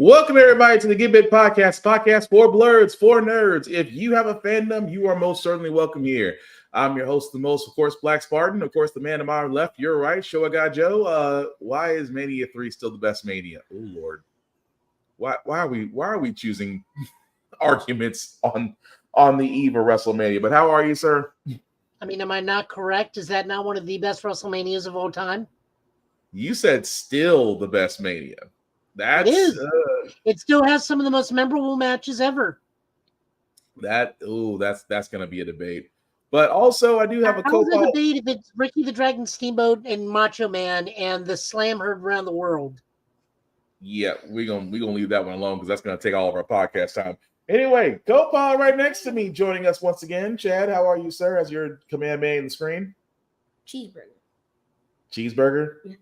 Welcome everybody to the Get Bit podcast for blurs, for nerds. If you have a fandom, you are most certainly welcome here. I'm your host, the most, of course, Black Spartan. Of course, the man to my left, your right, Showa Guy Joe. Why is Mania 3 still the best Mania? Oh Lord, why are we choosing arguments on the eve of WrestleMania? But how are you, sir? I mean, am I not correct? Is that not one of the best WrestleManias of all time? You said still the best Mania. It is. It still has some of the most memorable matches ever. That's gonna be a debate. But also, I do have a co-host. How's a debate if it's Ricky the Dragon Steamboat and Macho Man and the Slam heard around the world? Yeah, we're gonna leave that one alone because that's gonna take all of our podcast time. Anyway, co-pilot right next to me, joining us once again. Chad, how are you, sir? As your command man in the screen. Cheeseburger. Cheeseburger. Yeah.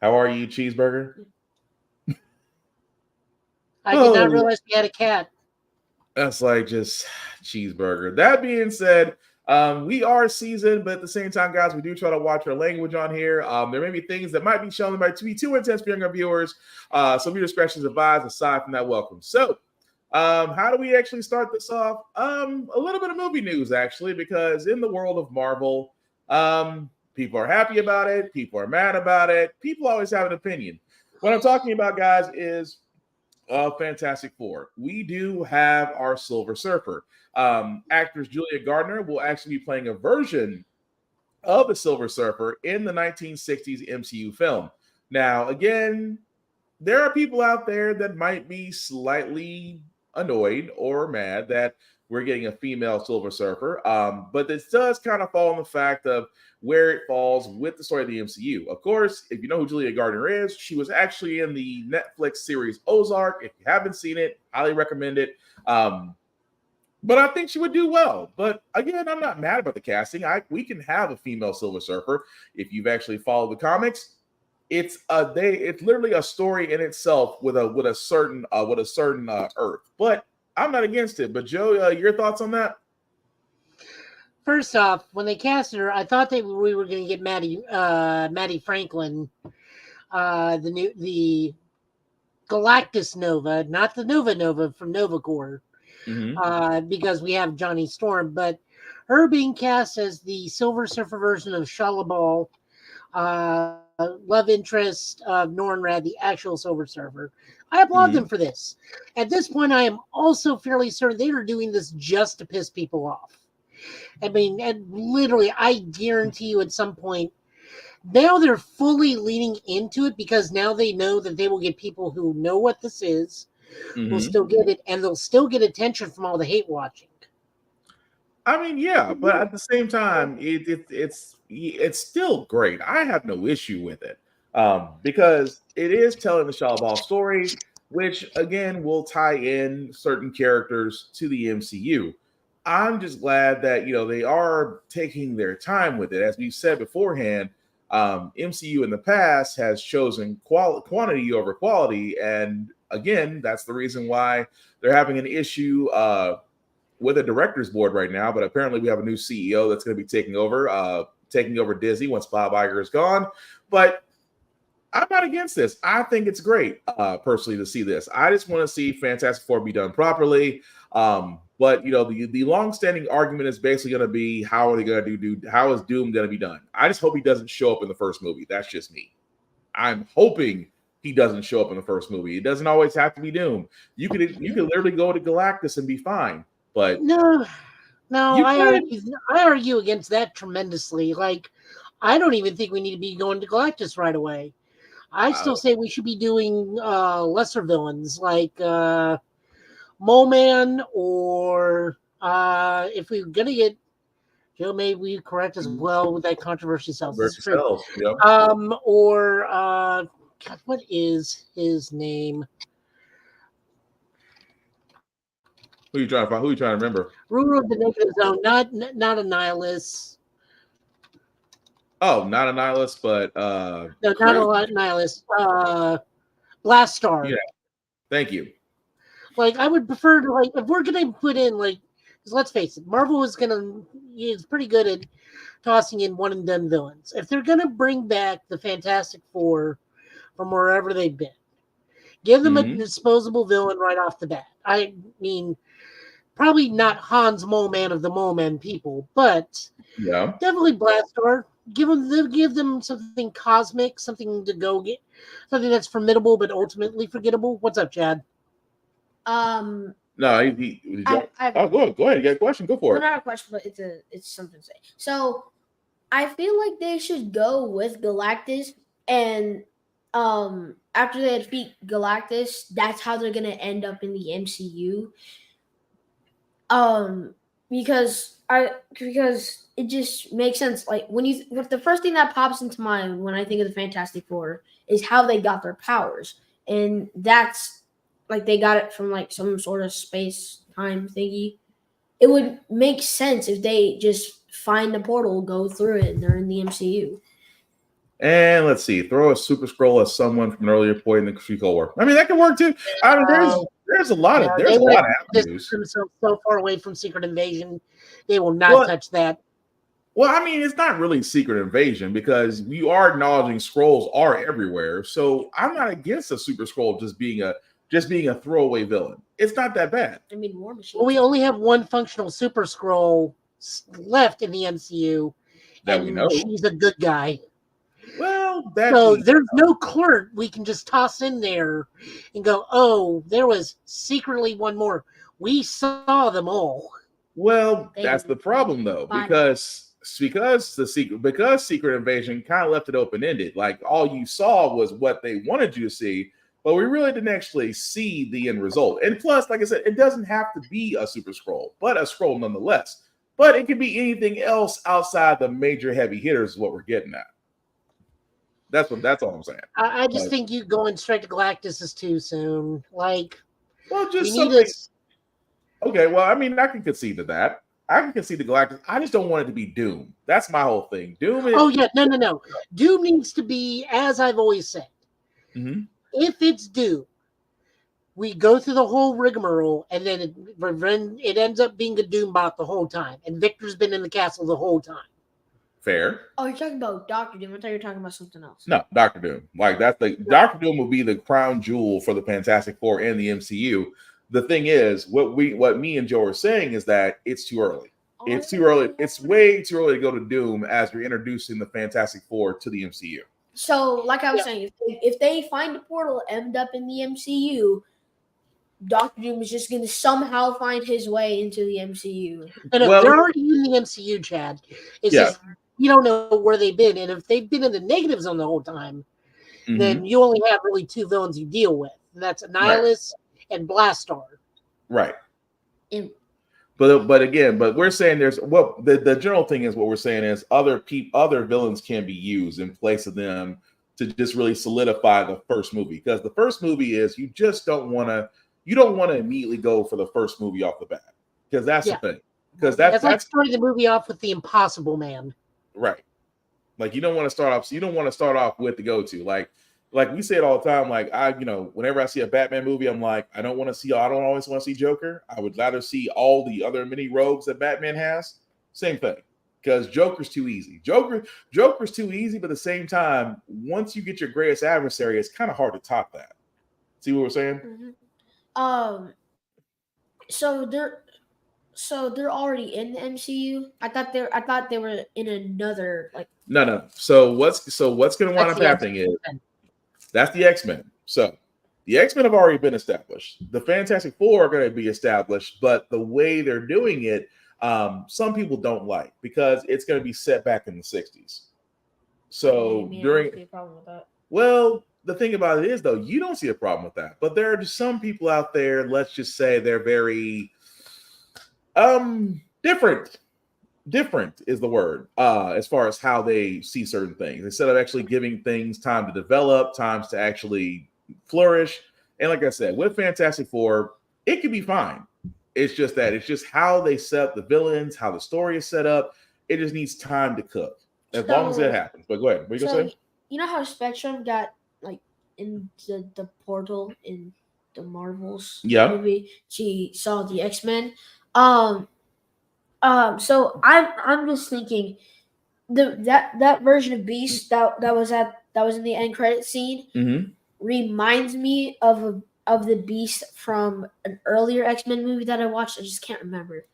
How are you, Cheeseburger? Yeah. I did not realize we had a cat. That's like just cheeseburger. That being said, we are seasoned, but at the same time, guys, we do try to watch our language on here. There may be things that might be shown that might be too intense for younger viewers. So your discretion is advised. Aside from that, welcome. So, how do we actually start this off? A little bit of movie news, actually, because in the world of Marvel, people are happy about it. People are mad about it. People always have an opinion. What I'm talking about, guys, is Fantastic Four. We do have our Silver Surfer. Actress Julia Gardner will actually be playing a version of the Silver Surfer in the 1960s MCU film. Now, again, there are people out there that might be slightly annoyed or mad that we're getting a female Silver Surfer. But this does kind of fall on the fact of where it falls with the story of the MCU. Of course, if you know who Julia Gardner is, she was actually in the Netflix series Ozark. If you haven't seen it, highly recommend it. But I think she would do well. But again, I'm not mad about the casting. We can have a female Silver Surfer. If you've actually followed the comics, it's literally a story in itself with a certain Earth. But I'm not against it. But Joe, your thoughts on that? First off, when they casted her, I thought that we were going to get Maddie Franklin, the Galactus Nova, not the Nova from Nova Corps, because we have Johnny Storm. But her being cast as the Silver Surfer version of Shalabal, love interest of Nornrad, the actual Silver Surfer, I applaud them for this. At this point, I am also fairly certain they are doing this just to piss people off. I mean, and literally, I guarantee you at some point, now they're fully leaning into it because now they know that they will get people who know what this is, will still get it, and they'll still get attention from all the hate watching. I mean, yeah, but at the same time, it's still great. I have no issue with it because it is telling the Shalabal story, which again will tie in certain characters to the MCU. I'm just glad that they are taking their time with it. As we said beforehand, MCU in the past has chosen quantity over quality, and again, that's the reason why they're having an issue with a director's board right now. But apparently, we have a new CEO that's going to be taking over Disney once Bob Iger is gone. But I'm not against this. I think it's great, personally, to see this. I just want to see Fantastic Four be done properly. But the long-standing argument is basically going to be how are they going to do? How is Doom going to be done? I just hope he doesn't show up in the first movie. That's just me. I'm hoping he doesn't show up in the first movie. It doesn't always have to be Doom. You could literally go to Galactus and be fine. But no, I argue against that tremendously. Like, I don't even think we need to be going to Galactus right away. I still say we should be doing lesser villains like Mole Man, or if we're gonna get Joe, may we correct as well with that controversy sells. Yep. Or God, what is his name? Who are you trying to find? Who are you trying to remember? Ruler of the Negative Zone, not a nihilist. Oh, not a nihilist, but no, not a nihilist. Blast Star. Yeah. Thank you. Like, I would prefer to, like, if we're gonna put in, like, because let's face it, Marvel is pretty good at tossing in one and done villains. If they're gonna bring back the Fantastic Four from wherever they've been, Give them a disposable villain right off the bat. I mean, probably not Hans Mole Man of the Mole Man people, but definitely Blastar. Give them something cosmic, something to go get, something that's formidable but ultimately forgettable. What's up, Chad? No, go ahead. You got a question? Go for it. Not a question, but it's something to say. So I feel like they should go with Galactus, and after they defeat Galactus, that's how they're gonna end up in the MCU. Because it just makes sense. Like the first thing that pops into mind when I think of the Fantastic Four is how they got their powers, and that's like they got it from like some sort of space time thingy. It would make sense if they just find the portal, go through it, and they're in the MCU. And let's see, throw a Super Scroll at someone from an earlier point in the Cold War. I mean, that could work too. I mean, there's a lot of avenues. Themselves so far away from Secret Invasion, they will not touch that. Well, I mean, it's not really Secret Invasion because you are acknowledging scrolls are everywhere. So I'm not against a Super Scroll just being a throwaway villain. It's not that bad. I mean, War Machine. Well, we only have one functional Super Scroll left in the MCU, that we know. She's a good guy. Well, there's no clerk we can just toss in there and go, oh, there was secretly one more. We saw them all. Well, that's the problem though, because Secret Invasion kind of left it open-ended. Like all you saw was what they wanted you to see, but we really didn't actually see the end result. And plus, like I said, it doesn't have to be a Super Scroll, but a scroll nonetheless. But it could be anything else outside the major heavy hitters is what we're getting at. That's all I'm saying. I just think you going straight to Galactus is too soon. Like, well, just something. Okay, well, I mean, I can concede to that. I can concede to Galactus. I just don't want it to be Doom. That's my whole thing. Doom is... Oh, yeah. No. Doom needs to be, as I've always said, if it's Doom, we go through the whole rigmarole, and then it ends up being a Doom bot the whole time. And Victor's been in the castle the whole time. Fair. Oh, you're talking about Doctor Doom. I thought you were talking about something else. No, Doctor Doom. Like Doctor Doom will be the crown jewel for the Fantastic Four and the MCU. The thing is, what me and Joe are saying is that it's too early. It's too early. It's way too early to go to Doom as you're introducing the Fantastic Four to the MCU. So, like I was saying, if they find the portal, end up in the MCU, Doctor Doom is just going to somehow find his way into the MCU. No, they're already in the MCU, Chad. It's just you don't know where they've been, and if they've been in the negative zone the whole time, then you only have really two villains you deal with. And that's Annihilus and Blastar. Right. But we're saying there's the general thing is what we're saying is other villains can be used in place of them to just really solidify the first movie, because the first movie is you don't want to immediately go for the first movie off the bat, because that's the thing, because that's like starting the movie off with the Impossible Man. Right. Like you don't want to start off with the go-to. Like we say it all the time. Like whenever I see a Batman movie, I'm like, I don't always want to see Joker. I would rather see all the other many rogues that Batman has. Same thing. Because Joker's too easy. Joker's too easy, but at the same time, once you get your greatest adversary, it's kind of hard to top that. See what we're saying? So they're already in the MCU. I thought they were in another No. So what's going to wind up happening is that's the X-Men. So the X-Men have already been established. The Fantastic Four are going to be established, but the way they're doing it, some people don't like, because it's going to be set back in the 60s. So I don't see a problem with that. Well, the thing about it is, though, you don't see a problem with that, but there are just some people out there. Let's just say they're very different is the word, as far as how they see certain things, instead of actually giving things time to develop, times to actually flourish. And like I said, with Fantastic Four, it could be fine. It's just how they set up the villains, how the story is set up. It just needs time to cook, as long as it happens. But go ahead. What are you gonna say? You know how Spectrum got in the portal in the Marvels movie? She saw the X-Men. So I'm just thinking that version of Beast that was in the end credit scene. reminds me of the Beast from an earlier X-Men movie that I watched. I just can't remember.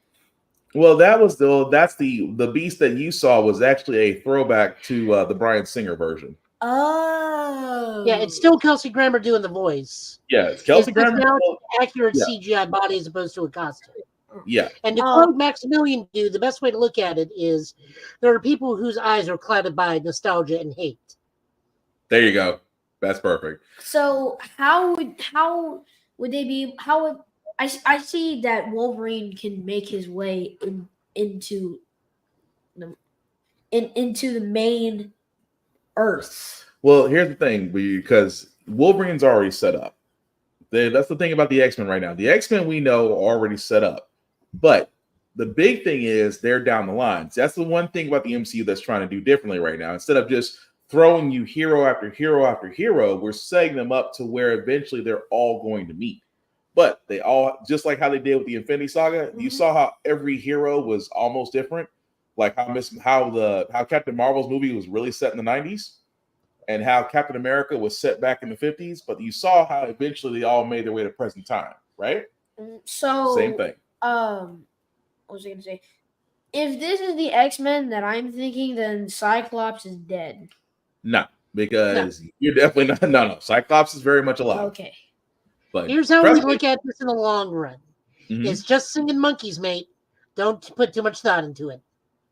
Well, that's the Beast that you saw was actually a throwback to the Bryan Singer version. Oh, Yeah, it's still Kelsey Grammer doing the voice. Yeah, it's Kelsey It's just Grammer. now it's an accurate Yeah. CGI body as opposed to a costume. Yeah. And to quote Maximilian Dude, the best way to look at it is there are people whose eyes are clouded by nostalgia and hate. There you go. That's perfect. So how would they be? How would I see that Wolverine can make his way into the main Earth? Well, here's the thing, because Wolverine's already set up. That's the thing about the X-Men right now. The X-Men we know are already set up. But the big thing is they're down the line. So that's the one thing about the MCU that's trying to do differently right now. Instead of just throwing you hero after hero after hero, we're setting them up to where eventually they're all going to meet. But they all, just like how they did with the Infinity Saga, you saw how every hero was almost different. Like how Captain Marvel's movie was really set in the 90s. And how Captain America was set back in the 50s, but you saw how eventually they all made their way to present time, right? So same thing. What was I going to say? If this is the X-Men that I'm thinking, then Cyclops is dead. No, because you're definitely not. No. Cyclops is very much alive. Okay. But here's how we look at this in the long run. Mm-hmm. It's just singing monkeys, mate. Don't put too much thought into it.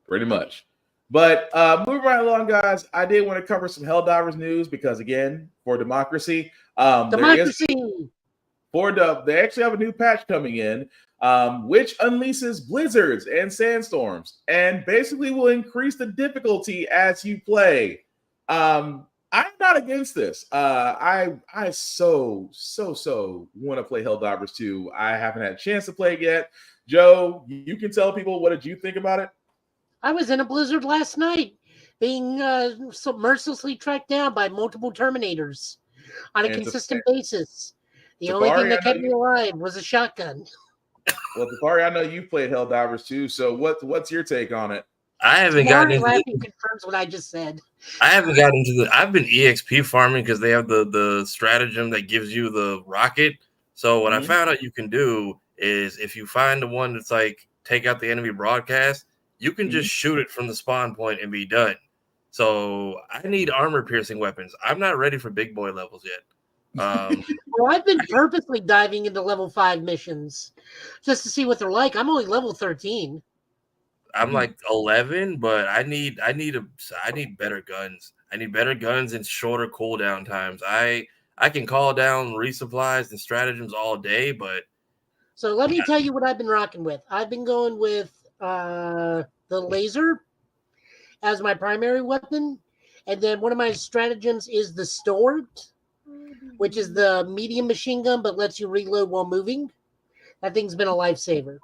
Pretty much. But moving right along, guys, I did want to cover some Helldivers news because, again, for democracy. They actually have a new patch coming in, which unleashes blizzards and sandstorms and basically will increase the difficulty as you play. I'm not against this. I so want to play Helldivers 2. I haven't had a chance to play it yet. Joe, you can tell people, what did you think about it? I was in a blizzard last night, being so mercilessly tracked down by multiple Terminators on a consistent basis. The only thing that kept me alive was a shotgun. Well, Tafari, I know you played Helldivers too. So what's your take on it? I haven't gotten into laughing confirms what I just said. I haven't gotten into I've been EXP farming because they have the stratagem that gives you the rocket. So what I found out you can do is if you find the one that's like take out the enemy broadcast, you can just shoot it from the spawn point and be done. So I need armor-piercing weapons. I'm not ready for big boy levels yet. Well, I've been purposely diving into level 5 missions just to see what they're like. I'm only level 13. I'm like 11, but I need better guns. I need better guns and shorter cooldown times. I can call down resupplies and stratagems all day, but so let me tell you what I've been rocking with. I've been going with the laser as my primary weapon, and then one of my stratagems is the Stored, which is the medium machine gun but lets you reload while moving. That thing's been a lifesaver.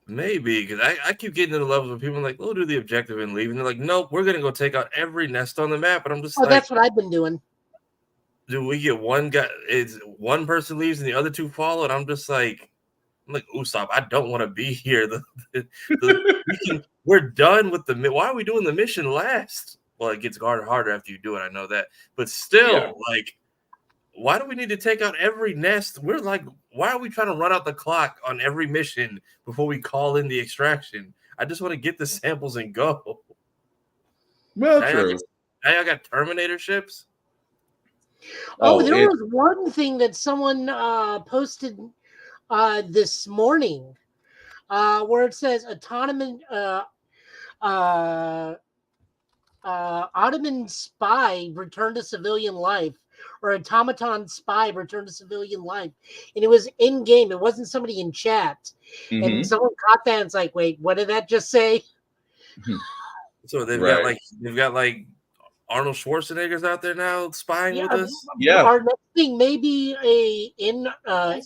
Maybe, because I keep getting to the levels where people are like, we'll do the objective and leave, and they're like, nope, we're gonna go take out every nest on the map, and I'm just that's what I've been doing. Do we get one guy? Is one person leaves and the other two follow? And I'm like, Usopp, I don't want to be here. We're done with why are we doing the mission last? Well, it gets harder after you do it. I know that, but still, why do we need to take out every nest? We're like, why are we trying to run out the clock on every mission before we call in the extraction? I just want to get the samples and go. Well, true. Now I got Terminator ships. There was one thing that someone posted this morning where it says Ottoman spy returned to civilian life, or automaton spy returned to civilian life, and it was in game. It wasn't somebody in chat, and someone caught that and it's like, wait, what did that just say? So they've got Arnold Schwarzenegger's out there now spying with us. Yeah, our next thing may be a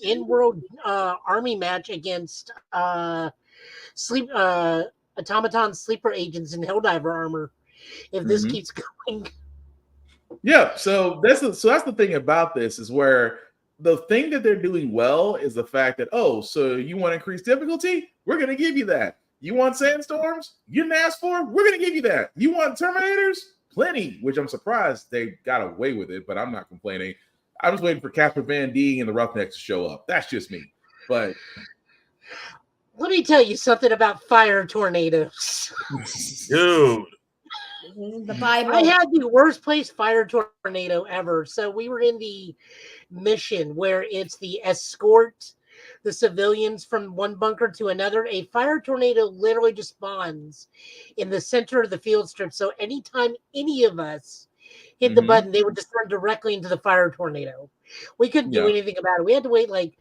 in-world army match against automaton sleeper agents in Helldiver armor. If this keeps going. Yeah, so that's the thing about this is where the thing that they're doing well is the fact that, so you want to increase difficulty? We're going to give you that. You want sandstorms? You didn't ask for? We're going to give you that. You want Terminators? plenty, which I'm surprised they got away with it, but I'm not complaining. I was waiting for Casper Van Dien and the Roughnecks to show up. That's just me. But let me tell you something about fire tornadoes. Dude. The Bible. I had the worst place fire tornado ever. So we were in the mission where it's the escort the civilians from one bunker to another. A fire tornado literally just spawns in the center of the field strip. So anytime any of us hit the button, they would just run directly into the fire tornado. We couldn't do anything about it. We had to wait like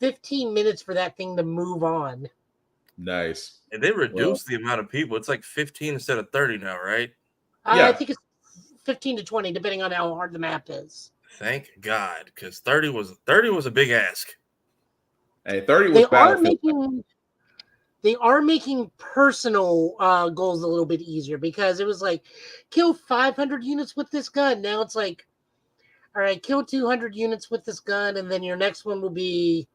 15 minutes for that thing to move on. Nice. And they reduced the amount of people. It's like 15 instead of 30 now, right? I think it's 15 to 20, depending on how hard the map is. Thank God, because 30 was a big ask. Hey, 30 was Battlefield. They are making personal goals a little bit easier, because it was like, kill 500 units with this gun. Now it's like, all right, kill 200 units with this gun, and then your next one will be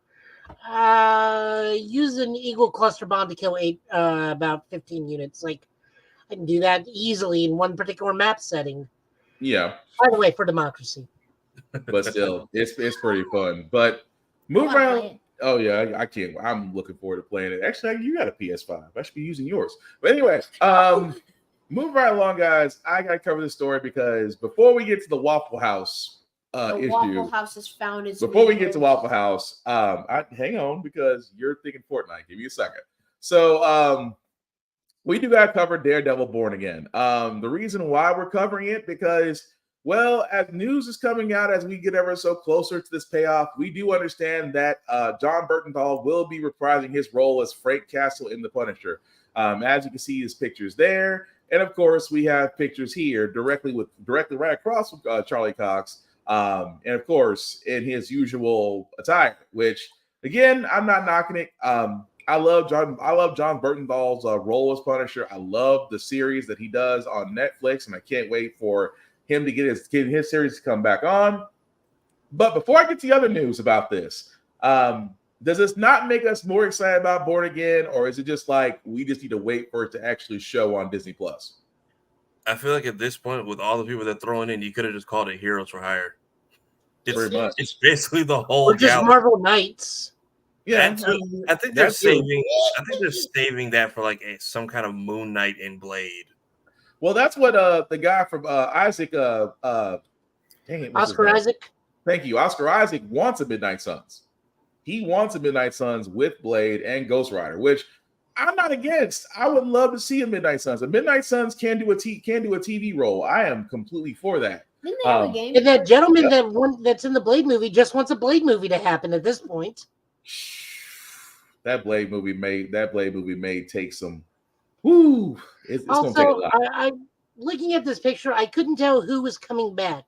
use an Eagle cluster bomb to kill about 15 units. Like, I can do that easily in one particular map setting. Yeah. By the way, for democracy. But still, it's pretty fun. But move around. Oh yeah, I can't. I'm looking forward to playing it. Actually, you got a PS5. I should be using yours. But anyway, move right along, guys. I gotta cover this story because before we get to the Waffle House issue, Waffle House has found its. Before we get to Waffle House, hang on because you're thinking Fortnite. Give me a second. So, we do got to cover Daredevil Born Again. The reason why we're covering it because, well, as news is coming out as we get ever so closer to this payoff, we do understand that John Bernthal will be reprising his role as Frank Castle in The Punisher. As you can see, his pictures there, and of course, we have pictures here directly right across from Charlie Cox, and of course, in his usual attire. Which, again, I'm not knocking it. I love John Bernthal's role as Punisher. I love the series that he does on Netflix, and I can't wait for him to get his series to come back on. But before I get to the other news about this, does this not make us more excited about Born Again, or is it just like we just need to wait for it to actually show on Disney Plus? I feel like at this point, with all the people that throwing in, you could have just called it Heroes for Hire. It's basically the whole. Or just Marvel Knights. Yeah, I think they're saving. I think they're saving that for like some kind of Moon Knight and Blade. Well, that's what the guy from Isaac. Dang it, Oscar Isaac. Thank you, Oscar Isaac wants a Midnight Suns. He wants a Midnight Suns with Blade and Ghost Rider, which I'm not against. I would love to see a Midnight Suns. A Midnight Suns can do a TV role. I am completely for that. Didn't they have a game? And that gentleman that's in the Blade movie just wants a Blade movie to happen at this point. That Blade movie may take some. Woo! It's also, gonna take a lot. I'm looking at this picture. I couldn't tell who was coming back,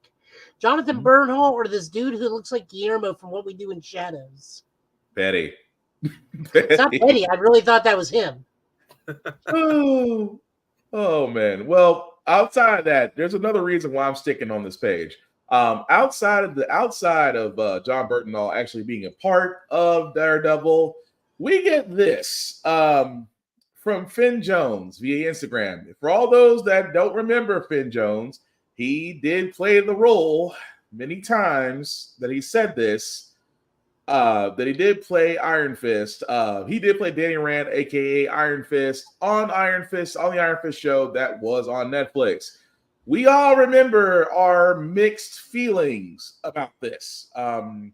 Jonathan Bernthal or this dude who looks like Guillermo from What We Do in Shadows. Betty. It's not Betty. I really thought that was him. Oh man. Well, outside of that, there's another reason why I'm sticking on this page. Outside of John Bernthal actually being a part of Daredevil, we get this from Finn Jones via Instagram. For all those that don't remember Finn Jones, he did play the role many times that he said this, that he did play Iron Fist. He did play Danny Rand, aka Iron Fist, on the Iron Fist show that was on Netflix. We all remember our mixed feelings about this. And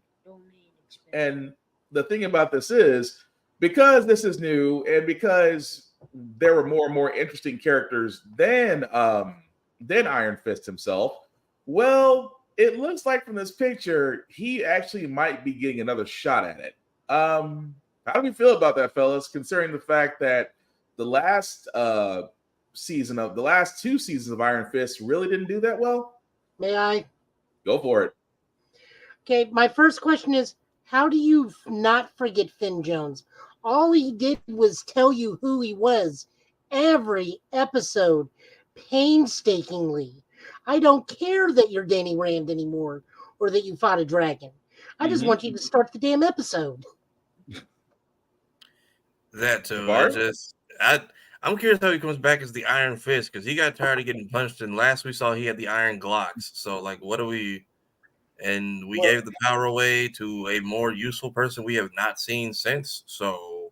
the thing about this is, because this is new and because there were more and more interesting characters than Iron Fist himself, well, it looks like from this picture, he actually might be getting another shot at it. How do we feel about that, fellas, considering the fact that the last two seasons of Iron Fist really didn't do that well? May I? Go for it. Okay, my first question is, how do you not forget Finn Jones? All he did was tell you who he was every episode, painstakingly. I don't care that you're Danny Rand anymore or that you fought a dragon. I just want you to start the damn episode. That too. I'm curious how he comes back as the Iron Fist because he got tired of getting punched. And last we saw, he had the Iron Glocks. So like, what do we? And we gave the power away to a more useful person we have not seen since. So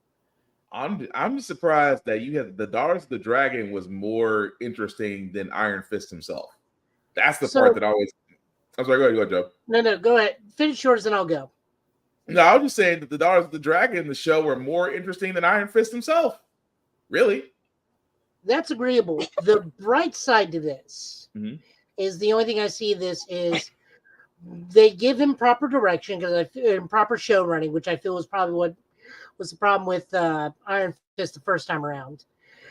I'm surprised that you had the Daughters of the Dragon was more interesting than Iron Fist himself. That's the part that always. I'm sorry, go ahead, Joe. No, go ahead. Finish yours and I'll go. No, I was just saying that the Daughters of the Dragon in the show were more interesting than Iron Fist himself. Really? That's agreeable. The bright side to this is the only thing I see this is they give him proper direction and proper show running, which I feel was probably what was the problem with Iron Fist the first time around.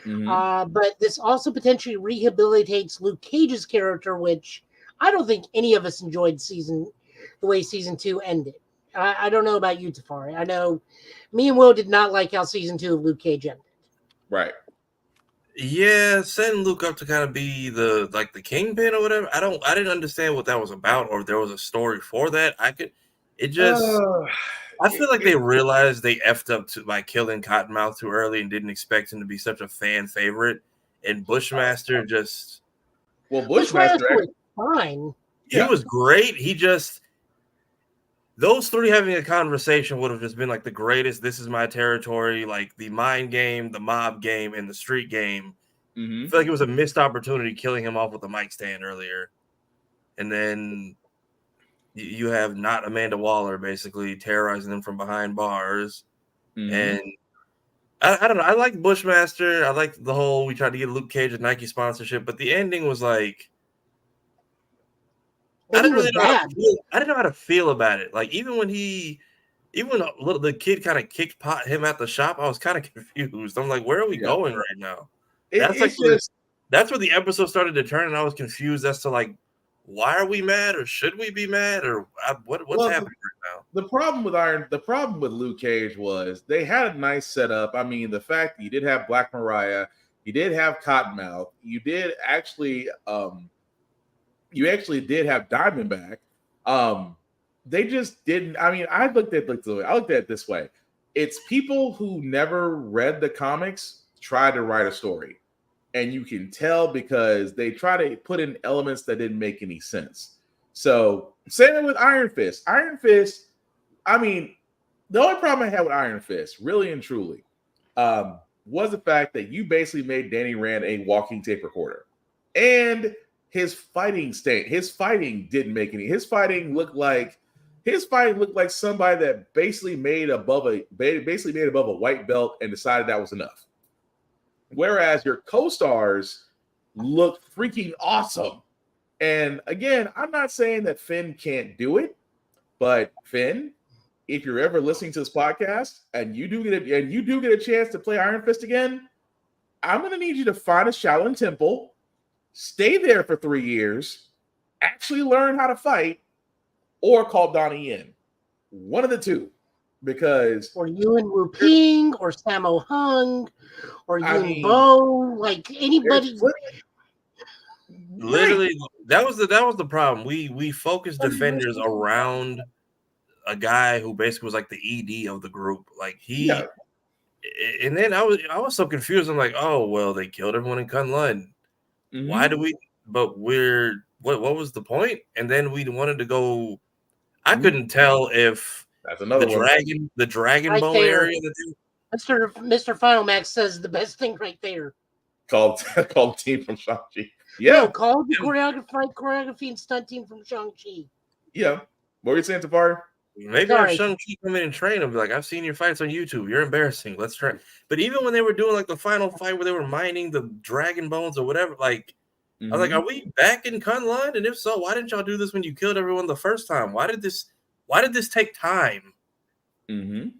But this also potentially rehabilitates Luke Cage's character, which I don't think any of us enjoyed the way season 2 ended. I don't know about you, Tafari. I know me and Will did not like how season 2 of Luke Cage ended. Right. Yeah, setting Luke up to kind of be the kingpin or whatever. I didn't understand what that was about, or if there was a story for that. I feel like they realized they effed up by killing Cottonmouth too early and didn't expect him to be such a fan favorite. And Bushmaster Bushmaster was fine. He was great. Those three having a conversation would have just been like the greatest. This is my territory, like the mind game, the mob game, and the street game. I feel like it was a missed opportunity killing him off with the mic stand earlier. And then you have not Amanda Waller basically terrorizing them from behind bars. And I don't know. I like Bushmaster. I like the whole we tried to get Luke Cage a Nike sponsorship, but the ending was like I didn't know how to feel about it. Like even when the kid kind of kicked him at the shop, I was kind of confused. I'm like, where are we going right now? That's where the episode started to turn, and I was confused as to like, why are we mad, or should we be mad, or what's happening right now? The problem with Luke Cage was they had a nice setup. I mean, the fact that you did have Black Mariah, you did have Cottonmouth, you did actually did have Diamondback. They just didn't. I mean, I looked at it this way. It's people who never read the comics try to write a story. And you can tell because they try to put in elements that didn't make any sense. So, same with Iron Fist. Iron Fist, I mean, the only problem I had with Iron Fist, really and truly, was the fact that you basically made Danny Rand a walking tape recorder. And his fighting didn't make any. His fighting looked like somebody that basically made above a white belt and decided that was enough. Whereas your co-stars look freaking awesome. And again, I'm not saying that Finn can't do it, but Finn, if you're ever listening to this podcast and you do get a chance to play Iron Fist again, I'm going to need you to find a Shaolin temple, stay there for 3 years, actually learn how to fight, or call Donnie in. One of the two. Or Yuen Wu Ping, or Sammo Hung, or Yun Bo, like anybody. Literally, that was the problem. We focused defenders around a guy who basically was like the ED of the group. Like and then I was so confused. I'm like, oh well, they killed everyone in Kunlun. Why do we? But what was the point? And then we wanted to go. I couldn't tell if. That's another the dragon right bone there. area. Mr. Final Max says the best thing right there. Called team from Shang-Chi. Yeah. No, called the choreography and stunt team from Shang-Chi. Yeah. What were you saying, Tafari? Maybe have Shang-Chi come in and train him. Be like, I've seen your fights on YouTube. You're embarrassing. Let's try. But even when they were doing like the final fight where they were mining the dragon bones or whatever, like I was like, are we back in Kunlun? And if so, why didn't y'all do this when you killed everyone the first time? Why did this take time? It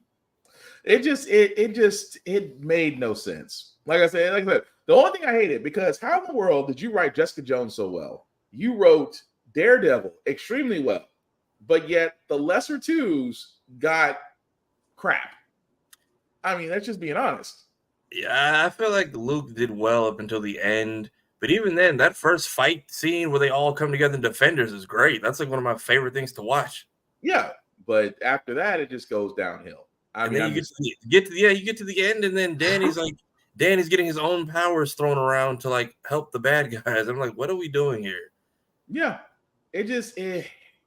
made no sense. Like I said, the only thing I hated, because how in the world did you write Jessica Jones so well? You wrote Daredevil extremely well, but yet the lesser twos got crap. I mean, that's just being honest. Yeah, I feel like Luke did well up until the end. But even then, that first fight scene where they all come together in Defenders is great. That's like one of my favorite things to watch. Yeah, but after that, it just goes downhill. You get to the end, and then Danny's like, Danny's getting his own powers thrown around to like help the bad guys. I'm like, what are we doing here? Yeah, it just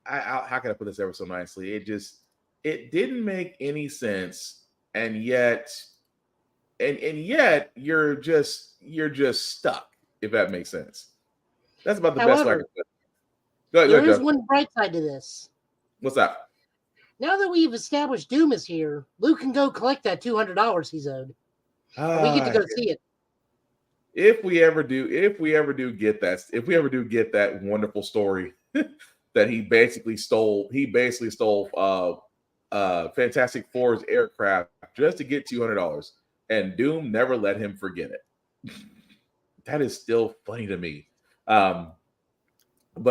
how can I put this ever so nicely? It didn't make any sense, and yet you're just stuck, if that makes sense. That's about the best way I However, can put it. Go there ahead, is Joe. one bright side to this. What's that? Now that we've established Doom is here, Luke can go collect that $200 he's owed. And we get to go see it. If we ever do get that wonderful story that he basically stole Fantastic Four's aircraft just to get $200, and Doom never let him forget it. That is still funny to me. But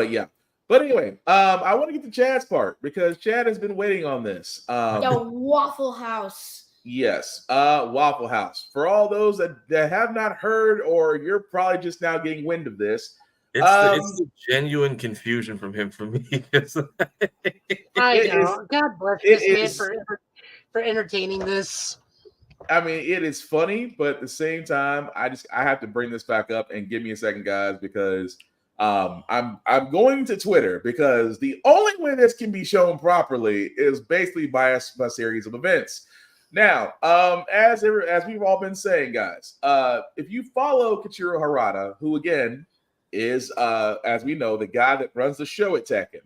yeah. But anyway, I want to get to Chad's part because Chad has been waiting on this. The Waffle House. Yes, Waffle House. For all those that have not heard, or you're probably just now getting wind of this, it's the genuine confusion from him for me. I know. God bless this man for entertaining this. I mean, it is funny, but at the same time, I have to bring this back up, and give me a second, guys, because I'm going to Twitter, because the only way this can be shown properly is basically by a series of events. Now, as we've all been saying, guys, if you follow Kichiro Harada, who again is, as we know, the guy that runs the show at Tekken,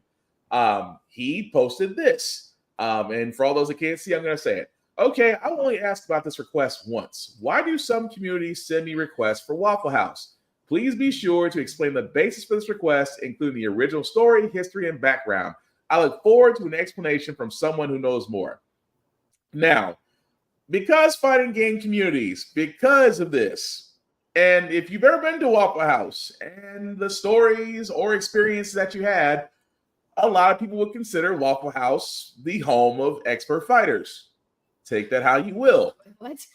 he posted this. And for all those that can't see, I'm going to say it. Okay, I only asked about this request once. Why do some communities send me requests for Waffle House? Please be sure to explain the basis for this request, including the original story, history, and background. I look forward to an explanation from someone who knows more. Now, because fighting game communities, because of this, and if you've ever been to Waffle House and the stories or experiences that you had, a lot of people would consider Waffle House the home of expert fighters. Take that how you will. What?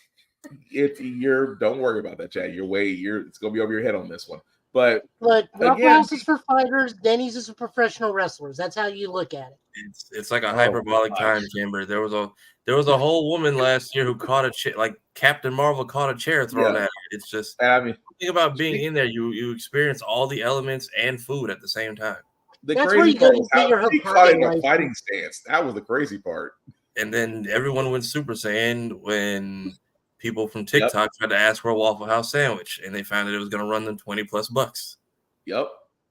Don't worry about that, Chad. It's gonna be over your head on this one. But look, Waffle again, House is for fighters, Denny's is for professional wrestlers. That's how you look at it. It's like a hyperbolic time chamber. There was a whole woman last year who caught a chair, like Captain Marvel caught a chair thrown at her. It's just, I mean, think about being in there. You experience all the elements and food at the same time. That's where you go to get your Hokage fighting stance. That was the crazy part. And then everyone went Super Saiyan when people from TikTok tried to ask for a Waffle House sandwich, and they found that it was going to run them $20+. Yep.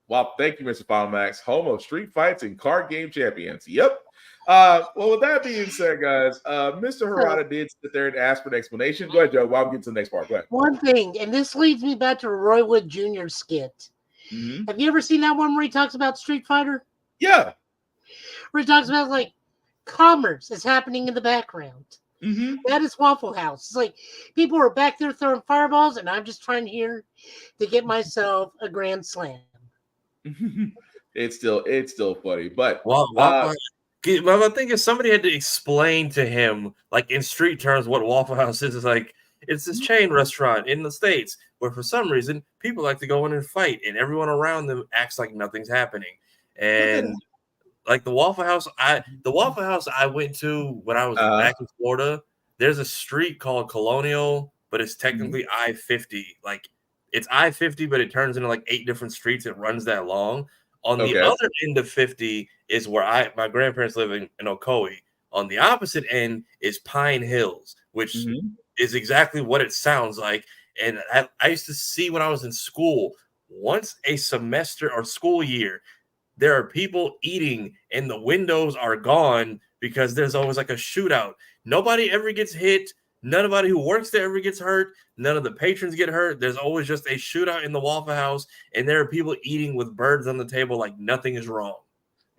Wow. Thank you, Mr. Final Max. Home of street fights and card game champions. Yep. Well, with that being said, guys, Mr. Harada did sit there and ask for an explanation. Go ahead, Joe. While we get to the next part. Go ahead. One thing, and this leads me back to Roy Wood Jr. skit. Mm-hmm. Have you ever seen that one where he talks about Street Fighter? Yeah. Where he talks about, like, commerce is happening in the background. Mm-hmm. That is Waffle House. It's like people are back there throwing fireballs, and I'm just trying here to get myself a grand slam. It's still funny, but my thing is, somebody had to explain to him, like in street terms, what Waffle House is. It's like, it's this chain restaurant in the States where for some reason people like to go in and fight, and everyone around them acts like nothing's happening. And like the Waffle House I went to when I was back in Florida, there's a street called Colonial, but it's technically I-50. Like, it's I-50, but it turns into like 8 different streets. It runs that long. On the other end of 50 is where my grandparents live in Ocoee. On the opposite end is Pine Hills, which is exactly what it sounds like. And I used to see when I was in school, once a semester or school year, there are people eating and the windows are gone because there's always like a shootout. Nobody ever gets hit. Nobody who works there ever gets hurt. None of the patrons get hurt. There's always just a shootout in the Waffle House, and there are people eating with birds on the table like nothing is wrong.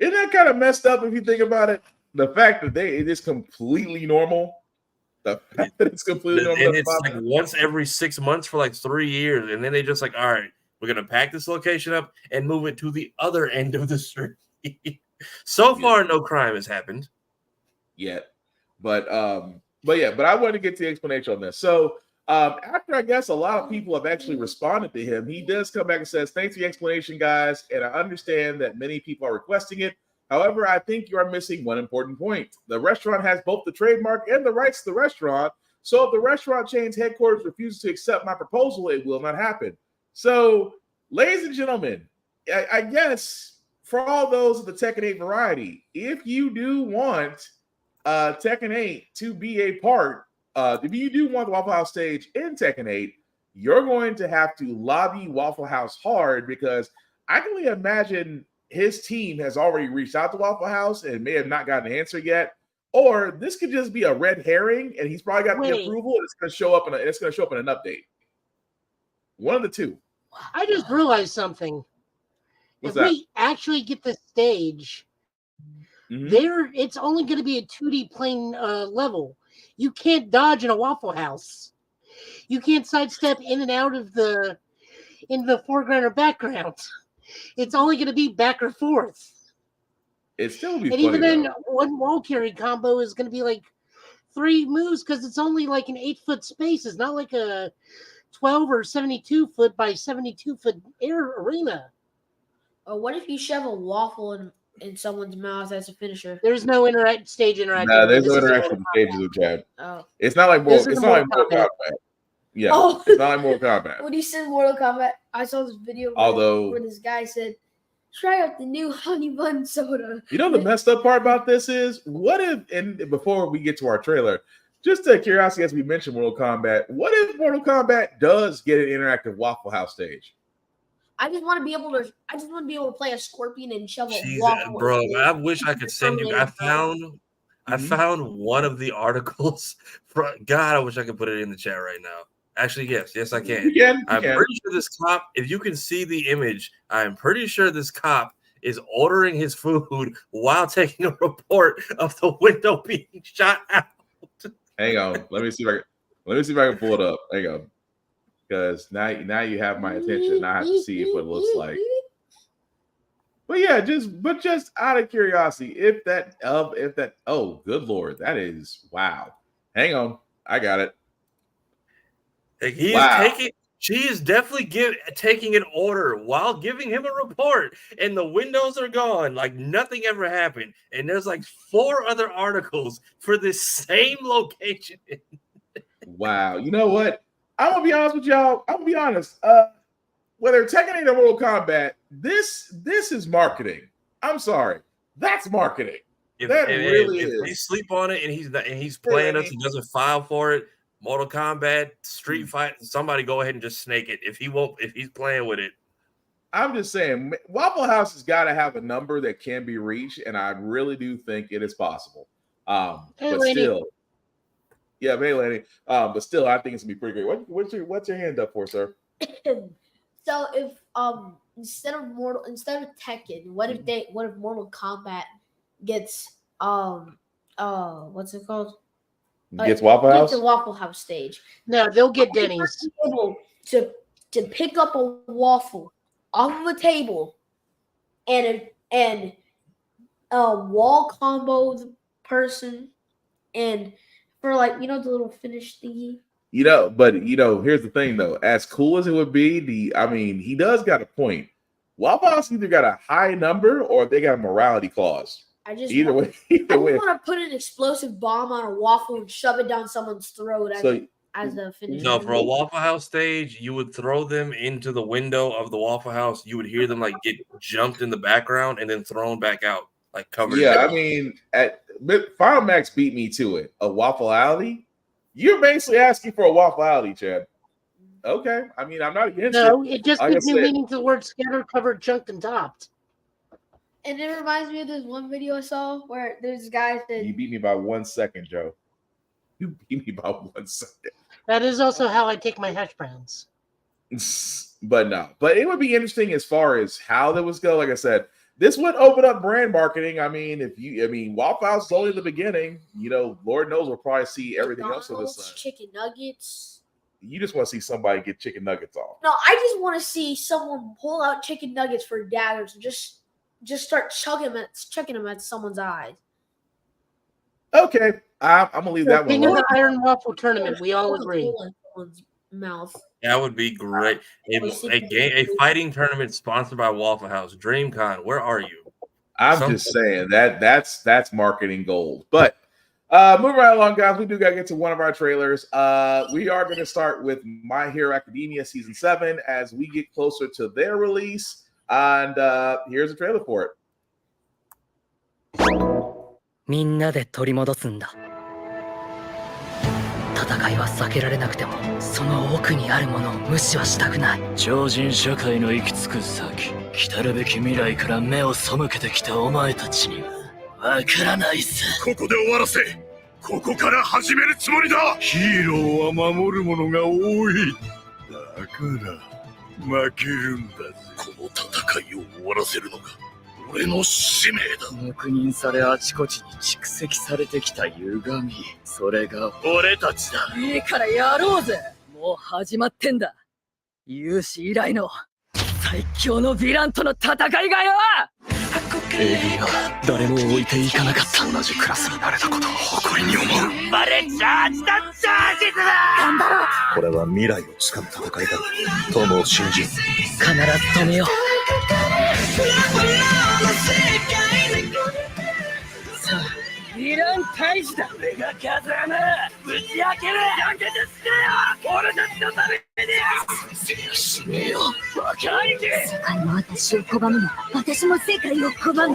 Isn't that kind of messed up if you think about it? The fact that it is completely normal. The fact that it's completely normal. And it's like once every 6 months for like 3 years, and then they just like, all right, we're going to pack this location up and move it to the other end of the street. So far, no crime has happened yet. But I wanted to get to the explanation on this. So after I guess a lot of people have actually responded to him, he does come back and says, thanks for the explanation, guys. And I understand that many people are requesting it. However, I think you are missing one important point. The restaurant has both the trademark and the rights to the restaurant. So if the restaurant chain's headquarters refuses to accept my proposal, it will not happen. So, ladies and gentlemen, I guess for all those of the Tekken 8 variety, if you do want Tekken 8 to be a part, if you do want the Waffle House stage in Tekken 8, you're going to have to lobby Waffle House hard, because I can only imagine his team has already reached out to Waffle House and may have not gotten an answer yet. Or this could just be a red herring, and he's probably got the approval, and it's going to show up in an update. One of the two. I just realized something. What's if that? we actually get the stage, it's only going to be a 2D plane level. You can't dodge in a Waffle House. You can't sidestep in and out of the foreground or background. It's only going to be back or forth. It still be and funny, even then, though. one wall carry combo is going to be like 3 moves, because it's only like an 8-foot space. It's not like a 12 or 72 foot by 72 foot air arena. What if you shove a waffle in someone's mouth as a finisher? There's no stage interaction. No, there's no interaction with the stages of Chad. Oh. It's not like Mortal Kombat. Yeah, it's not like Mortal Kombat. When you said Mortal Kombat, I saw this video where this guy said, try out the new honey bun soda. You know the messed up part about this is, what if, and before we get to our trailer, just a curiosity as we mentioned Mortal Kombat, what if Mortal Kombat does get an interactive Waffle House stage? I just want to be able to play a scorpion and shove a waffle. Bro, I wish I could send you. I found one of the articles. God, I wish I could put it in the chat right now. Actually, yes, I can. I'm pretty sure this cop, if you can see the image, I'm pretty sure this cop is ordering his food while taking a report of the window being shot out. Hang on, let me see if I can pull it up. Hang on, because now you have my attention, and I have to see what it looks like. But yeah, just out of curiosity, if that oh good lord, that is wow. Hang on, I got it. She is definitely taking an order while giving him a report, and the windows are gone, like nothing ever happened. And there's like 4 other articles for this same location. Wow, you know what? I'm gonna be honest with y'all. I'm gonna be honest. Whether Tekken 8 or Mortal Kombat, this is marketing. I'm sorry, that's marketing. If they sleep on it and he's playing us and doesn't file for it, Mortal Kombat, Street Fight, somebody go ahead and just snake it if he's playing with it. I'm just saying, Waffle House has got to have a number that can be reached, and I really do think it is possible. But still, yeah, hey, Lanny. But still, I think it's gonna be pretty great. What's your hand up for, sir? So if instead of Tekken, what if Mortal Kombat gets what's it called? Gets Waffle House? Gets the Waffle House stage. No, they'll get Denny's. Able to pick up a waffle off of a table and wall combo the person, and for like the little finish thingy. But here's the thing though. As cool as it would be, he does got a point. Waffle House either got a high number or they got a morality clause. Either way. I want to put an explosive bomb on a waffle and shove it down someone's throat as a finish. No, for a Waffle House stage, you would throw them into the window of the Waffle House. You would hear them like get jumped in the background and then thrown back out, like covered. Yeah, Final Max beat me to it. A Waffle Alley? You're basically asking for a Waffle Alley, Chad. Okay. I'm not against it. No, it just gives new meaning to the word scattered, covered, chunked, and topped. And it reminds me of this one video I saw where there's guys that... You beat me by 1 second, Joe. You beat me by 1 second. That is also how I take my hash browns. But no. But it would be interesting as far as how that was go. Like I said, this would open up brand marketing. Waffle House is only the beginning. Lord knows we'll probably see everything else of this. Chicken nuggets. You just want to see somebody get chicken nuggets off. No, I just want to see someone pull out chicken nuggets for daggers and just start chucking them at someone's eyes. Okay, I'm gonna leave that one. King of the Iron Waffle Tournament, we all agree. Mouth. That would be great. A fighting tournament sponsored by Waffle House. DreamCon, where are you? I'm just saying that's marketing gold. But Moving right along, guys, we do got to get to one of our trailers. We are going to start with My Hero Academia Season 7 as we get closer to their release. And here's a trailer for it. みんなで取り戻すんだ。戦いは避けられなくても、その奥にあるものを無視はしたくない。超人社会の行き着く先、来るべき未来から目を背けてきたお前たちにはわからないさ。ここで終わらせ、ここから始めるつもりだ。ヒーローは守るものが多い。だから負けるんだぜ。この戦いを終わらせるのが俺の使命だ。黙認されあちこちに蓄積されてきた歪み、それが俺たちだ。いいからやろうぜ。もう始まってんだ。有史以来の最強のヴィランとの戦いがよ。AD が誰も置いていかなかった。同じクラスになれたことを誇りに思う。頑張れチャージだチャージだ。頑張ろう。これは未来をつかむ戦いだ。友を信じよう。必ず止めよう。さあ、ヴィラン退治だ。俺が風穴ぶち開ける。やけて捨てよ。俺たちのために。先生しねえよ。バカ兄貴。世界も私を拒むなら、私も世界を拒む。俺が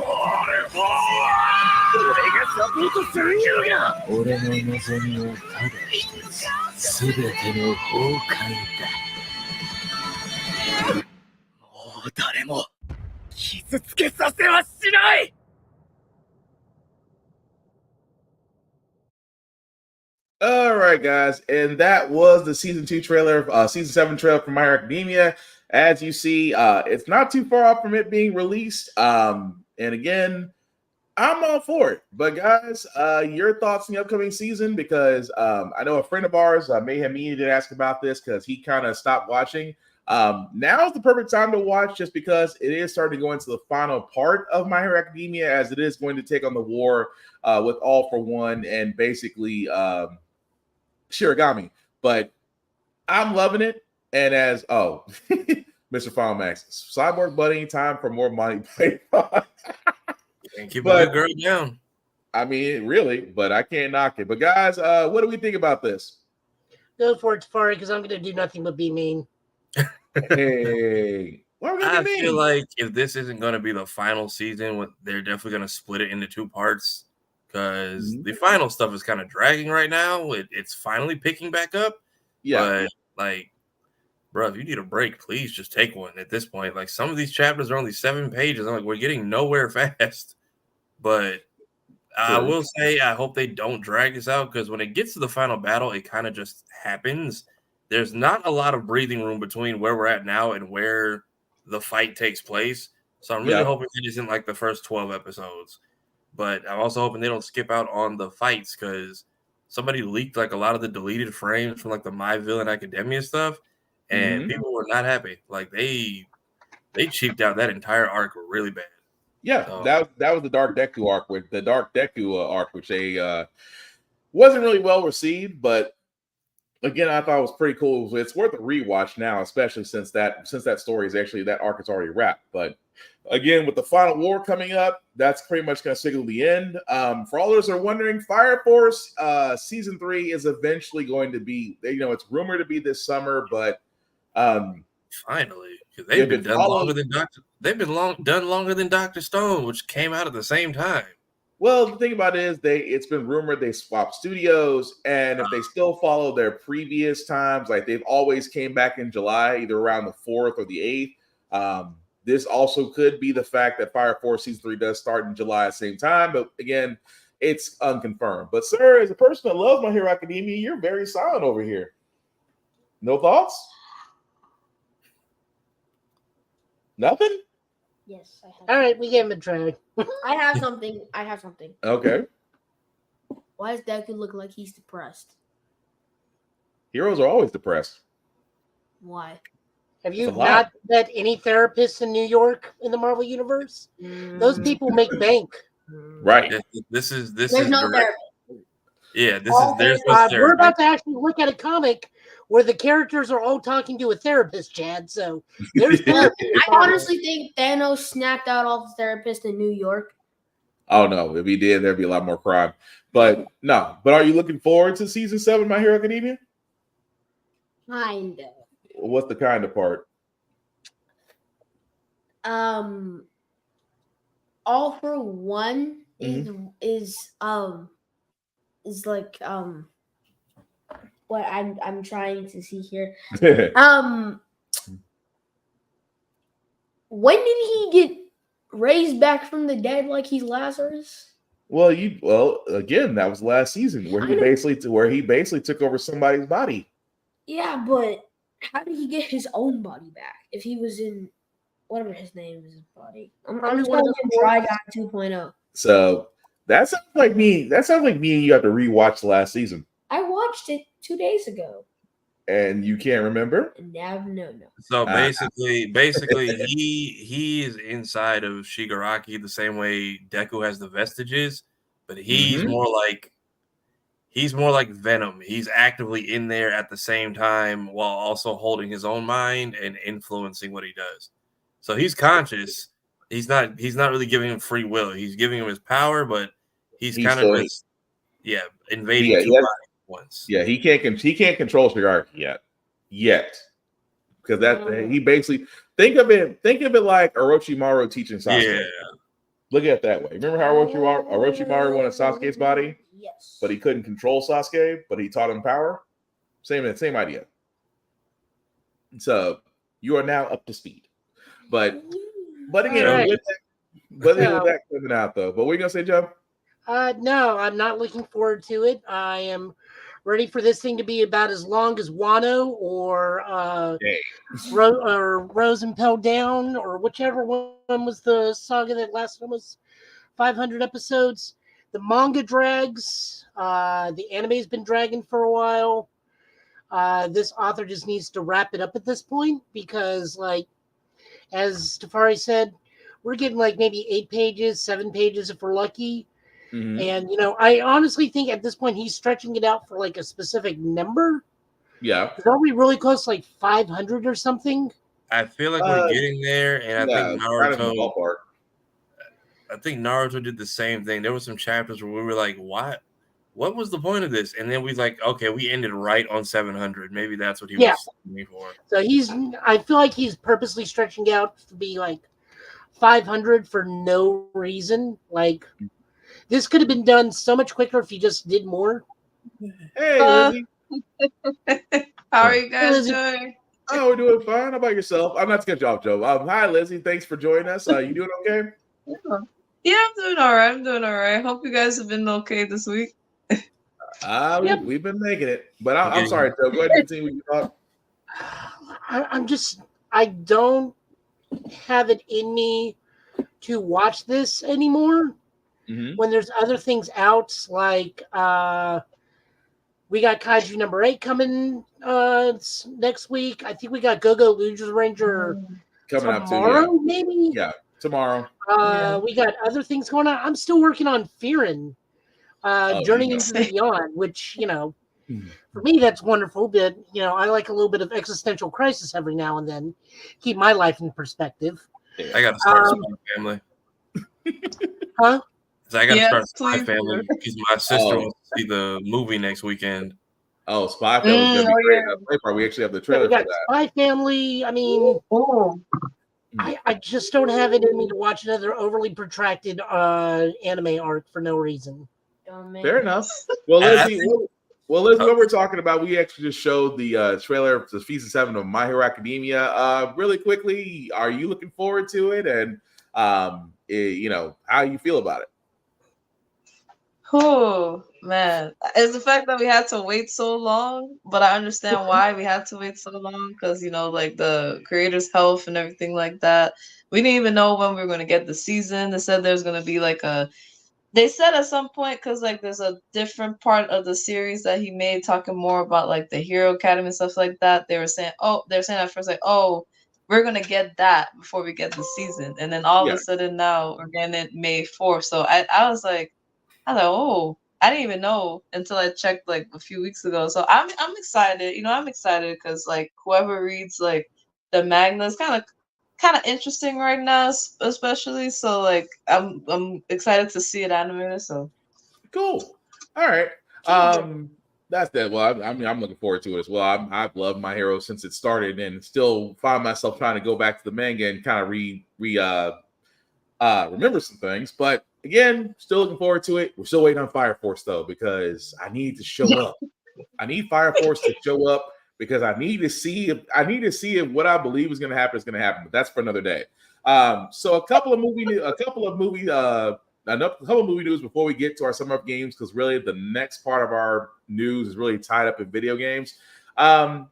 サポートするんやろが。俺の望みはただ一つ。すべての崩壊だ。もう誰も傷つけさせはしない。All right, guys, and that was the season 2 trailer, season 7 trailer for My Hero Academia. As you see, it's not too far off from it being released. And again, I'm all for it. But guys, your thoughts on the upcoming season? Because I know a friend of ours, Mayhem Me, did ask about this because he kind of stopped watching. Now is the perfect time to watch just because it is starting to go into the final part of My Hero Academia, as it is going to take on the war with All for One and basically Shirogami. But I'm loving it. And as Mr. Final Max, Cyborg Buddy, time for more money. Keep the girl down. I mean, really, but I can't knock it. But guys, what do we think about this? Go for it, Tafari, because I'm going to do nothing but be mean. Hey, I feel like if this isn't going to be the final season, they're definitely going to split it into 2 parts, because the final stuff is kind of dragging right now. It's finally picking back up. Yeah. But, like, bro, if you need a break, please just take one at this point. Like, some of these chapters are only 7 pages. I'm like, we're getting nowhere fast. But I will say I hope they don't drag this out, because when it gets to the final battle, it kind of just happens. There's not a lot of breathing room between where we're at now and where the fight takes place. So I'm really hoping it isn't like the first 12 episodes. But I'm also hoping they don't skip out on the fights, because somebody leaked like a lot of the deleted frames from like the My Villain Academia stuff, and people were not happy. Like they cheaped out that entire arc really bad. Yeah, so that was the Dark Deku arc, which they wasn't really well received, but again, I thought it was pretty cool. It's worth a rewatch now, especially since that story is actually, that arc is already wrapped. But again, with the final war coming up, that's pretty much going to signal the end. For all those who are wondering, Fire Force season 3 is eventually going to be, it's rumored to be this summer, but finally, because they've been done longer than longer than Dr. Stone, which came out at the same time. Well, the thing about it is it's been rumored they swapped studios, and if they still follow their previous times, like they've always came back in July, either around the 4th or the 8th. This also could be the fact that Fire Force season 3 does start in July at the same time, but again, it's unconfirmed. But sir, as a person that loves My Hero Academia, you're very silent over here. No thoughts? Nothing? Yes, I have. All right, we gave him a try. I have something. Okay. Why does Deku look like he's depressed? Heroes are always depressed. Why? Have you not met any therapists in New York in the Marvel Universe? Those people make bank. Right. This is There's no therapist. Yeah, there's no therapy. We're about to actually look at a comic where the characters are all talking to a therapist, Chad. So there's therapy. I honestly think Thanos snapped out all the therapists in New York. Oh no, if he did, there'd be a lot more crime. But no. But are you looking forward to season 7 of My Hero Academia? Kind of. What's the kind of part? All for One is like what I'm trying to see here. When did he get raised back from the dead like he's Lazarus? Well, again, that was last season where he basically took over somebody's body. Yeah, but how did he get his own body back if he was in whatever his name is, his body? I'm just calling him Dry Guy 2.0. So that sounds like me. That sounds like me and you have to rewatch the last season. I watched it 2 days ago. And you can't remember? No. So basically, he is inside of Shigaraki the same way Deku has the vestiges, but he's more like Venom. He's actively in there at the same time while also holding his own mind and influencing what he does. So he's conscious. He's not really giving him free will. He's giving him his power, but he's kind of just invading two bodies at once. Yeah, he can't control Shigaraki yet. Because he basically think of it like Orochimaru teaching Sasuke. Yeah. Look at it that way. Remember how Orochimaru wanted Sasuke's body? Yes. But he couldn't control Sasuke, but he taught him power? Same idea. So you are now up to speed. But again, with that coming out though. But what are you gonna say, Joe? No, I'm not looking forward to it. I am ready for this thing to be about as long as Wano or Rose Impelled Down, or whichever one was the saga that lasted almost 500 episodes. The manga drags. The anime's been dragging for a while. This author just needs to wrap it up at this point because, like, as Tafari said, we're getting like maybe 8 pages, 7 pages if we're lucky. Mm-hmm. And, I honestly think at this point he's stretching it out for like a specific number. Yeah. Are we really close to like 500 or something? I feel like we're getting there. And I think Naruto did the same thing. There were some chapters where we were like, what was the point of this? And then we like, okay, we ended right on 700. Maybe that's what he was looking for. So I feel like he's purposely stretching out to be like 500 for no reason. Like, this could have been done so much quicker if he just did more. Hey, Lizzie. How are you guys doing? Oh, we're doing fine. How about yourself? I'm not to cut you off, Joe. Hi, Lizzie. Thanks for joining us. You doing okay? Yeah, I'm doing all right. Hope you guys have been okay this week. We've been making it. But I'm sorry, Joe. Go ahead and continue what you thought. I don't have it in me to watch this anymore. Mm-hmm. When there's other things out, like we got Kaiju number 8 coming next week. I think we got Go-Go Luger Ranger coming tomorrow, up too. Maybe. Yeah, tomorrow. We got other things going on. I'm still working on Fearin', Journey into the Beyond, which for me that's wonderful. But I like a little bit of existential crisis every now and then. Keep my life in perspective. I got to start Spy Family. Huh? I got to start Spy Family because my sister wants to see the movie next weekend. Oh, Spy Family is going to be great. We actually have the trailer for that. Spy Family. I mean, I just don't have it in me to watch another overly protracted anime arc for no reason. Fair enough. Well, Lizzie, what we're talking about, we actually just showed the trailer for season 7 of My Hero Academia. Really quickly, are you looking forward to it? And how you feel about it? Oh man, it's the fact that we had to wait so long, but I understand why we had to wait so long because like the creators' health and everything like that. We didn't even know when we were going to get the season. They said there's going to be they said at some point because there's a different part of the series that he made talking more about like the Hero Academy and stuff like that. They were saying at first we're going to get that before we get the season, and then all of a sudden now we're getting it May 4th. So I was like, oh, I didn't even know until I checked like a few weeks ago. So I'm excited. I'm excited because like whoever reads like the manga is kind of kind of interesting right now, especially. So like, I'm excited to see it animated. So cool. All right. That's that. Well, I mean, I'm looking forward to it as well. I've loved My Hero since it started, and still find myself trying to go back to the manga and kind of remember some things. But again, still looking forward to it. We're still waiting on Fire Force though, because I need to show up. I need Fire Force to show up because I need to see if what I believe is going to happen is going to happen. But that's for another day. So a couple of movie news before we get to our summer of games, because really the next part of our news is really tied up in video games. Ryan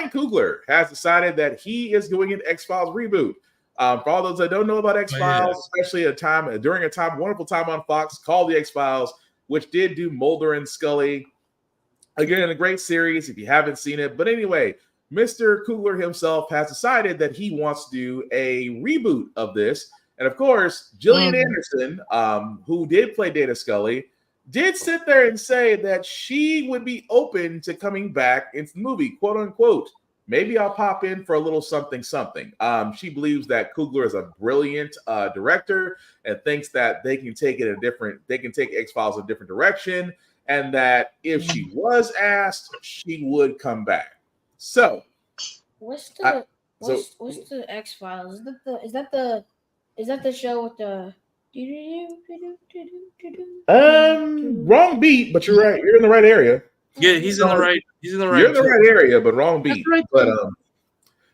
Coogler has decided that he is doing an X-Files reboot. For all those that don't know about X-Files, especially during a wonderful time on Fox called the X-Files, which did do Mulder and Scully. Again, a great series if you haven't seen it. But anyway, Mr. Coogler himself has decided that he wants to do a reboot of this. And of course, Gillian Anderson, who did play Dana Scully, did sit there and say that she would be open to coming back into the movie, quote unquote. Maybe I'll pop in for a little something. She believes that Coogler is a brilliant director and thinks that they can take X-Files in a different direction, and that if she was asked, she would come back. So, what's the X-Files? Is that the show with the wrong beat, but you're right. You're in the right area. Yeah, he's in the right. You're in the right area, but wrong beat. Right.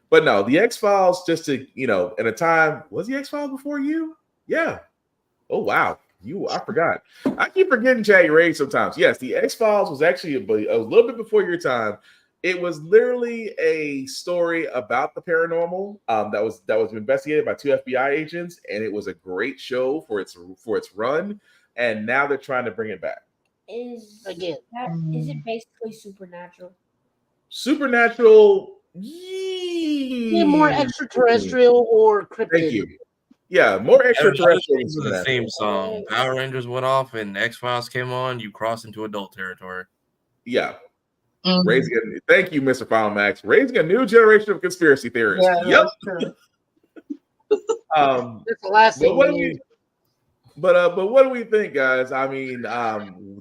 But no, the X-Files, just to in a time, was the X-Files before you? Yeah. Oh wow. I forgot. I keep forgetting Chad Ray sometimes. Yes, the X-Files was actually a little bit before your time. It was literally a story about the paranormal that was investigated by 2 FBI agents, and it was a great show for its run. And now they're trying to bring it back. Is it basically supernatural? Supernatural, yeah, more extraterrestrial or cryptid. Thank you. Yeah, more extraterrestrial. This is the theme song. Power Rangers went off and X-Files came on. You cross into adult territory. Yeah. Thank you, Mr. Final Max. Raising a new generation of conspiracy theorists. Yeah, yep. That's the last thing. But what do we think, guys? I mean,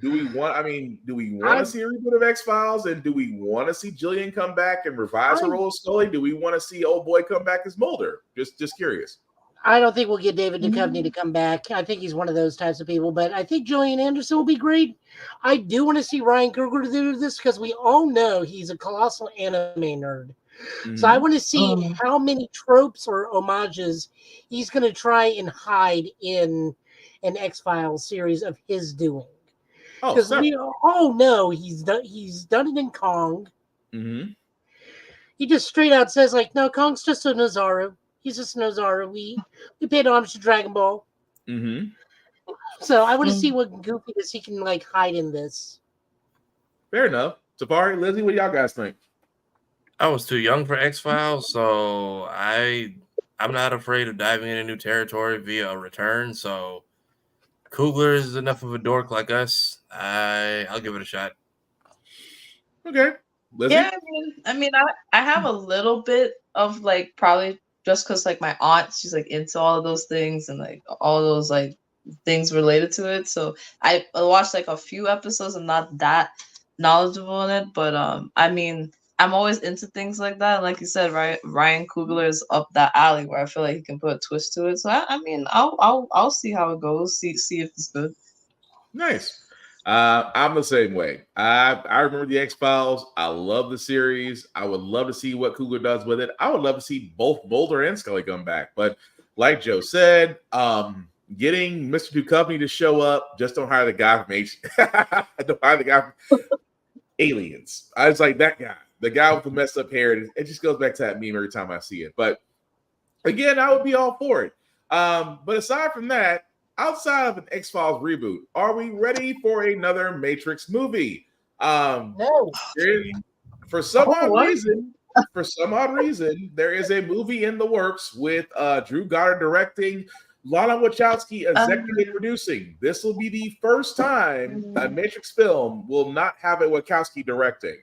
do we want to see a reboot of X-Files, and do we want to see Jillian come back and revise her role as Scully? Do we want to see old boy come back as Mulder? Just curious. I don't think we'll get David Duchovny to come back. I think he's one of those types of people, but I think Gillian Anderson will be great. I do want to see Ryan Coogler do this because we all know he's a colossal anime nerd. Mm-hmm. So I want to see how many tropes or homages he's going to try and hide in an X-Files series of his doing. Because we all know he's done it in Kong. Mm-hmm. He just straight out says, like, no, Kong's just a Nazaru. He's just Nazaru. We paid homage to Dragon Ball. Mm-hmm. So I want to see what goofiness he can like hide in this. Fair enough. Tafari, Lizzie, what do y'all guys think? I was too young for X-Files, so I'm not afraid of diving into new territory via a return. So Coogler is enough of a dork like us. I'll give it a shot. Okay. Lizzie? Yeah, I mean, I have a little bit of like probably just because like my aunt, she's like into all of those things and like all those like things related to it. So I watched like a few episodes and not that knowledgeable in it, but I mean, I'm always into things like that. And like you said, right, Ryan Coogler is up that alley where I feel like he can put a twist to it. So I mean, I'll see how it goes. See if it's good. Nice. I'm the same way. I remember the X-Files. I love the series. I would love to see what Coogler does with it. I would love to see both Mulder and Scully come back. But like Joe said, getting Mr. Duchovny to show up, just don't hire the guy from don't hire the guy from Aliens. I was like, that guy, the guy with the messed up hair. It just goes back to that meme every time I see it. But again, I would be all for it. But aside from that, outside of an X-Files reboot, are we ready for another Matrix movie? No. For some odd reason, there is a movie in the works with Drew Goddard directing, Lana Wachowski executive producing. This will be the first time a Matrix film will not have a Wachowski directing.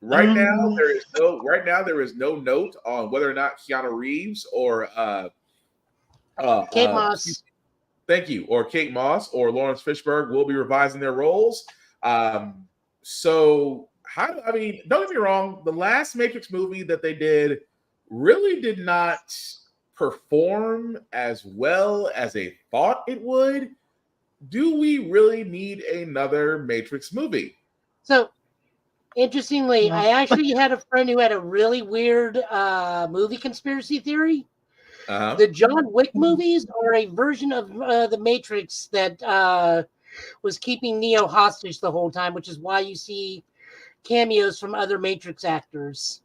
Right now, there is no note on whether or not Keanu Reeves or Kate Moss. Thank you, or Kate Moss or Lawrence Fishburne will be revising their roles. So don't get me wrong, the last Matrix movie that they did really did not perform as well as they thought it would. Do we really need another Matrix movie? So, interestingly, I actually had a friend who had a really weird movie conspiracy theory. The John Wick movies are a version of the Matrix that was keeping Neo hostage the whole time, which is why you see cameos from other Matrix actors.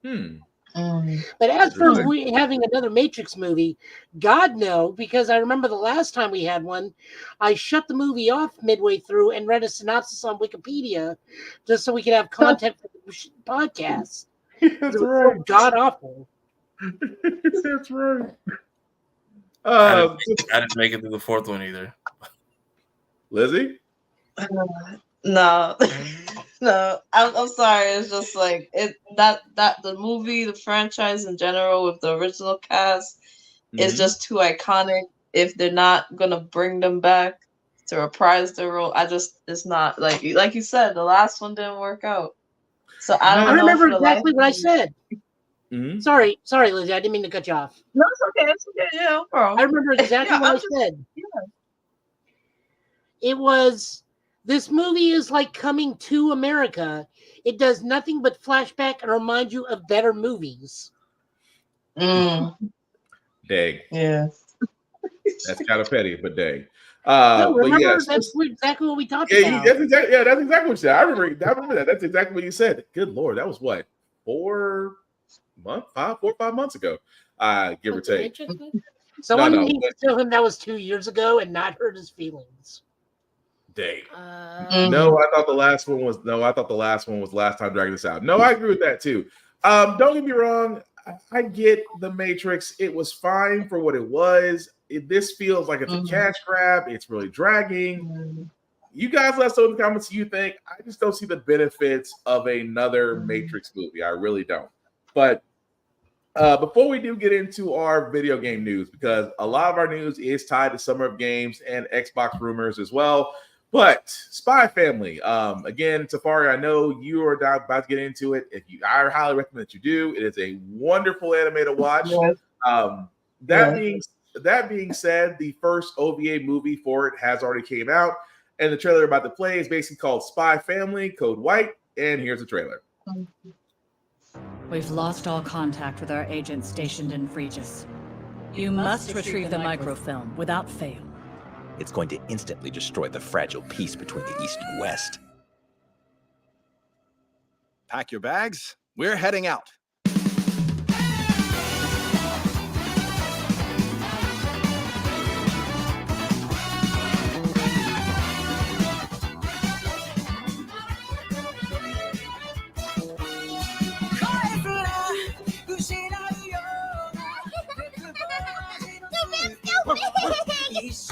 But as for having another Matrix movie, God no, because I remember the last time we had one, I shut the movie off midway through and read a synopsis on Wikipedia just so we could have content for the podcast. That's right. God awful. That's right. I didn't make it through the fourth one either. Lizzie? No. No, I'm sorry. It's just like that the movie, the franchise in general with the original cast is just too iconic. If they're not gonna bring them back to reprise their role, it's not like you said, the last one didn't work out. So I remember exactly what I said. Sorry, Lizzie, I didn't mean to cut you off. No, it's okay. It's okay. Yeah, no problem. I remember exactly what I said. Yeah. It was, this movie is like Coming to America. It does nothing but flashback and remind you of better movies. Dang. Yeah. That's kind of petty, but dang. Remember, yes, that's exactly what we talked about. That's exactly what you said. I remember that. That's exactly what you said. Good Lord, that was what, 4 or 5 months ago, give or take. Someone needs to tell him that was 2 years ago and not hurt his feelings. Dang. No, I thought the last one was last time dragging this out. No, I agree with that too. Don't get me wrong. I get the Matrix. It was fine for what it was. This feels like it's a cash grab. It's really dragging. You guys let us know in the comments what you think. I just don't see the benefits of another Matrix movie. I really don't. But before we do get into our video game news, because a lot of our news is tied to Summer of Games and Xbox rumors as well. But Spy Family, again, Tafari, I know you are about to get into it. I highly recommend that you do. It is a wonderful anime to watch. That being said, the first OVA movie for it has already came out, and the trailer about to play is basically called Spy Family, Code White, and here's the trailer. We've lost all contact with our agents stationed in Phrygia. You must retrieve the microfilm without fail. It's going to instantly destroy the fragile peace between the East and West. Pack your bags. We're heading out. Is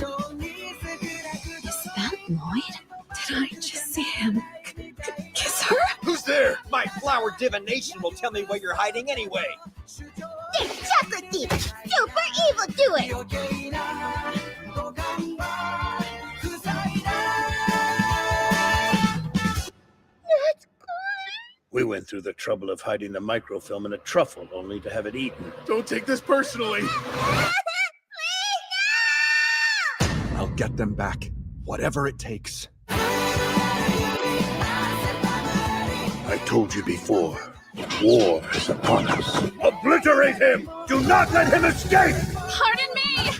that Lloyd? Did I just see him kiss her? Who's there? My flower divination will tell me what you're hiding anyway. This chocolate thief! Super evil, do it! That's We went through the trouble of hiding the microfilm in a truffle only to have it eaten. Don't take this personally. I'll get them back, whatever it takes. I told you before, war is upon us. Obliterate him! Do not let him escape! Pardon me!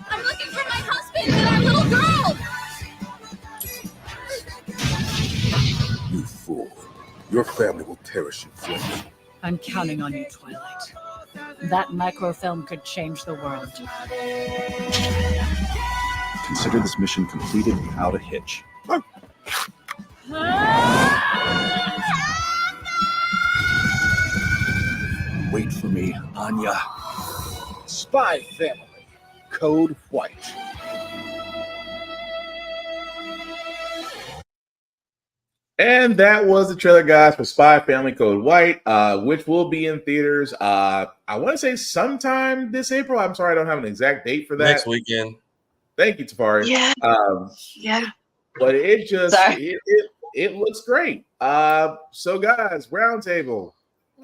I'm looking for my husband and our little girl! You fool. Your family will perish in flames. I'm counting on you, Twilight. That microfilm could change the world. Consider this mission completed without a hitch. Wait for me, Anya. Spy Family, Code White. And that was the trailer, guys, for Spy Family Code White, which will be in theaters. I want to say sometime this April. I'm sorry, I don't have an exact date for that. Next weekend. Thank you, Tafari. Yeah. Yeah. But it just it looks great. So guys, roundtable.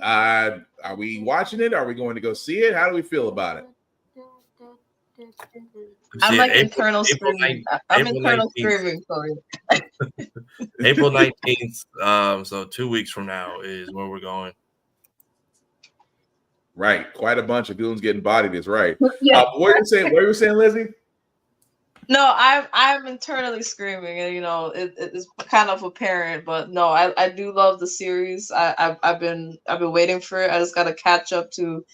Are we watching it? Are we going to go see it? How do we feel about it? I'm like April, internal screaming. I'm internal screaming for it. April 19th. So 2 weeks from now is where we're going. Right. Quite a bunch of goons getting bodied is right. Yeah. What were you saying, Lizzie? No, I'm internally screaming, and you know it's kind of apparent, but no, I do love the series. I've been waiting for it. I just got to catch up to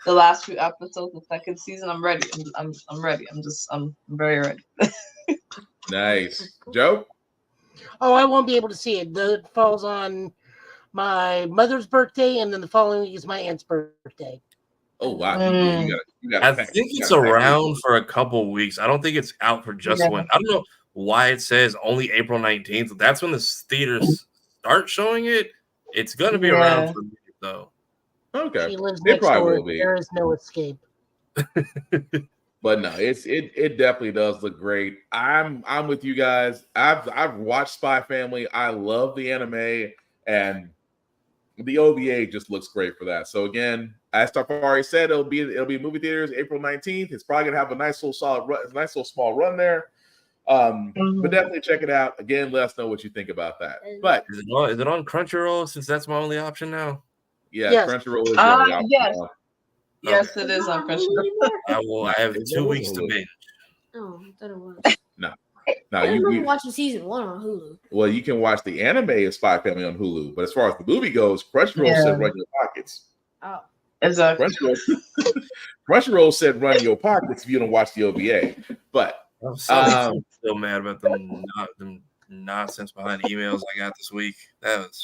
the last few episodes of the second season. I'm ready. I'm ready. I'm very ready. Nice, Joe. Oh, I won't be able to see it. It falls on my mother's birthday, and then the following week is my aunt's birthday. Oh wow! You got I think it's around for a couple weeks. I don't think it's out for just one. I don't know why it says only April 19th. That's when the theaters start showing it. It's gonna be around for a minute, though. Okay, She lives it next probably door. will be. There is no escape. But no, it definitely does look great. I'm with you guys. I've watched Spy Family. I love the anime, and the OVA just looks great for that. So again, as Tafari said, it'll be movie theaters April 19th. It's probably gonna have a nice little solid run, nice little small run there. But definitely check it out. Again, let us know what you think about that. But is it on Crunchyroll, since that's my only option now? Yeah, yes. Crunchyroll is the only option. Yes. Now. Yes, it is on Crunchyroll. I have 2 weeks to binge. Oh, I thought it was. No, I remember watching season 1 on Hulu. Well, you can watch the anime of Spy Family on Hulu, but as far as the movie goes, Crunchyroll said run your pockets. Oh, exactly. Crunchyroll said run your pockets if you don't watch the OVA. But I'm still mad about the nonsense behind the emails I got this week. That was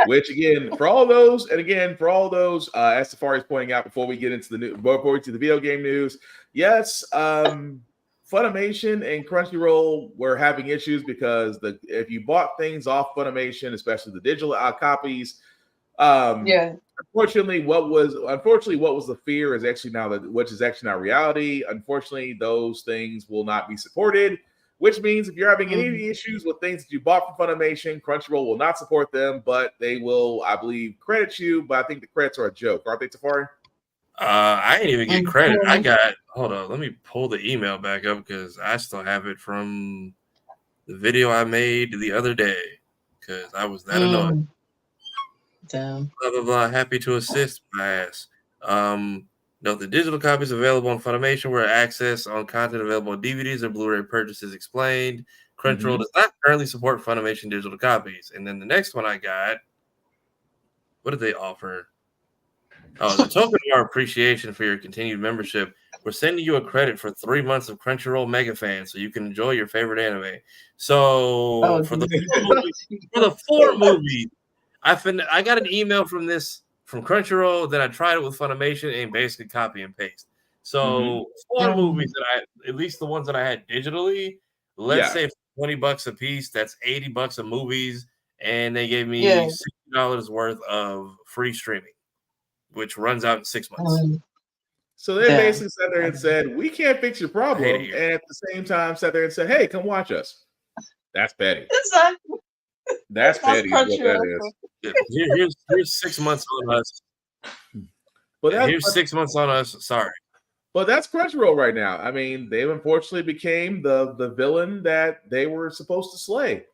which again, for all those, as Safari's pointing out before we get into the video game news, yes, Funimation and Crunchyroll were having issues because if you bought things off Funimation, especially the digital copies, unfortunately, what was the fear is actually now reality. Unfortunately, those things will not be supported. Which means if you're having any issues with things that you bought from Funimation, Crunchyroll will not support them, but they will, I believe, credit you. But I think the credits are a joke, aren't they, Tafari? I didn't even get credit. Hold on, let me pull the email back up because I still have it from the video I made the other day because I was that annoyed. Damn. Blah blah blah. Happy to assist, my ass. Note the digital copies available on Funimation where access on content available on DVDs or Blu-ray purchases explained. Crunchyroll does not currently support Funimation digital copies. And then the next one I got, what did they offer? Oh, the token of our appreciation for your continued membership, we're sending you a credit for 3 months of Crunchyroll Mega Fan so you can enjoy your favorite anime. So for the 4 movies, I got an email from Crunchyroll, then I tried it with Funimation and basically copy and paste. So 4 movies that at least the ones that I had digitally, let's say $20 a piece, that's $80 of movies, and they gave me $60 worth of free streaming, which runs out in 6 months. So they basically sat there and said, "We can't fix your problem," and at the same time sat there and said, "Hey, come watch us." That's petty. Exactly. That's petty. What that is. Here's 6 months on us. Here's 6 months on us. Sorry. But that's Crunchyroll right now. I mean, they've unfortunately became the villain that they were supposed to slay.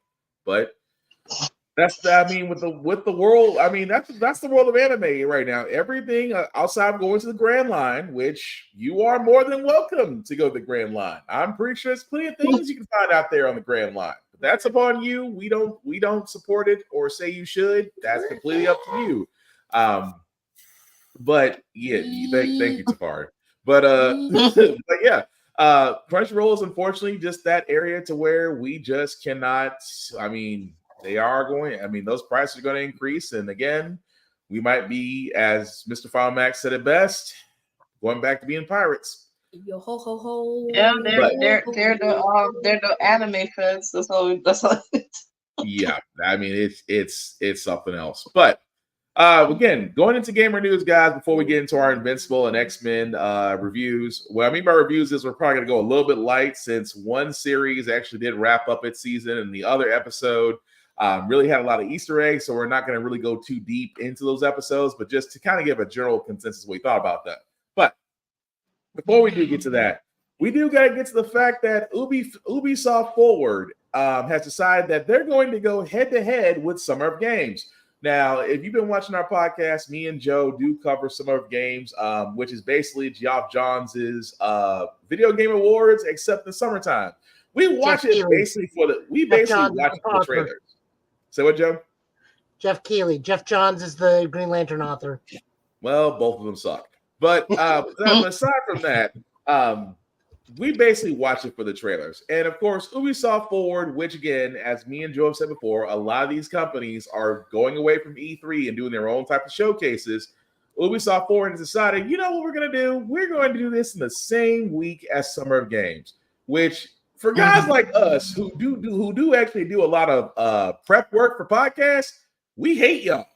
But with the world. I mean, that's the world of anime right now. Everything outside of going to the Grand Line, which you are more than welcome to go to the Grand Line. I'm pretty sure there's plenty of things you can find out there on the Grand Line. But that's upon you. We don't support it or say you should. That's completely up to you. But yeah, thank you, Tafari. But yeah. Crunchyroll is unfortunately just that area to where we just cannot. I mean, those prices are going to increase, and again, we might be, as Mr. Filemax said it best, going back to being pirates. Yo ho ho ho. Yeah, they're the anime feds. That's all. Yeah, I mean it's something else. But again, going into gamer news, guys, before we get into our Invincible and X-Men reviews. What I mean by reviews is we're probably going to go a little bit light since one series actually did wrap up its season and the other episode really had a lot of Easter eggs, so we're not going to really go too deep into those episodes, but just to kind of give a general consensus what we thought about that. But before we do get to that, we do got to get to the fact that Ubisoft Forward has decided that they're going to go head-to-head with Summer of Games. Now, if you've been watching our podcast, me and Joe do cover Summer of Games, which is basically Geoff Johns' video game awards, except the summertime. We watch it basically watch it for the trailers. Say what, Joe? Jeff Keighley. Geoff Johns is the Green Lantern author. Well, both of them suck. But aside from that, we basically watch it for the trailers. And of course, Ubisoft Forward, which again, as me and Joe have said before, a lot of these companies are going away from E3 and doing their own type of showcases. Ubisoft Forward has decided, you know what we're going to do? We're going to do this in the same week as Summer of Games, which for guys like us who do actually do a lot of prep work for podcasts, we hate y'all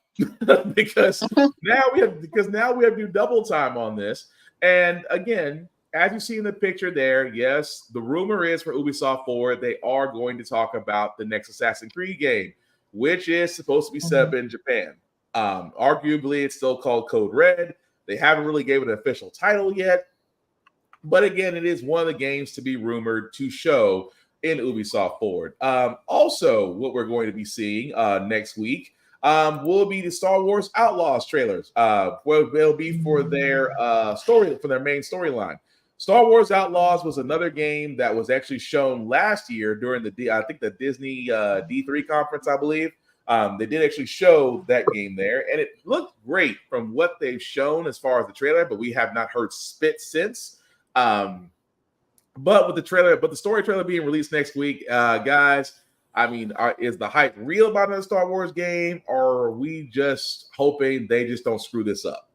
because now we have to do double time on this. And again, as you see in the picture there, yes, the rumor is for Ubisoft Forward, they are going to talk about the next Assassin's Creed game, which is supposed to be set up in Japan. Arguably, it's still called Code Red. They haven't really gave it an official title yet. But again, it is one of the games to be rumored to show in Ubisoft Forward. Also, what we're going to be seeing next week will be the Star Wars Outlaws trailers. They'll be for their for their main storyline. Star Wars Outlaws was another game that was actually shown last year during the Disney D3 conference, I believe. They did actually show that game there, and it looked great from what they've shown as far as the trailer, but we have not heard spit since. But with the story trailer being released next week, guys, I mean, is the hype real about another Star Wars game, or are we just hoping they just don't screw this up?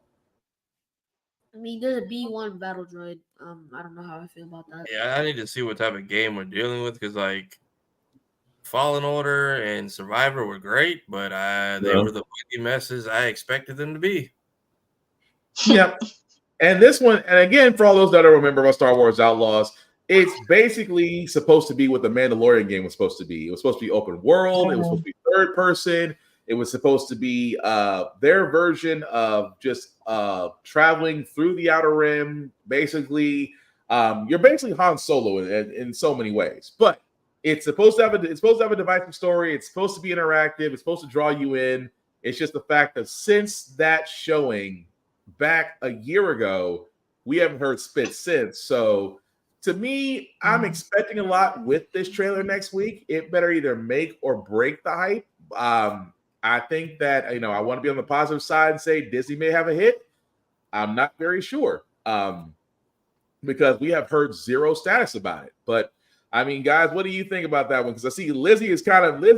I mean, there's a B1 battle droid. I don't know how I feel about that. Yeah, I need to see what type of game we're dealing with because, like, Fallen Order and Survivor were great, but they were the messes I expected them to be. Yep. And this one, and again, for all those that don't remember about Star Wars Outlaws, it's basically supposed to be what the Mandalorian game was supposed to be. It was supposed to be open world. It was supposed to be third person. It was supposed to be their version of just traveling through the Outer Rim. Basically, you're basically Han Solo in so many ways. But it's supposed to have a divisive story. It's supposed to be interactive. It's supposed to draw you in. It's just the fact that since that showing back a year ago, we haven't heard spit since. So to me, I'm expecting a lot with this trailer next week. It better either make or break the hype. I think that, I want to be on the positive side and say Disney may have a hit. I'm not very sure because we have heard zero status about it. But I mean, guys, what do you think about that one? Because I see Lizzie is kind of like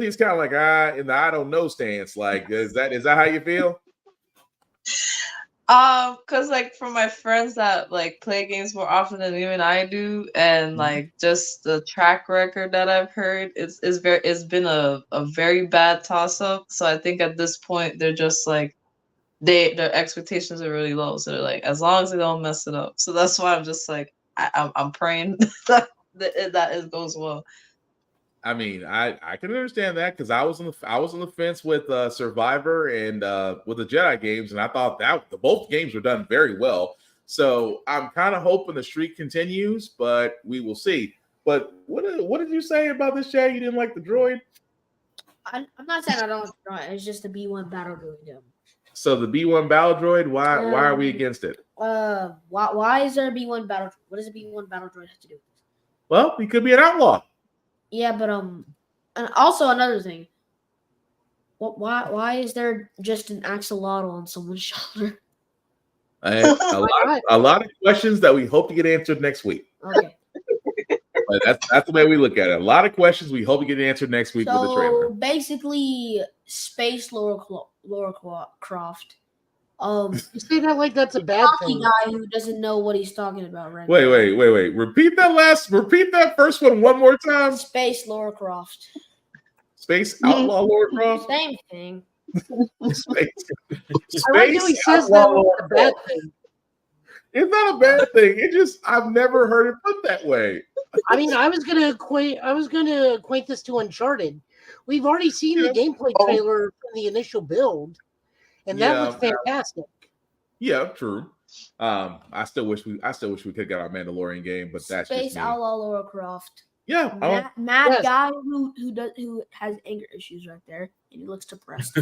in the I don't know stance. Like, is that how you feel? Because like from my friends that like play games more often than even I do, and like just the track record that I've heard, it's been a very bad toss up. So I think at this point they're just like their expectations are really low. So they're like, as long as they don't mess it up. So that's why I'm just like I'm praying that it goes well. I mean, I can understand that because I was on the fence with Survivor and with the Jedi games, and I thought that both games were done very well. So I'm kind of hoping the streak continues, but we will see. But what did you say about this, Jay? You didn't like the droid? I'm not saying I don't like the droid. It's just the B1 battle droid. So the B1 battle droid, why are we against it? Why is there a B1 battle droid? What does a B1 battle droid have to do with this? Well, he could be an outlaw. Yeah, but and also another thing. Why is there just an axolotl on someone's shoulder? A lot of questions that we hope to get answered next week. Okay. That's the way we look at it. A lot of questions we hope to get answered next week with the trailer. Basically, space Laura Croft. You say that like that's a bad thing. Guy who doesn't know what he's talking about right now. Wait. Repeat that first one more time. Space Laura Croft. Space Outlaw Lara Croft. Same thing. Space I like how he says that Outlaw was Lara a bad Croft. thing. It's not a bad thing. It just I've never heard it put that way. I mean, I was gonna acquaint this to Uncharted. We've already seen the gameplay trailer from the initial build, and that looked fantastic. Yeah, true. I still wish we could get our Mandalorian game, but that's Space just me. Outlaw Lara Croft. Yeah, Mad guy who has anger issues right there, and he looks depressed.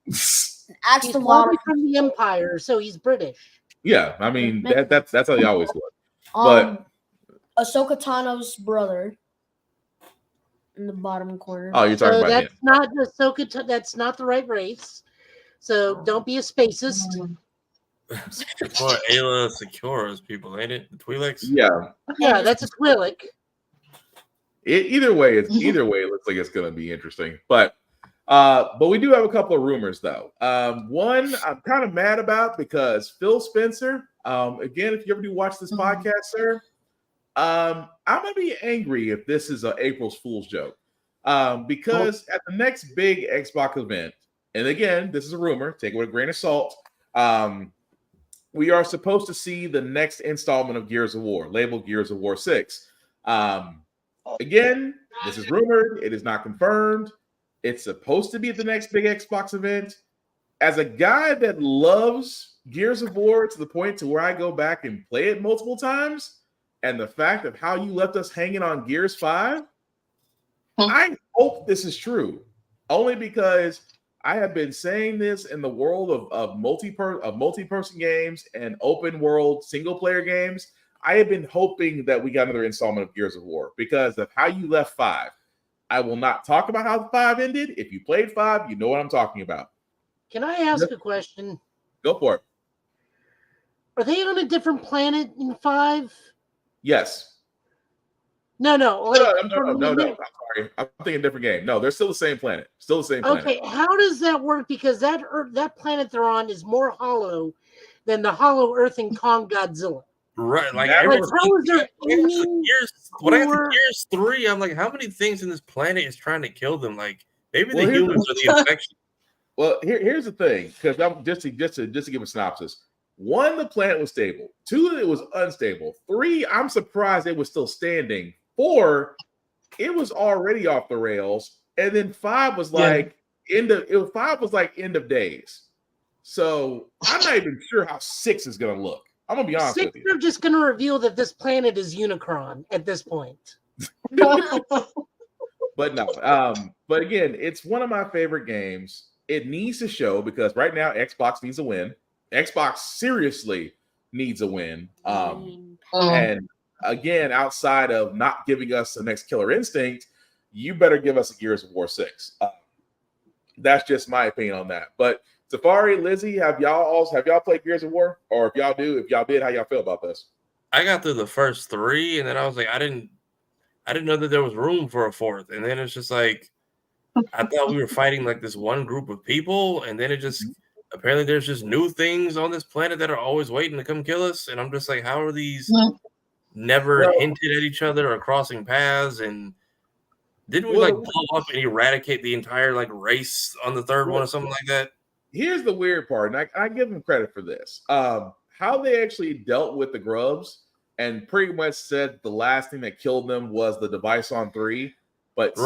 He's the probably from the Empire, so he's British. Yeah, I mean that's how they always look. But Ahsoka Tano's brother in the bottom corner. Oh, you're talking about that's him. not Ahsoka. That's not the right race. So don't be a spacist. It's for Ayla Secura's people, ain't it? The Twi'leks? Yeah, that's a Twi'lek. Either way, it looks like it's going to be interesting. But we do have a couple of rumors though. One I'm kind of mad about because Phil Spencer. Again, if you ever do watch this podcast, sir, I'm gonna be angry if this is an April Fool's joke. Because at the next big Xbox event, and again, this is a rumor, take it with a grain of salt. We are supposed to see the next installment of Gears of War, labeled Gears of War 6. Again, this is rumored, it is not confirmed. It's supposed to be at the next big Xbox event. As a guy that loves Gears of War to the point to where I go back and play it multiple times, and the fact of how you left us hanging on Gears 5, I hope this is true. Only because I have been saying this in the world of multi-person games and open world single-player games. I have been hoping that we got another installment of Gears of War because of how you left 5. I will not talk about how 5 ended. If you played 5, you know what I'm talking about. Can I ask a question? Go for it. Are they on a different planet in 5? Yes. No. No. I'm sorry. I'm thinking different game. No, they're still the same planet. Still the same planet. Okay, how does that work? Because that planet they're on is more hollow than the hollow Earth in Kong Godzilla. Right, like how is there when I got to Gears 3, I'm like, how many things in this planet is trying to kill them? Like maybe the humans are the infection. Well, here's the thing, because I'm just to give a synopsis. 1, the planet was stable. 2, it was unstable. 3, I'm surprised it was still standing. 4, it was already off the rails, and then 5 was like end of days. So I'm not even sure how 6 is gonna look. I'm gonna be honest 6 with you. are just gonna reveal that this planet is Unicron at this point. But no, but again, it's one of my favorite games. It needs to show because right now Xbox needs a win. Xbox seriously needs a win. And again, outside of not giving us the next Killer Instinct, you better give us a Gears of War 6. That's just my opinion on that. But Safari, Lizzie, have y'all played Gears of War? Or if y'all did, how y'all feel about this? I got through the first 3, and then I was like, I didn't know that there was room for a 4th. And then it's just like, I thought we were fighting like this one group of people, and then it just apparently there's just new things on this planet that are always waiting to come kill us. And I'm just like, how are these never hinted at each other or crossing paths? And didn't we like blow up and eradicate the entire like race on the 3rd one or something like that? Here's the weird part, and I give them credit for this. How they actually dealt with the grubs and pretty much said the last thing that killed them was the device on 3, but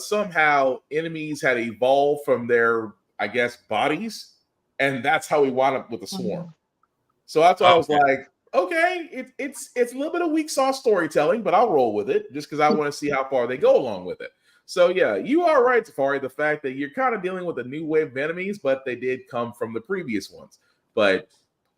somehow enemies had evolved from their, I guess, bodies, and that's how we wound up with the swarm. So that's why I was like, okay, it's a little bit of weak sauce storytelling, but I'll roll with it just because I want to see how far they go along with it. So yeah, you are right, Safari. The fact that you're kind of dealing with a new wave of enemies, but they did come from the previous ones. But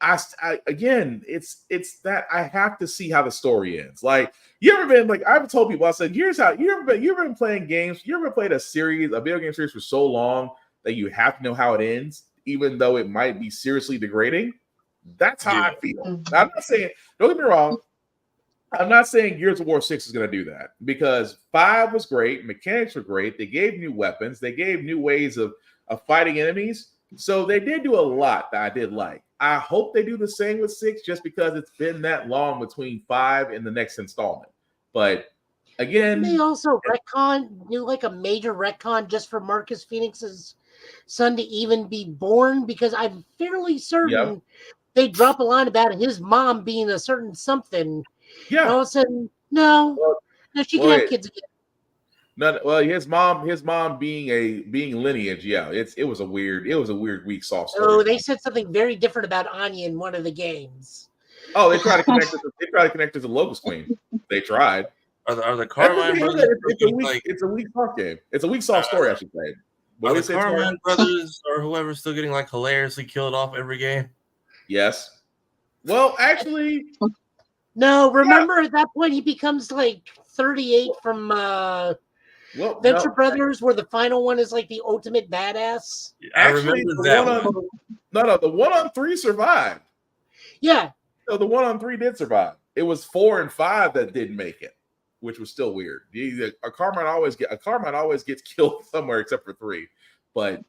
I again, it's that I have to see how the story ends. Like, you ever been like, I've told people, I said, here's how you ever been playing games. You ever played a video game series for so long that you have to know how it ends, even though it might be seriously degrading. That's how I feel. I'm not saying, don't get me wrong, I'm not saying Gears of War 6 is going to do that, because 5 was great, mechanics were great, they gave new weapons, they gave new ways of fighting enemies, so they did do a lot that I did like. I hope they do the same with 6, just because it's been that long between 5 and the next installment. But Again, they also do like a major retcon just for Marcus Phoenix's son to even be born, because I'm fairly certain they drop a line about his mom being a certain something. Yeah. And all of a sudden, no, she can have kids again. None. Well, his mom being lineage. Yeah, it was a weird weak soft story. Oh, they said something very different about Anya in one of the games. Oh, they tried to connect it. They tried to connect it to Locust Queen. They tried. Are the Carmine brothers? It's a weak soft game. It's a weak soft story, I should say. Are the Carmine brothers or whoever still getting like hilariously killed off every game? Yes. Well, actually, no. Remember, at that point, he becomes like 38 from Venture Brothers, where the final one is like the ultimate badass. Actually, the 1-on-3 survived. Yeah. No, the 1-on-3 did survive. It was 4 and 5 that didn't make it, which was still weird. A Carmine always gets killed somewhere except for 3. But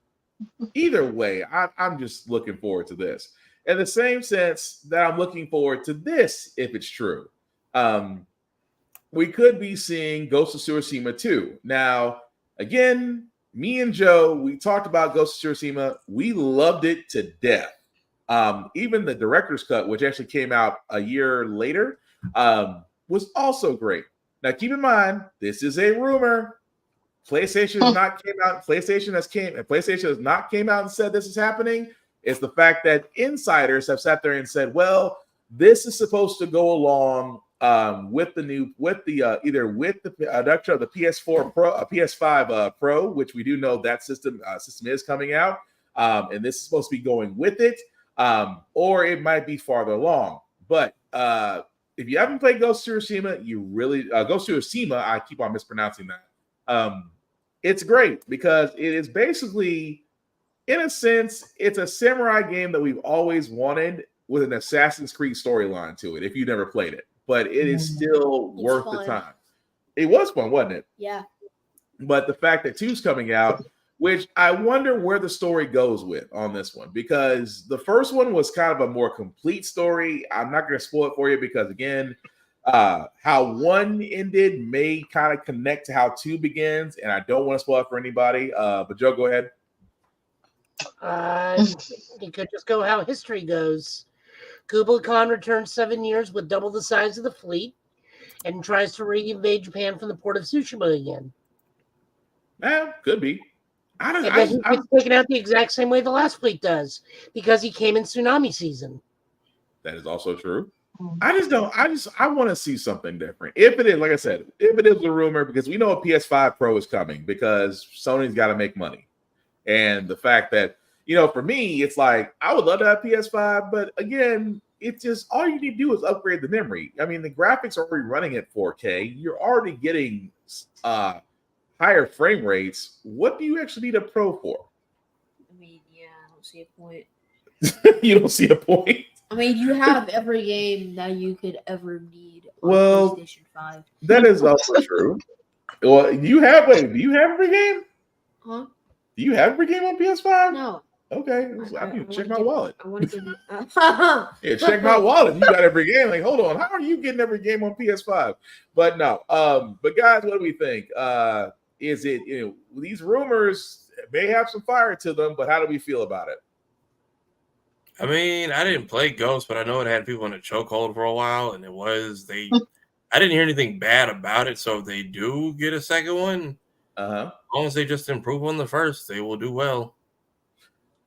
either way, I'm just looking forward to this. In the same sense that I'm looking forward to this, if it's true. We could be seeing Ghost of Tsushima 2. Now, again, me and Joe, we talked about Ghost of Tsushima. We loved it to death. Even the director's cut, which actually came out a year later, was also great. Now, keep in mind, this is a rumor. PlayStation has not came out. PlayStation has not came out and said this is happening. It's the fact that insiders have sat there and said, "Well, this is supposed to go along with the adaptation of the PS4 Pro, PS5 Pro, which we do know that system is coming out, and this is supposed to be going with it, or it might be farther along. But if you haven't played Ghost of Tsushima, Ghost of Tsushima, I keep on mispronouncing that. It's great because it is basically, in a sense, it's a samurai game that we've always wanted with an Assassin's Creed storyline to it. If you've never played it. But it is still worth the time. It was fun, wasn't it? Yeah. But the fact that 2's coming out, which I wonder where the story goes with on this one, because the first one was kind of a more complete story. I'm not going to spoil it for you because, again, how 1 ended may kind of connect to how 2 begins, and I don't want to spoil it for anybody. But Joe, go ahead. You could just go how history goes. Kublai Khan returns 7 years with double the size of the fleet and tries to reinvade Japan from the port of Tsushima again. Could be. He's taken out the exact same way the last fleet does because he came in tsunami season. That is also true. I want to see something different. If it is, like I said, if it is a rumor, because we know a PS5 Pro is coming because Sony's got to make money. And the fact that, for me, it's like, I would love to have PS5, but again, it's just, all you need to do is upgrade the memory. I mean, the graphics are already running at 4K. You're already getting higher frame rates. What do you actually need a Pro for? I mean, yeah, I don't see a point. You don't see a point? I mean, you have every game that you could ever need on PlayStation 5. That is also true. Well, do you have every game? Huh? Do you have every game on PS5? No. Okay, I need to check my wallet. I want to give you. Yeah, check my wallet. You got every game. Like, hold on, how are you getting every game on PS5? But no. But guys, what do we think? Is it these rumors may have some fire to them, but how do we feel about it? I mean, I didn't play Ghost, but I know it had people in a chokehold for a while, and I didn't hear anything bad about it. So if they do get a second one, as long as they just improve on the first, they will do well.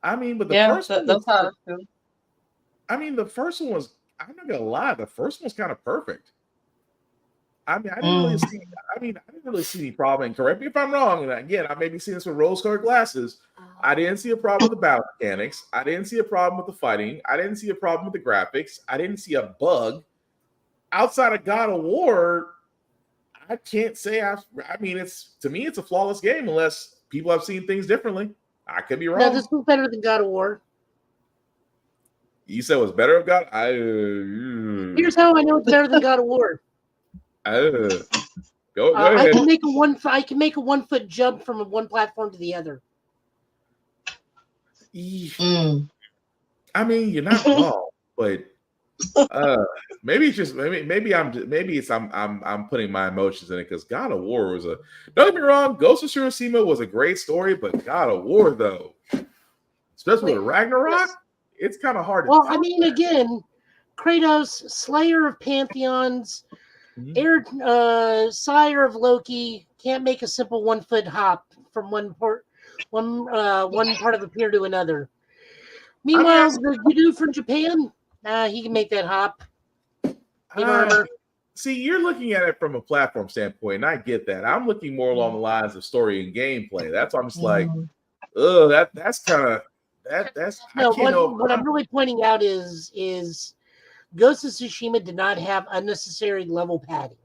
I mean, but that's how it feels. I mean, the first one was, I'm not gonna lie, the first one was kind of perfect. I mean, I didn't really see any problem. And correct me if I'm wrong. And again, I may be seeing this with rose-colored glasses. I didn't see a problem with the battle mechanics. I didn't see a problem with the fighting. I didn't see a problem with the graphics. I didn't see a bug. Outside of God of War, I can't say to me, it's a flawless game unless people have seen things differently. I could be wrong. No, this was better than God of War. You said it was better than God? Here's how I know it's better than God of War. Go ahead. I can make a 1 foot jump from one platform to the other. I mean, you're not wrong, but Maybe it's just I'm putting my emotions in it because God of War was a don't get me wrong, Ghost of Tsushima was a great story, but God of War though, especially with Ragnarok, it's kind of hard to Well, I mean, again, Kratos, Slayer of Pantheons, sire of Loki, can't make a simple 1 foot hop from one part of a pier to another. Meanwhile, the dude from Japan, he can make that hop. In armor. See, you're looking at it from a platform standpoint, and I get that. I'm looking more along the lines of story and gameplay. That's why I'm just like, that's kind of that's no. I can't know. What I'm really pointing out is Ghost of Tsushima did not have unnecessary level padding.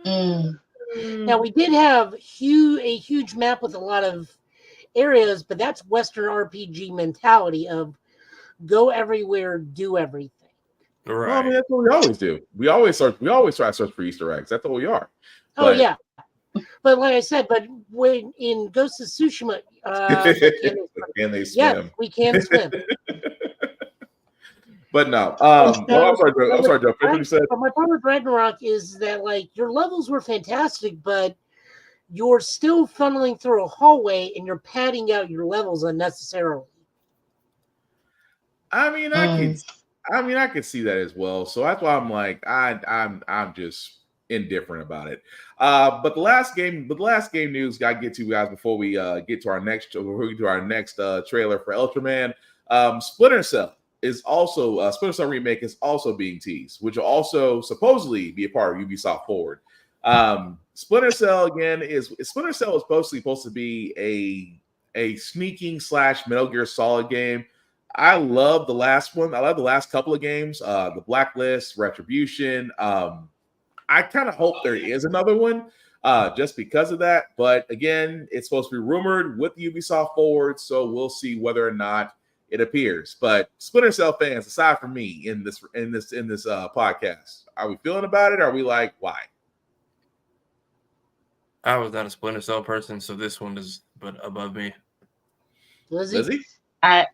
Now we did have a huge map with a lot of areas, but that's Western RPG mentality of go everywhere, do everything. Right. Well, I mean, that's what we always do. We always try to search for Easter eggs. That's what we are. Oh yeah, but like I said, but when in Ghost of Tsushima, can they swim? Yes, we can swim. But no, I'm sorry, Joe. What you said. But my problem with Ragnarok is that like your levels were fantastic, but you're still funneling through a hallway and you're padding out your levels unnecessarily. I mean, I could see that as well. So that's why I'm like, I'm just indifferent about it. But the last game news got to get to guys before we get to our next trailer for Ultraman. Splinter Cell remake is also being teased, which will also supposedly be a part of Ubisoft Forward. Splinter Cell is supposed to be a sneaking / Metal Gear Solid game. I love the last one. I love the last couple of games, the Blacklist, Retribution. I kind of hope there is another one just because of that. But again, it's supposed to be rumored with Ubisoft Forward, so we'll see whether or not it appears. But Splinter Cell fans, aside from me in this podcast, are we feeling about it? Or are we like, why? I was not a Splinter Cell person, so this one is above me. Lizzie? I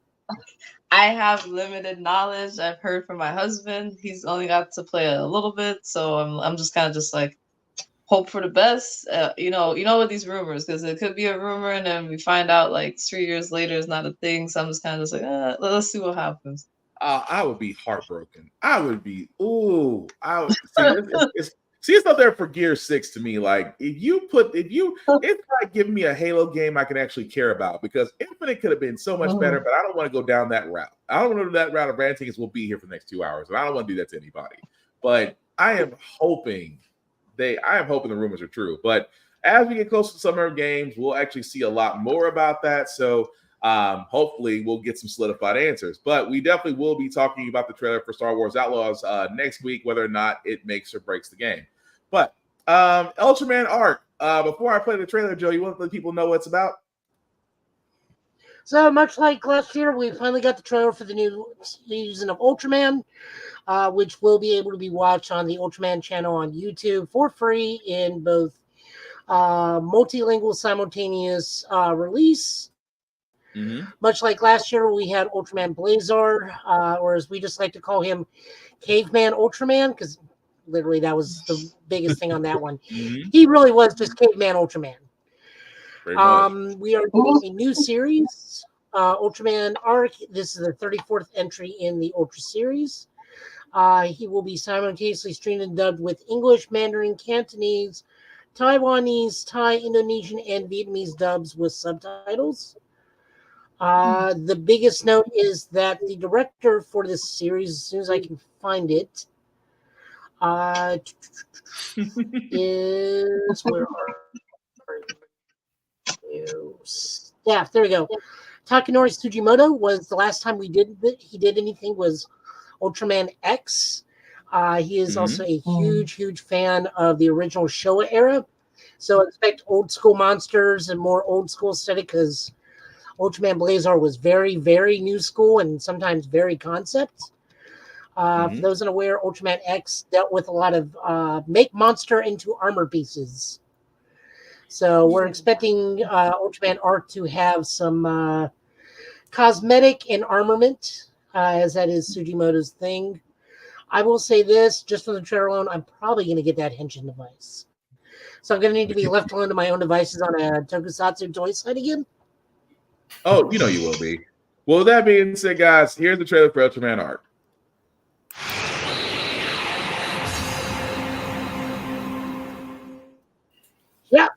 have limited knowledge. I've heard from my husband. He's only got to play a little bit, so I'm just kind of just like hope for the best. You know with these rumors, because it could be a rumor and then we find out like 3 years later it's not a thing. So I'm just kind of just like, let's see what happens. I would be heartbroken. I would be see, it's up there for Gear 6 to me. Like it's like giving me a Halo game I can actually care about, because Infinite could have been so much better, but I don't want to go down that route. I don't want to go that route of ranting as we'll be here for the next 2 hours, and I don't want to do that to anybody. But I am hoping the rumors are true. But as we get closer to summer games, we'll actually see a lot more about that. So hopefully we'll get some solidified answers. But we definitely will be talking about the trailer for Star Wars Outlaws next week, whether or not it makes or breaks the game. But Ultraman Arc, before I play the trailer, Joe, you want to let people know what it's about? So much like last year, we finally got the trailer for the new season of Ultraman, which will be able to be watched on the Ultraman channel on YouTube for free in both multilingual simultaneous release. Mm-hmm. Much like last year, we had Ultraman Blazar, or as we just like to call him, Caveman Ultraman, because literally that was the biggest thing on that one. Mm-hmm. He really was just Caveman Ultraman. We are doing a new series, Ultraman Arc. This is the 34th entry in the Ultra series. He will be simultaneously streamed and dubbed with English, Mandarin, Cantonese, Taiwanese, Thai, Indonesian, and Vietnamese dubs with subtitles. The biggest note is that the director for this series, as soon as I can find it, is where are you? Staff. There we go. Takanori Tsujimoto was the last time he did anything was Ultraman X. He is also a huge fan of the original Showa era. So expect old school monsters and more old school aesthetic, because Ultraman Blazar was very, very new school and sometimes very concept. For those unaware, Ultraman X dealt with a lot of make monster into armor pieces. So we're expecting Ultraman Arc to have some cosmetic and armament as that is Sugimoto's thing. I will say this, just from the trailer alone, I'm probably going to get that Henshin device. So I'm going to need to be left alone to my own devices on a Tokusatsu toy site again. Oh, you will be. Well, with that being said, guys, here's the trailer for Ultraman Arc. Yeah.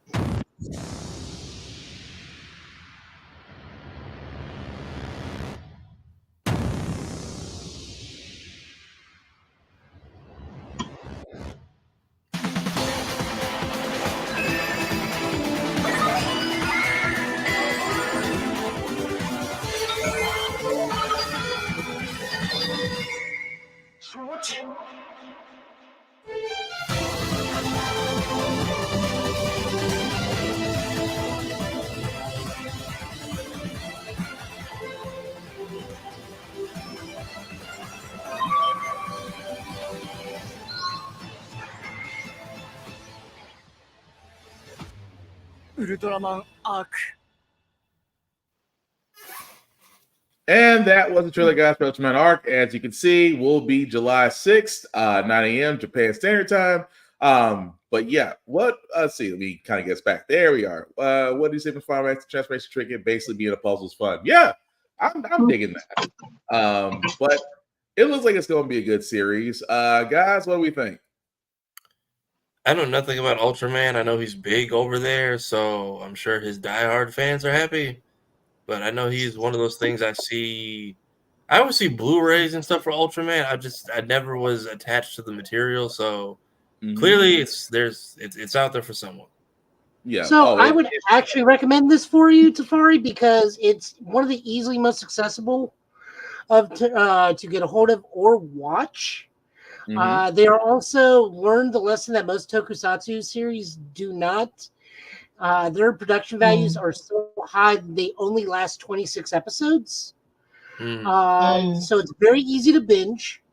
Ultraman Arc. And that was the trailer, guys, for Ultraman Arc. As you can see, will be July 6th, 9 a.m. Japan Standard Time. But yeah, let's see, let me kind of get us back. There we are. What do you say for Final Max Transformation Trick? Basically being a puzzle's fun. Yeah, I'm digging that. But it looks like it's going to be a good series. Guys, what do we think? I know nothing about Ultraman. I know he's big over there, so I'm sure his diehard fans are happy. But I know he's one of those things I see. I always see Blu-rays and stuff for Ultraman. I never was attached to the material, so clearly it's out there for someone. Yeah. So I would actually recommend this for you, Tafari, because it's one of the easily most accessible to get a hold of or watch. They are also learned the lesson that most Tokusatsu series do not. Their production values are so high they only last 26 episodes. So it's very easy to binge.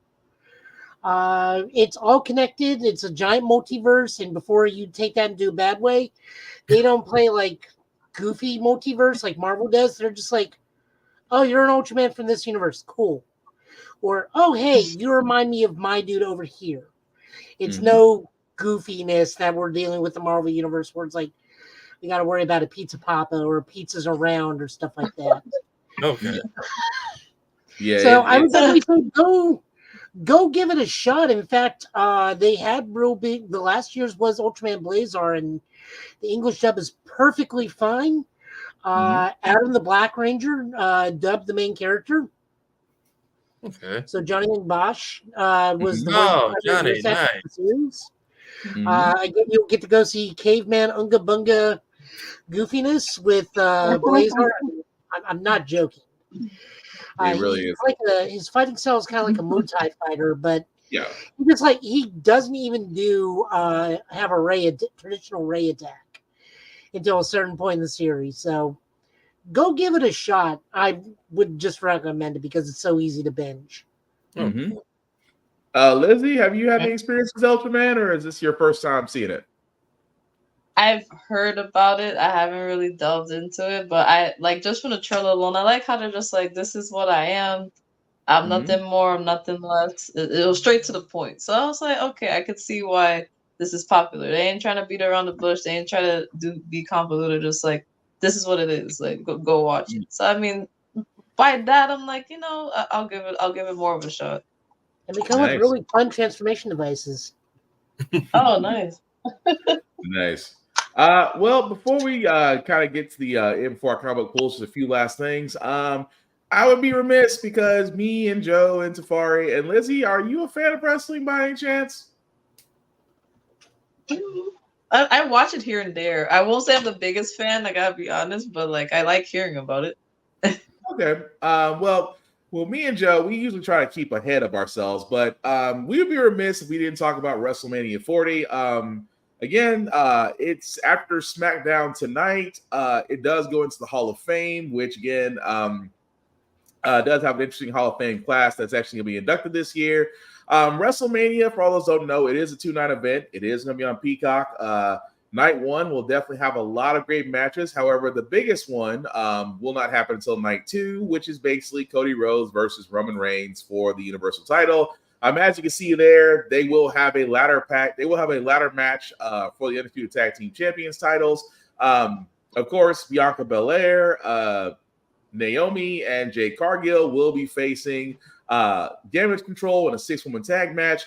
It's all connected. It's a giant multiverse, and before you take that into a bad way, they don't play like goofy multiverse like Marvel does. They're just like, oh, you're an Ultraman from this universe. Cool. Or, oh, hey, you remind me of my dude over here. It's no goofiness that we're dealing with the Marvel universe where it's like, we got to worry about a pizza papa or pizzas around or stuff like that. Okay. Yeah. So I would definitely say go give it a shot. In fact, they had real big. The last year's was Ultraman Blazar, and the English dub is perfectly fine. Adam the Black Ranger dubbed the main character. Okay. So Johnny and Bosch was the one. Johnny, nice. Again, you'll get to go see Caveman Unga Bunga goofiness with Blazar. I'm not joking. It really is. His fighting style is kind of like a Muay Thai fighter, but yeah, he doesn't even do have a traditional ray attack until a certain point in the series. So go give it a shot. I would just recommend it because it's so easy to binge. Lizzie, have you had any experience with Ultraman, or is this your first time seeing it? I've heard about it. I haven't really delved into it, but I like just from the trailer alone. I like how they're just like, "This is what I am. I'm nothing more. I'm nothing less." It was straight to the point. So I was like, okay, I could see why this is popular. They ain't trying to beat around the bush. They ain't trying to be convoluted. Just like, this is what it is. Like, go watch it. So I mean, by that, I'm like, I'll give it more of a shot. And they come with really fun transformation devices. Oh, nice. Nice. Well, before we kind of get to the before our comic pulls, just a few last things. I would be remiss because me and Joe and Tafari and Lizzie, are you a fan of wrestling by any chance? I watch it here and there. I won't say I'm the biggest fan, I gotta be honest, but like I like hearing about it. Okay. Well, me and Joe, we usually try to keep ahead of ourselves, but we would be remiss if we didn't talk about WrestleMania 40. Again, it's after SmackDown tonight. It does go into the Hall of Fame, which again does have an interesting Hall of Fame class that's actually going to be inducted this year. WrestleMania, for all those who don't know, it is a 2-night event. It is going to be on Peacock. Night one will definitely have a lot of great matches. However, the biggest one will not happen until night two, which is basically Cody Rhodes versus Roman Reigns for the Universal title. As you can see there, they will have a ladder pack. They will have a ladder match for the Undisputed Tag Team Champions titles. Of course, Bianca Belair, Naomi, and Jade Cargill will be facing Damage Control in a 6-woman tag match.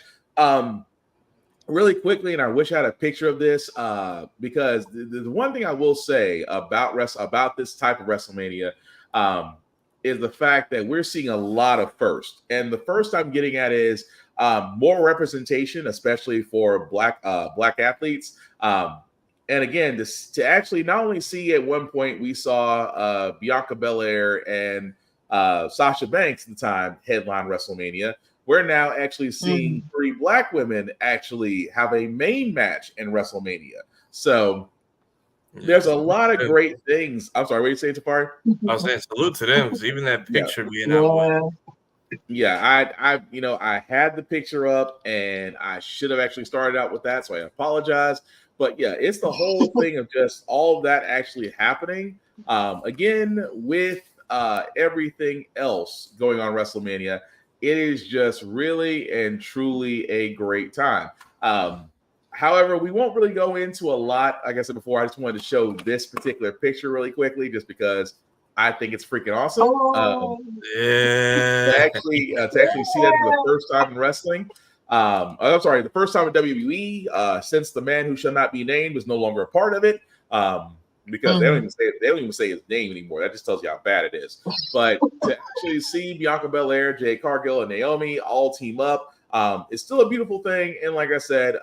Really quickly, and I wish I had a picture of this because the one thing I will say about this type of WrestleMania is the fact that we're seeing a lot of first. And the first I'm getting at is more representation, especially for black athletes. And again, to actually not only see at one point we saw Bianca Belair and Sasha Banks at the time headline WrestleMania. We're now actually seeing 3 black women actually have a main match in WrestleMania. So there's a lot of great things. I'm sorry, what are you saying, Tafari? I was saying salute to them because even that picture being out. Yeah, I had the picture up and I should have actually started out with that, so I apologize. But yeah, it's the whole thing of just all of that actually happening. Again, with everything else going on WrestleMania, it is just really and truly a great time. However, we won't really go into a lot. Like I said before, I just wanted to show this particular picture really quickly just because I think it's freaking awesome. To actually see that for the first time in wrestling. I'm sorry, the first time in WWE since the man who shall not be named is no longer a part of it. Because they don't even say his name anymore. That just tells you how bad it is. But to actually see Bianca Belair, Jade Cargill, and Naomi all team up, it's still a beautiful thing. And like I said,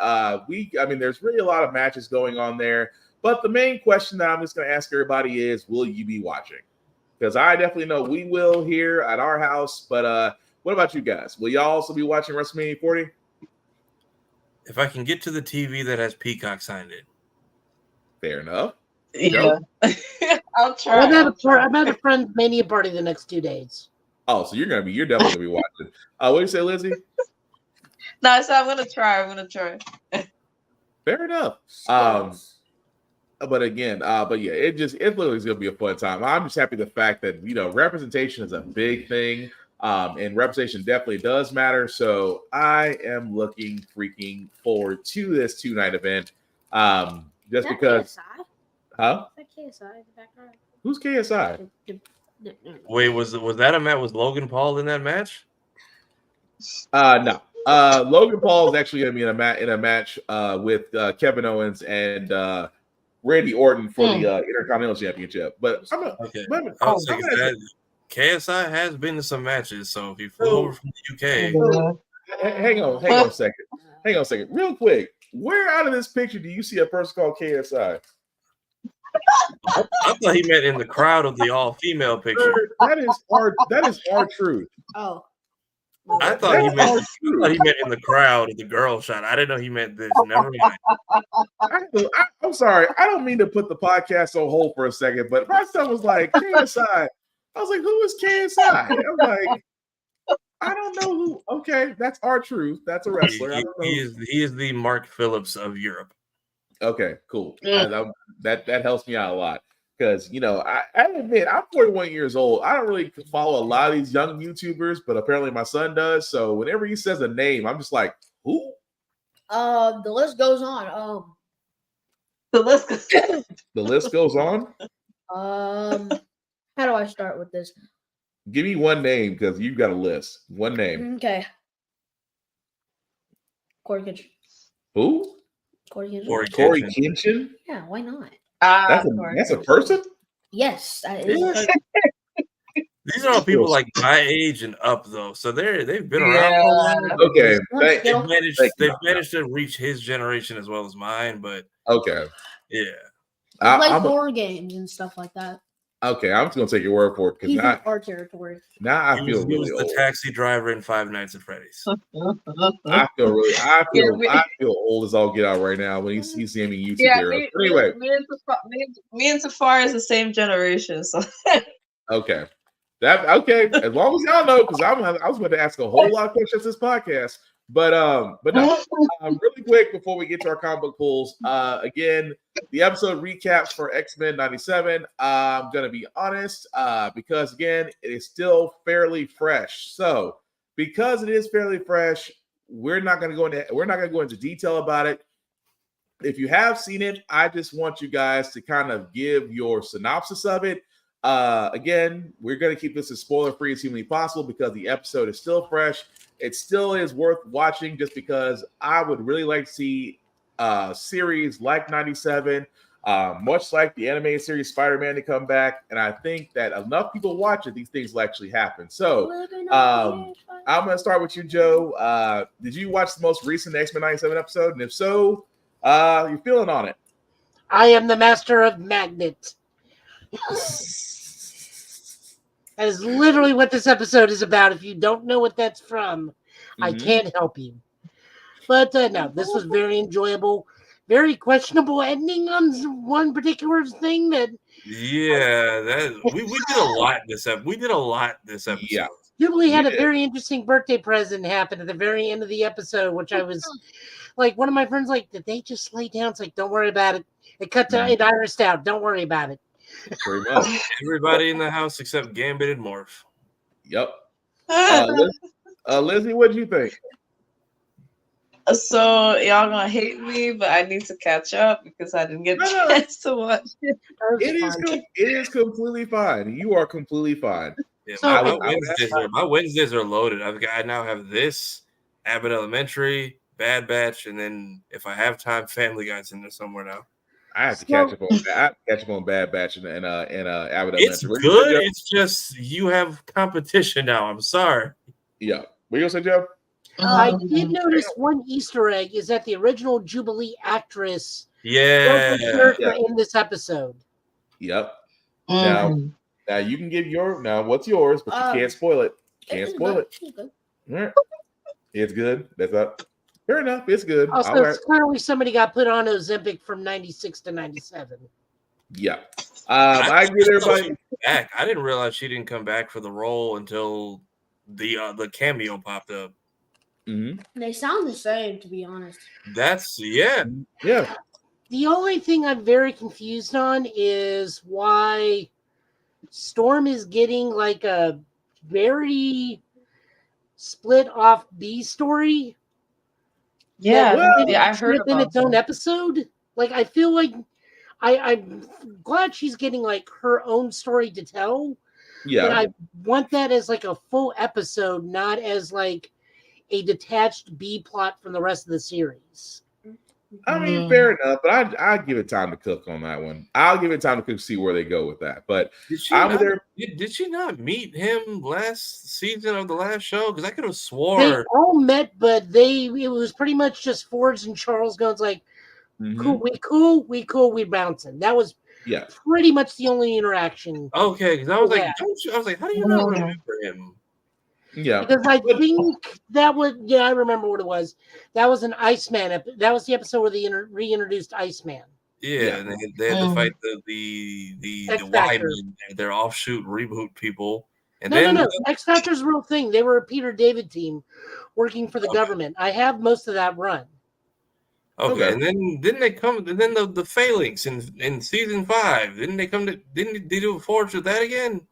there's really a lot of matches going on there. But the main question that I'm just going to ask everybody is, will you be watching? Because I definitely know we will here at our house. But what about you guys? Will y'all also be watching WrestleMania 40? If I can get to the TV that has Peacock signed in. Fair enough. Yeah. I'll try. I'm at a friend's mania party the next 2 days. Oh, so you're definitely gonna be watching. What do you say, Lizzie? No, so I'm gonna try. Fair enough. But again, but yeah, it literally is gonna be a fun time. I'm just happy the fact that representation is a big thing. And representation definitely does matter. So I am looking freaking forward to this 2-night event. Just because. KSI? Huh? Is that KSI in the background? Who's KSI? Wait, was that a match? Was Logan Paul in that match? No. Logan Paul is actually going to be in a match with Kevin Owens and Randy Orton for the Intercontinental Championship. But KSI has been to some matches, so if he flew over from the UK. Hang on a second. Real quick. Where out of this picture do you see a person called KSI? I thought he meant in the crowd of the all-female picture. That is our truth. Oh. I thought he meant in the crowd of the girl shot. I didn't know he meant this. Never mind. I'm sorry. I don't mean to put the podcast on hold for a second, but my son was like, KSI. I was like, who is KSI? I'm like, I don't know who. Okay, that's our truth. That's a wrestler. He is the Mark Phillips of Europe. Okay, cool. That helps me out a lot because I admit I'm 41 years old. I don't really follow a lot of these young YouTubers, but apparently my son does. So whenever he says a name, I'm just like, who? The list goes on. The list goes on. How do I start with this? Give me one name because you've got a list. One name. Okay. Corey Kitchen. Who? Corey Kitchen. Corey Kitchen? Yeah, why not? That's a person? Yes. These are all people like my age and up, though. So they've been around for a while. Okay. They've managed to reach his generation as well as mine, but okay. Yeah. I play horror games and stuff like that. Okay, I'm just gonna take your word for it because he's in our territory. Now I feel really he was old. the taxi driver in Five Nights at Freddy's. I feel old as all get out right now when he's seeing me YouTube heroes. Anyway, me and Safari is the same generation, so okay. As long as y'all know, because I was going to ask a whole lot of questions this podcast. But no. Really quick before we get to our comic book pulls. Again, the episode recaps for X-Men 97. I'm gonna be honest, because again, it is still fairly fresh. So because it is fairly fresh, we're not gonna go into detail about it. If you have seen it, I just want you guys to kind of give your synopsis of it. Again, we're going to keep this as spoiler-free as humanly possible because the episode is still fresh. It still is worth watching just because I would really like to see a series like 97, much like the animated series Spider-Man to come back. And I think that enough people watch it, these things will actually happen. So I'm going to start with you, Joe. Did you watch the most recent X-Men 97 episode? And if so, you're feeling on it? I am the master of magnet. That is literally what this episode is about. If you don't know what that's from, I can't help you. But no, this was very enjoyable. Very questionable ending on one particular thing that. Yeah, we did a lot this episode. We did a lot this episode. Yeah. Jubilee had a very interesting birthday present happen at the very end of the episode, which I was like, one of my friends like, did they just lay down? It's like, don't worry about it. It cut to it irised out. Don't worry about it. Pretty much. Everybody in the house except Gambit and Morph. Yep. Lizzie, what do you think? So y'all gonna hate me, but I need to catch up because I didn't get a chance to watch it. It is completely fine. You are completely fine. Yeah, my Wednesdays are loaded. I now have this, Abbott Elementary, Bad Batch, and then if I have time, Family Guy's in there somewhere now. I have to catch up on Bad Batch and Abbott It's Elementary. good. It's just you have competition now. I'm sorry. Yeah. What you gonna say, Joe? I did notice one Easter egg is that the original Jubilee actress was the character in this episode. Yep. Now you can give what's yours, but you can't spoil it. Can't spoil it. Right. It's good. That's up. Fair enough. It's good. Also, clearly somebody got put on Ozempic from 96 to 97. Yeah. I get everybody back. I didn't realize she didn't come back for the role until the cameo popped up. They sound the same, to be honest. Yeah. The only thing I'm very confused on is why Storm is getting like a very split off B story. I heard in about its own episode. Like I feel like I'm glad she's getting like her own story to tell. Yeah, but I want that as like a full episode, not as like a detached B plot from the rest of the series. I mean, fair enough, but I give it time to cook on that one. I'll give it time to cook, see where they go with that. But did she not meet him last season of the last show? Because I could have swore they all met, but it was pretty much just Forge and Charles Gunn's like, cool, we bouncing. That was pretty much the only interaction. Okay, because I was like, how do you not remember him? Yeah, because I think that was I remember what it was. That was an Iceman. That was the episode where they reintroduced Iceman. Yeah, and they had to fight the Wyman, their offshoot reboot people. And no. X Factor's a real thing. They were a Peter David team working for the government. I have most of that run. Okay, and then didn't they come? And then the Phalanx in season 5. Didn't they come to? Didn't they do a Forge with that again?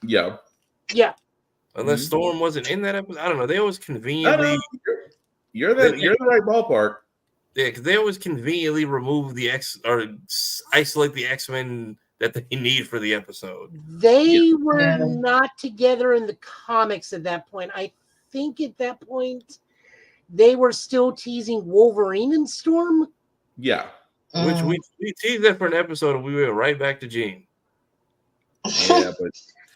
Yeah. Unless Storm wasn't in that episode, I don't know. They always conveniently. You're the right ballpark. Yeah, because they always conveniently remove the isolate the X-Men that they need for the episode. They were not together in the comics at that point. I think at that point they were still teasing Wolverine and Storm. Yeah. Which we teased that for an episode and we went right back to Jean. Yeah, but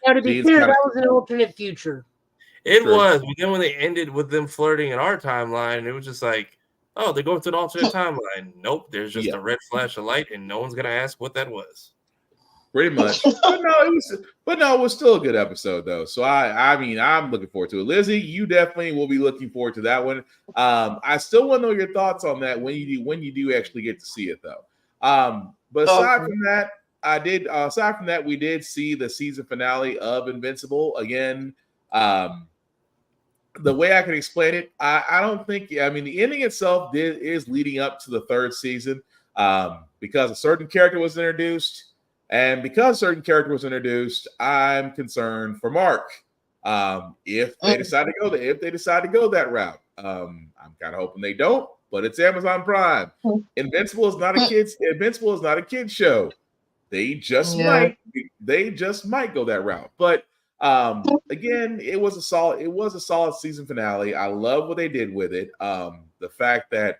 now to be fair, that was an alternate future. It was, but then when they ended with them flirting in our timeline, it was just like, oh, they're going to an alternate timeline. Nope, there's just a red flash of light, and no one's gonna ask what that was. Pretty much, but no, it was still a good episode though. So I mean, I'm looking forward to it. Lizzie, you definitely will be looking forward to that one. I still want to know your thoughts on that when you do actually get to see it though. But aside from that, aside from that, we did see the season finale of Invincible again. the way I can explain it, I don't think. I mean, the ending itself is leading up to the third season because a certain character was introduced, and because a certain character was introduced, I'm concerned for Mark. If they decide to go that route, I'm kind of hoping they don't. But it's Amazon Prime. Invincible is not a kid's show. They just might go that route. But again, it was a solid season finale. I love what they did with it. The fact that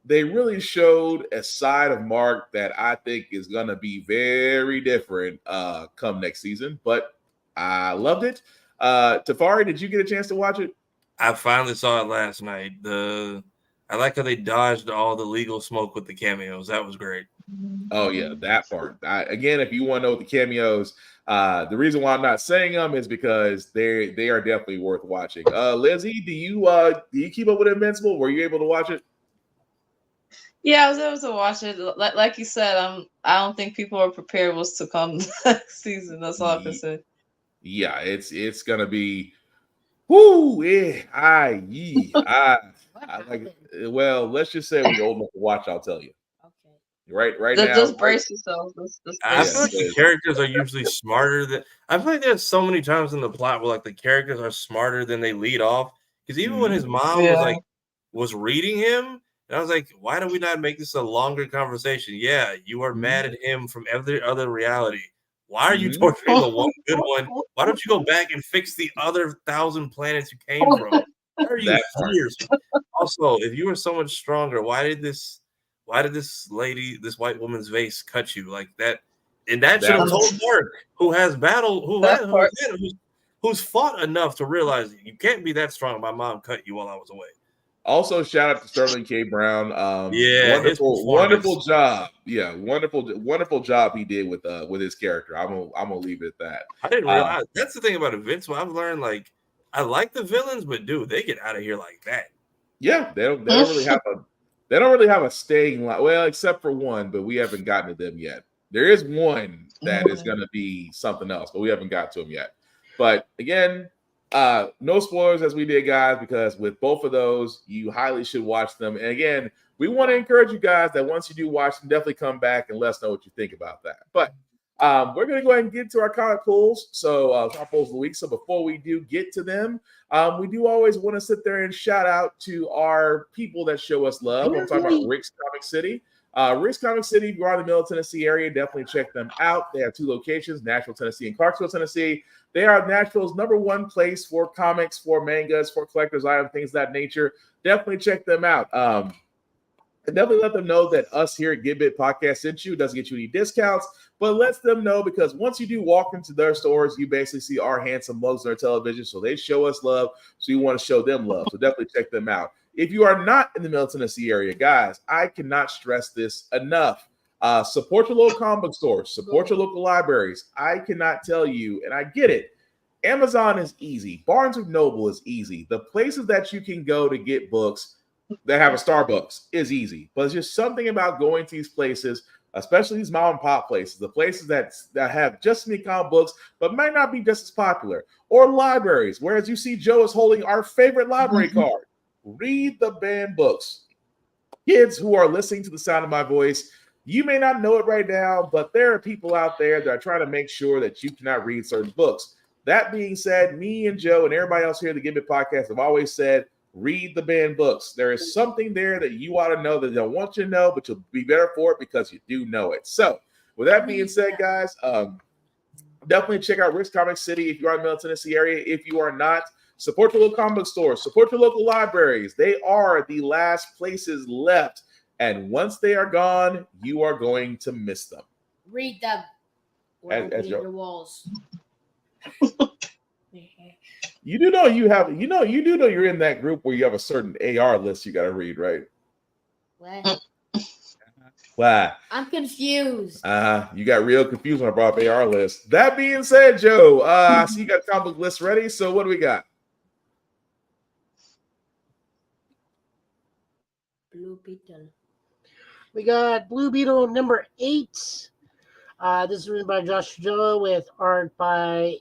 they really showed a side of Mark that I think is gonna be very different come next season. But I loved it. Tafari, did you get a chance to watch it? I finally saw it last night. I like how they dodged all the legal smoke with the cameos. That was great. Oh yeah, that part. Again, if you want to know what the cameos, the reason why I'm not saying them is because they are definitely worth watching. Lizzie, do you keep up with Invincible? Were you able to watch it? Yeah, I was able to watch it. Like you said, I don't think people are prepared what's to come next season. That's all I can say. Yeah, it's gonna be whoo, yeah, I like it. Well, let's just say when you're old enough to watch, I'll tell you. Okay. Right now. Just brace yourself. I feel like the characters are usually smarter than I feel like there's so many times in the plot where like the characters are smarter than they lead off. Because even when his mom was reading him, and I was like, why do we not make this a longer conversation? Yeah, you are mad at him from every other reality. Why are you torturing the one good one? Why don't you go back and fix the other 1,000 planets you came from? Why are you here? Also, if you were so much stronger, why did this lady, this white woman's vase cut you like that? And that should have told Mark, who has who's fought enough to realize you can't be that strong. My mom cut you while I was away. Also, shout out to Sterling K. Brown. Wonderful job. Yeah, wonderful job he did with his character. I'm gonna leave it at that. I didn't realize that's the thing about Invincible. I've learned like I like the villains, but dude, they get out of here like that. Yeah, they don't really have a staying line. Well, except for one, but we haven't gotten to them yet. There is one that is going to be something else, but we haven't got to them yet. But again, no spoilers as we did, guys, because with both of those, you highly should watch them. And again, we want to encourage you guys that once you do watch them, definitely come back and let us know what you think about that. But we're going to go ahead and get to our comic pulls. So top pulls of the week. So before we do get to them, we do always want to sit there and shout out to our people that show us love. I'm talking about Rick's Comic City. Rick's Comic City, if you are in the Middle Tennessee area, definitely check them out. They have 2 locations, Nashville, Tennessee, and Clarksville, Tennessee. They are Nashville's #1 place for comics, for mangas, for collector's items, things of that nature. Definitely check them out. And definitely let them know that us here at Get Bit Podcast sent you. It doesn't get you any discounts, but lets them know because once you do walk into their stores, you basically see our handsome mugs on their television. So they show us love. So you want to show them love. So definitely check them out. If you are not in the Middle Tennessee area, guys, I cannot stress this enough. Support your local comic book stores. Support your local libraries. I cannot tell you, and I get it. Amazon is easy. Barnes & Noble is easy. The places that you can go to get books that have a Starbucks is easy, but it's just something about going to these places, especially these mom and pop places, the places that have just as many comic books, but might not be just as popular, or libraries, whereas you see Joe is holding our favorite library card. Read the banned books. Kids who are listening to the sound of my voice, you may not know it right now, but there are people out there that are trying to make sure that you cannot read certain books. That being said, me and Joe and everybody else here at the Give It Podcast have always said, read the banned books. There is something there that you ought to know that they don't want you to know, but you'll be better for it because you do know it. So, with that being said, guys, definitely check out Rick's Comic City if you are in the Middle Tennessee area. If you are not, support your local comic book stores, support your local libraries. They are the last places left, and once they are gone, you are going to miss them. Read them. As your walls. You do know you're in that group where you have a certain AR list you got to read, right? What? Why? I'm confused. You got real confused when I brought up AR list. That being said, Joe, I see you got the comic book list ready. So what do we got? Blue Beetle. We got Blue Beetle number 8. This is written by Josh Joe with art by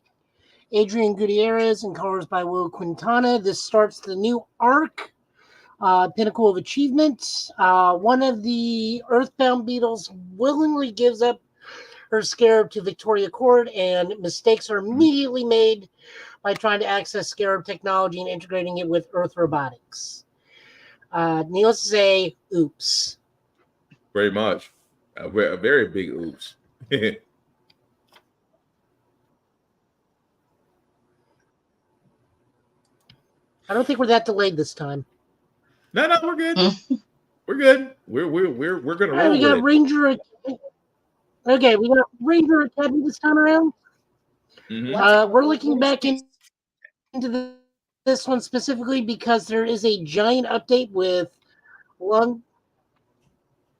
Adrian Gutierrez and colors by Will Quintana. This starts the new arc, Pinnacle of Achievement. One of the Earthbound Beetles willingly gives up her Scarab to Victoria Court, and mistakes are immediately made by trying to access Scarab technology and integrating it with Earth robotics. Needless to say, oops. Very much. A very big oops. I don't think we're that delayed this time. No, we're good. We're good. We're gonna roll. We got Ranger. Okay, we got Ranger Academy this time around. Mm-hmm. We're looking back into this one specifically because there is a giant update with one.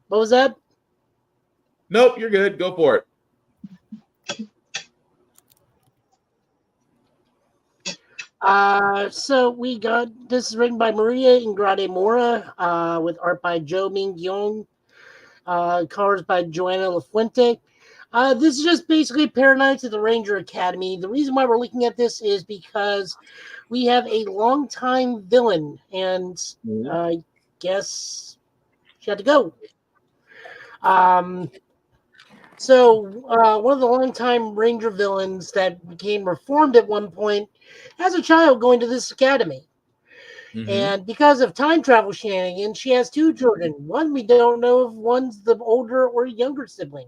What was that? Nope, you're good. Go for it. So we got this is written by Maria Ingrate Mora, with art by Joe Ming Yong, colors by Joanna LaFuente. This is just basically Paranoids at the Ranger Academy. The reason why we're looking at this is because we have a longtime villain, and I guess she had to go. So one of the longtime Ranger villains that became reformed at one point has a child going to this academy. Mm-hmm. And because of time travel shenanigans, she has two children. One, we don't know if one's the older or younger sibling.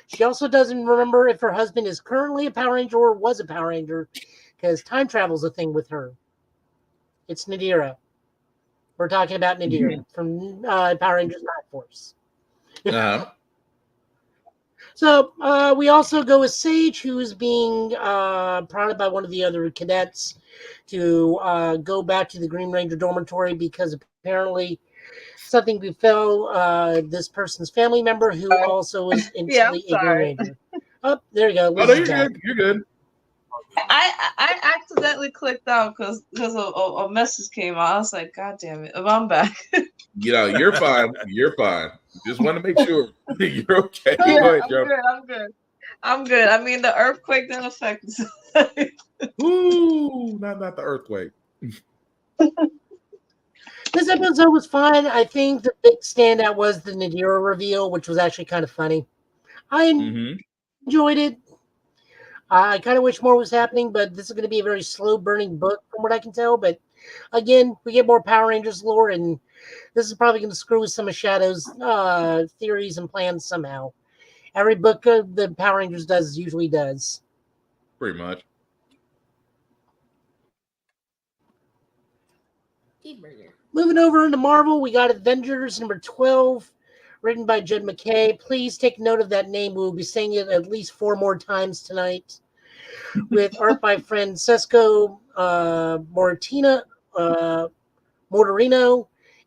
She also doesn't remember if her husband is currently a Power Ranger or was a Power Ranger, because time travel's a thing with her. It's Nadira. We're talking about Nadira from Power Rangers Night Force. Uh-huh. So we also go with Sage, who is being prodded by one of the other cadets to go back to the Green Ranger dormitory because apparently something befell this person's family member who also was instantly a Green Ranger. Oh, there you go. Oh, no, you're good. You're good. I accidentally clicked out because a message came out. I was like, God damn it. I'm back. You're fine. You're fine. Just want to make sure you're okay. Yeah, Go ahead, Joe. I'm good. I mean, the earthquake didn't affect us. Ooh, not the earthquake. This episode was fun. I think the big standout was the Nadira reveal, which was actually kind of funny. I enjoyed it. I kind of wish more was happening, but this is going to be a very slow burning book from what I can tell. But again, we get more Power Rangers lore, and this is probably going to screw with some of Shadow's theories and plans somehow. Every book the Power Rangers does usually does. Pretty much. Moving over into Marvel, we got Avengers number 12, written by Jed McKay. Please take note of that name. We'll be saying it at least 4 more times tonight. With art by Francesco Mortino,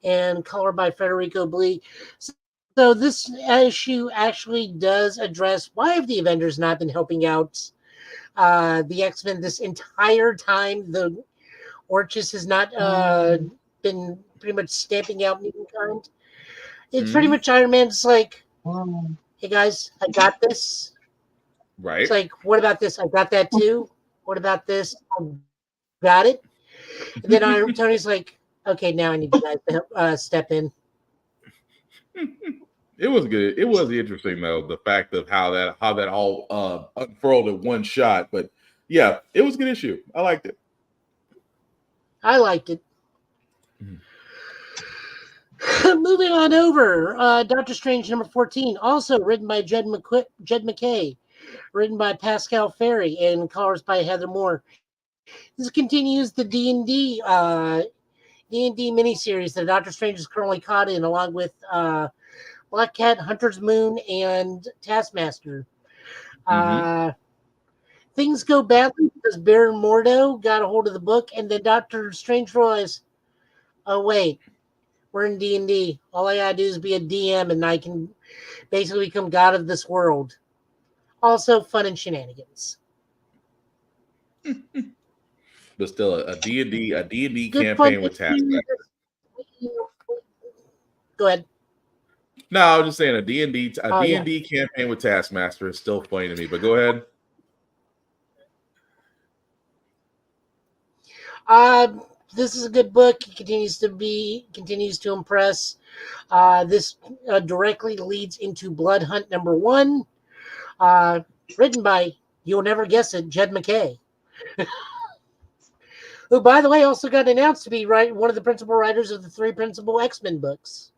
and color by Federico Blee. So this issue actually does address why have the Avengers not been helping out the X-Men this entire time. The Orchis has not been pretty much stamping out humankind. It's pretty much Iron Man's like, hey guys, I got this. Right. It's like, what about this? I got that too. What about this? I got it. And then Tony's like, okay, now I need you guys to step in. It was good. It was interesting though, the fact of how that all unfurled in one shot. But yeah, it was a good issue. I liked it. I liked it. Moving on over, Doctor Strange number 14, also written by Jed McKay, written by Pascal Ferry, and colors by Heather Moore. This continues the D&D miniseries that Doctor Strange is currently caught in, along with Black Cat, Hunter's Moon, and Taskmaster. Things go badly because Baron Mordo got a hold of the book, and then Doctor Strange realized, oh wait, we're in D&D. All I gotta do is be a DM, and I can basically become god of this world. Also, fun and shenanigans. But still, a D&D campaign with Taskmaster. Go ahead. No, I was just saying a D&D campaign with Taskmaster is still funny to me. But go ahead. This is a good book. It continues to impress. This directly leads into Blood Hunt #1, written by, you'll never guess it, Jed MacKay, who, by the way, also got announced to be one of the principal writers of the 3 principal X-Men books.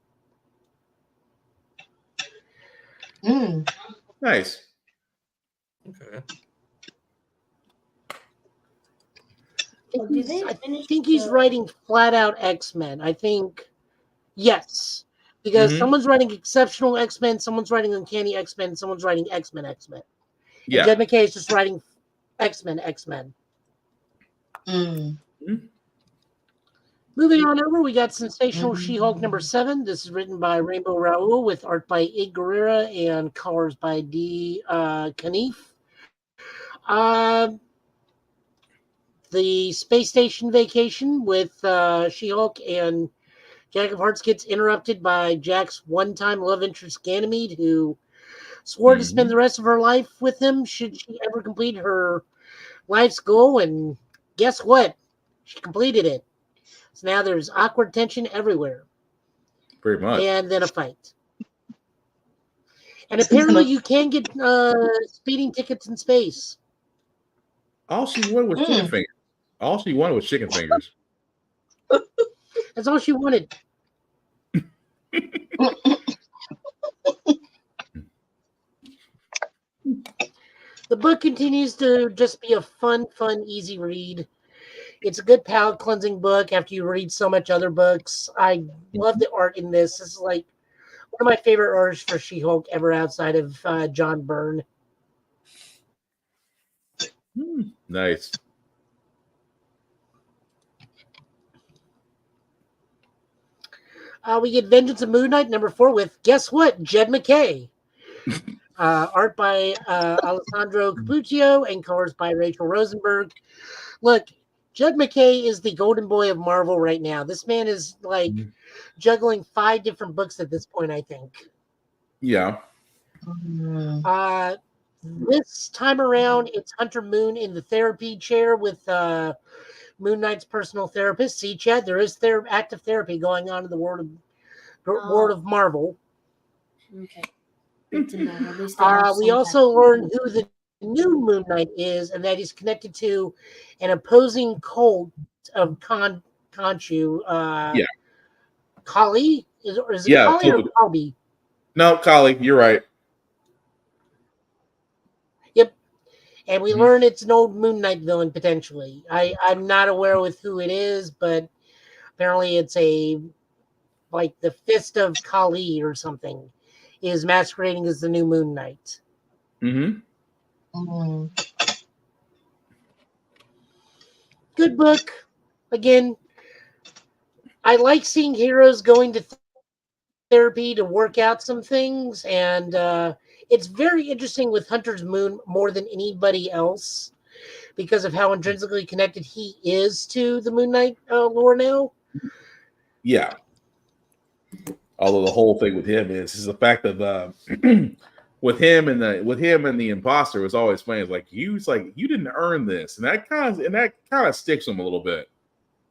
Nice. Okay. I think he's writing flat out X-Men. I think, yes. Because someone's writing Exceptional X-Men, someone's writing Uncanny X-Men, someone's writing X-Men. Yeah. And Jed MacKay is just writing X-Men. Moving on over, we got Sensational She-Hulk #7. This is written by Rainbow Rowell with art by Ig Guerrera and colors by D. Knief. The space station vacation with She-Hulk and Jack of Hearts gets interrupted by Jack's one-time love interest Ganymede, who swore to spend the rest of her life with him should she ever complete her life's goal, and guess what? She completed it. So now there's awkward tension everywhere. Pretty much. And then a fight. And apparently you can get speeding tickets in space. All she wanted was chicken fingers. All she wanted was chicken fingers. That's all she wanted. The book continues to just be a fun, easy read. It's a good palate cleansing book after you read so much other books. I love the art in this. This is like one of my favorite artists for She-Hulk ever outside of John Byrne. Nice. We get Vengeance of Moon Knight #4 with, guess what, Jed MacKay. Art by Alessandro Capuccio and colors by Rachel Rosenberg. Look, Jed MacKay is the golden boy of Marvel right now. This man is like juggling 5 different books at this point, I think. Yeah. This time around, it's Hunter Moon in the therapy chair with Moon Knight's personal therapist. See, Chad, there is active therapy going on in the world of Marvel. Okay. Good to know. At least they have We some also learned who the new Moon Knight is, and that he's connected to an opposing cult of Khonshu. Kali? Is it Kali or Kalbi? No, Kali, you're right. Yep. And we learn it's an old Moon Knight villain, potentially. I'm not aware with who it is, but apparently it's like the Fist of Kali or something is masquerading as the new Moon Knight. Good book. Again, I like seeing heroes going to therapy to work out some things, and it's very interesting with Hunter's Moon more than anybody else because of how intrinsically connected he is to the Moon Knight lore now. Yeah. Although the whole thing with him is the fact that with him and the imposter was always funny. It's like you didn't earn this, and that kind of sticks him a little bit.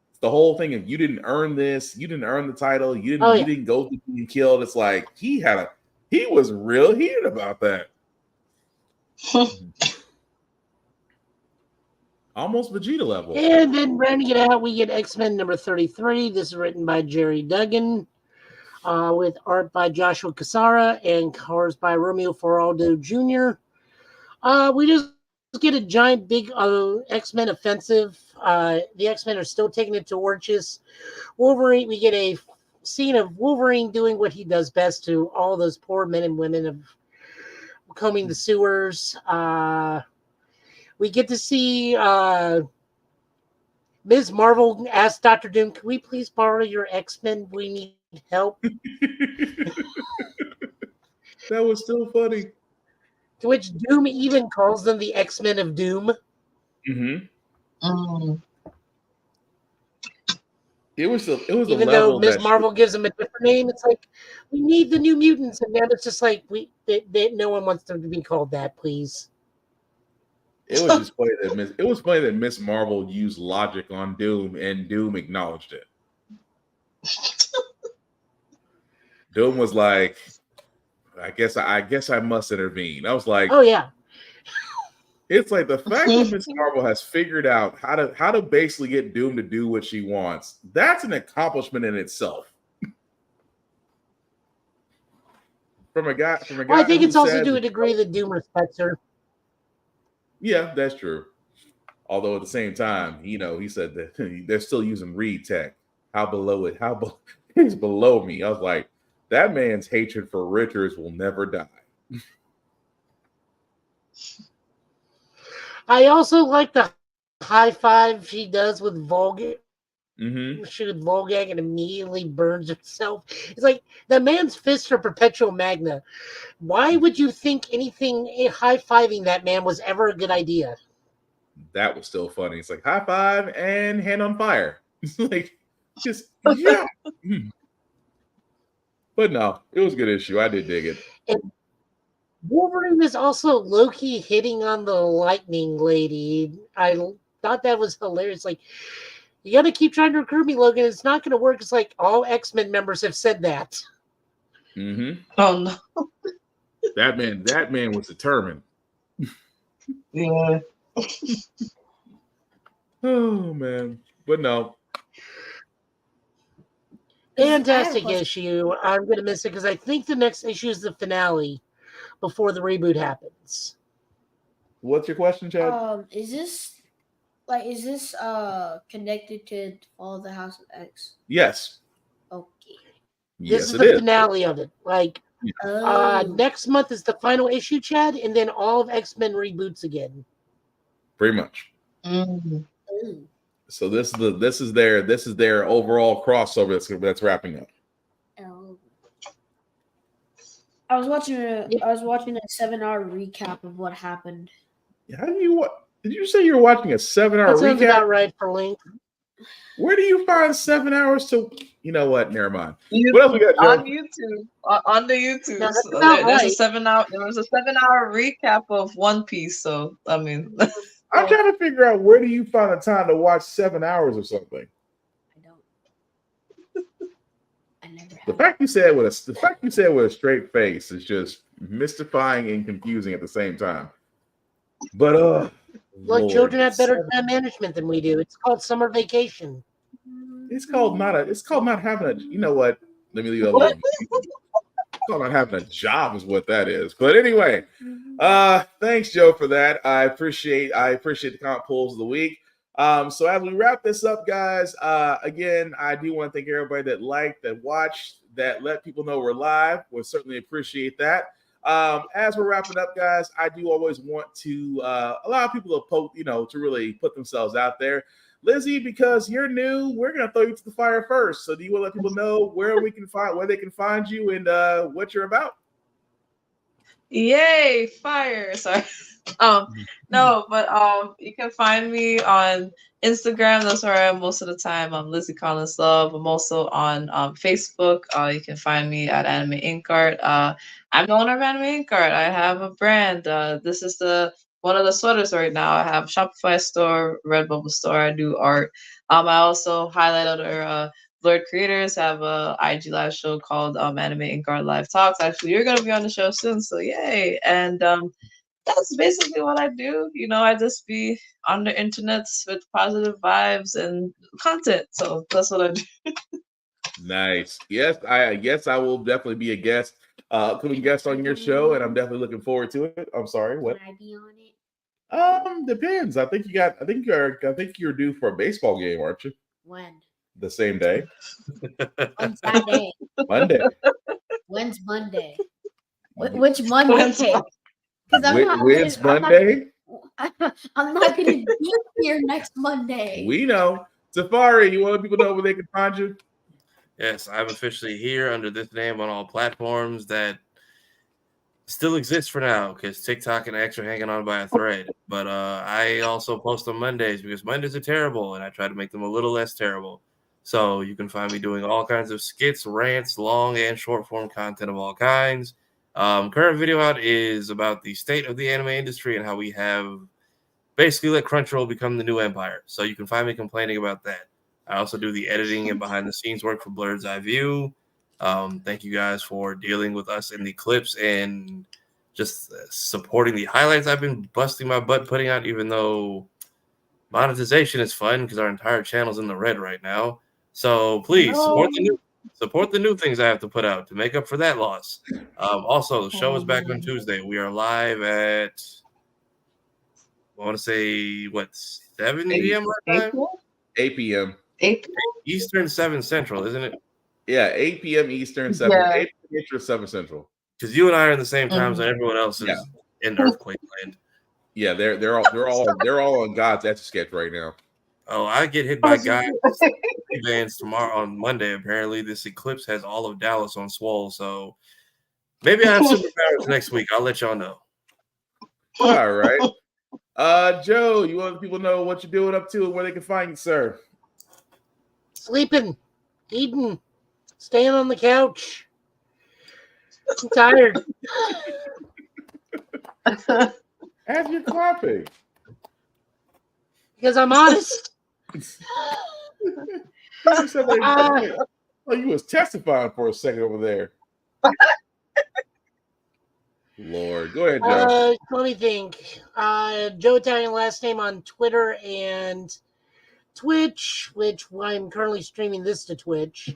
It's the whole thing of you didn't earn this, you didn't earn the title, you didn't go to being killed. It's like he was real heated about that. Almost Vegeta level. And then rounding it out, we get X-Men #33. This is written by Jerry Duggan. With art by Joshua Cassara and colors by Romeo Feraldo Jr. We just get a giant, big X-Men offensive. The X-Men are still taking it to Orchis. Wolverine, we get a scene of Wolverine doing what he does best to all those poor men and women of combing the sewers. We get to see Ms. Marvel ask Dr. Doom, can we please borrow your X-Men? We need help. That was still funny. To which Doom even calls them the X-Men of Doom. It was even though Ms. Marvel gives them a different name. It's like, we need the New Mutants, and now it's just like no one wants them to be called that, please. It was just funny that Miss Marvel used logic on Doom, and Doom acknowledged it. Doom was like, I guess I must intervene. I was like, Oh yeah. It's like the fact that Miss Marvel has figured out how to basically get Doom to do what she wants. That's an accomplishment in itself. From a guy. Well, I think it's also to a degree that Doom respects her. Yeah, that's true. Although at the same time, he said that they're still using Reed tech. It's below me. I was like, that man's hatred for Richards will never die. I also like the high five she does with Volgak. Mm-hmm. She would Volgak and immediately burns herself. It's like the man's fists are perpetual magna. Why would you think anything high fiving that man was ever a good idea? That was still funny. It's like high five and hand on fire. It's like just yeah. But no, it was a good issue. I did dig it. And Wolverine is also low-key hitting on the lightning lady. I thought that was hilarious. Like, you got to keep trying to recruit me, Logan. It's not going to work. It's like all X-Men members have said that. Mm-hmm. Oh no. That man was determined. Yeah. Oh man. But no. Fantastic issue. I'm going to miss it because I think the next issue is the finale before the reboot happens. What's your question, Chad? Is this connected to all the House of X? Yes. Okay. This is the finale of it. Like, next month is the final issue, Chad, and then all of X-Men reboots again. Pretty much. Mm. So this is their overall crossover that's wrapping up. Oh. I was watching a 7-hour recap of what happened. How do you did you say you're watching a 7-hour recap? That sounds about right for Link. Where do you find 7 hours to? You know what? Never mind. YouTube, what else we got, Joe? on YouTube? On the YouTube, No, so there's a 7-hour recap of One Piece. So I mean, I'm trying to figure out where do you find the time to watch 7 hours or something. I don't. I never. The fact you said with a straight face is just mystifying and confusing at the same time. But look, Lord, children have better time management than we do. It's called summer vacation. It's called not having a. You know what? Let me leave that alone. It's called not having a job is what that is. But anyway, thanks, Joe, for that. I appreciate the comment polls of the week. So as we wrap this up, guys, again, I do want to thank everybody that liked, that watched, that let people know we're live. We'll certainly appreciate that. As we're wrapping up, guys, I do always want to allow people to really put themselves out there. Lizzie, because you're new, we're gonna throw you to the fire first. So do you want to let people know where they can find you and what you're about? yay, fire! Sorry. No, but you can find me on Instagram. That's where I am most of the time. I'm Lizzie Collins Love. I'm also on Facebook. You can find me at Anime Ink Art. I'm the owner of Anime Ink Art. I have a brand. This is one of the sweaters right now. I have a Shopify store, Redbubble store. I do art. I also highlight other Blurred creators. Have a IG live show called Anime Ink Art Live Talks. Actually, you're gonna be on the show soon, so yay! And that's basically what I do. I just be on the internet with positive vibes and content. So that's what I do. Nice. Yes, I will definitely be a guest, coming guest on your show, and I'm definitely looking forward to it. I'm sorry, what? Can I be on it? Depends. I think you're due for a baseball game, aren't you? When? The same day. When's that day? Monday. When's Monday? Which Monday? When's Monday? I'm not going to be here next Monday. We know. Safari, you want to let people know where they can find you? Yes, I'm officially here under this name on all platforms that still exist for now because TikTok and X are hanging on by a thread. But I also post on Mondays because Mondays are terrible, and I try to make them a little less terrible. So you can find me doing all kinds of skits, rants, long and short form content of all kinds. Current video out is about the state of the anime industry and how we have basically let Crunchyroll become the new empire. So you can find me complaining about that. I also do the editing and behind the scenes work for Blurred's Eye View. Thank you guys for dealing with us in the clips and just supporting the highlights I've been busting my butt putting out, even though monetization is fun because our entire channel's in the red right now. So please support the new things I have to put out to make up for that loss. Also, the show is back on Tuesday. We are live at, I want to say, 7 p.m. our time? 8 p.m. 8 Eastern, 7 Central, isn't it? Yeah, 8 p.m. Eastern, 8 p.m. Eastern, 7 Central. Because you and I are in the same time zone. Everyone else is in earthquake land. Yeah, they're all on God's Etch a Sketch right now. Oh, I get hit by God's vans tomorrow on Monday. Apparently, this eclipse has all of Dallas on swole. So maybe I have superpowers next week. I'll let y'all know. All right. Joe, you want people to know what you're doing up to and where they can find you, sir? Sleeping, eating, staying on the couch. I'm tired. As you're clapping. Because I'm honest. You was testifying for a second over there. Lord, go ahead, Joe. Let me think. Joe Italian last name on Twitter and Twitch, which I'm currently streaming this to Twitch.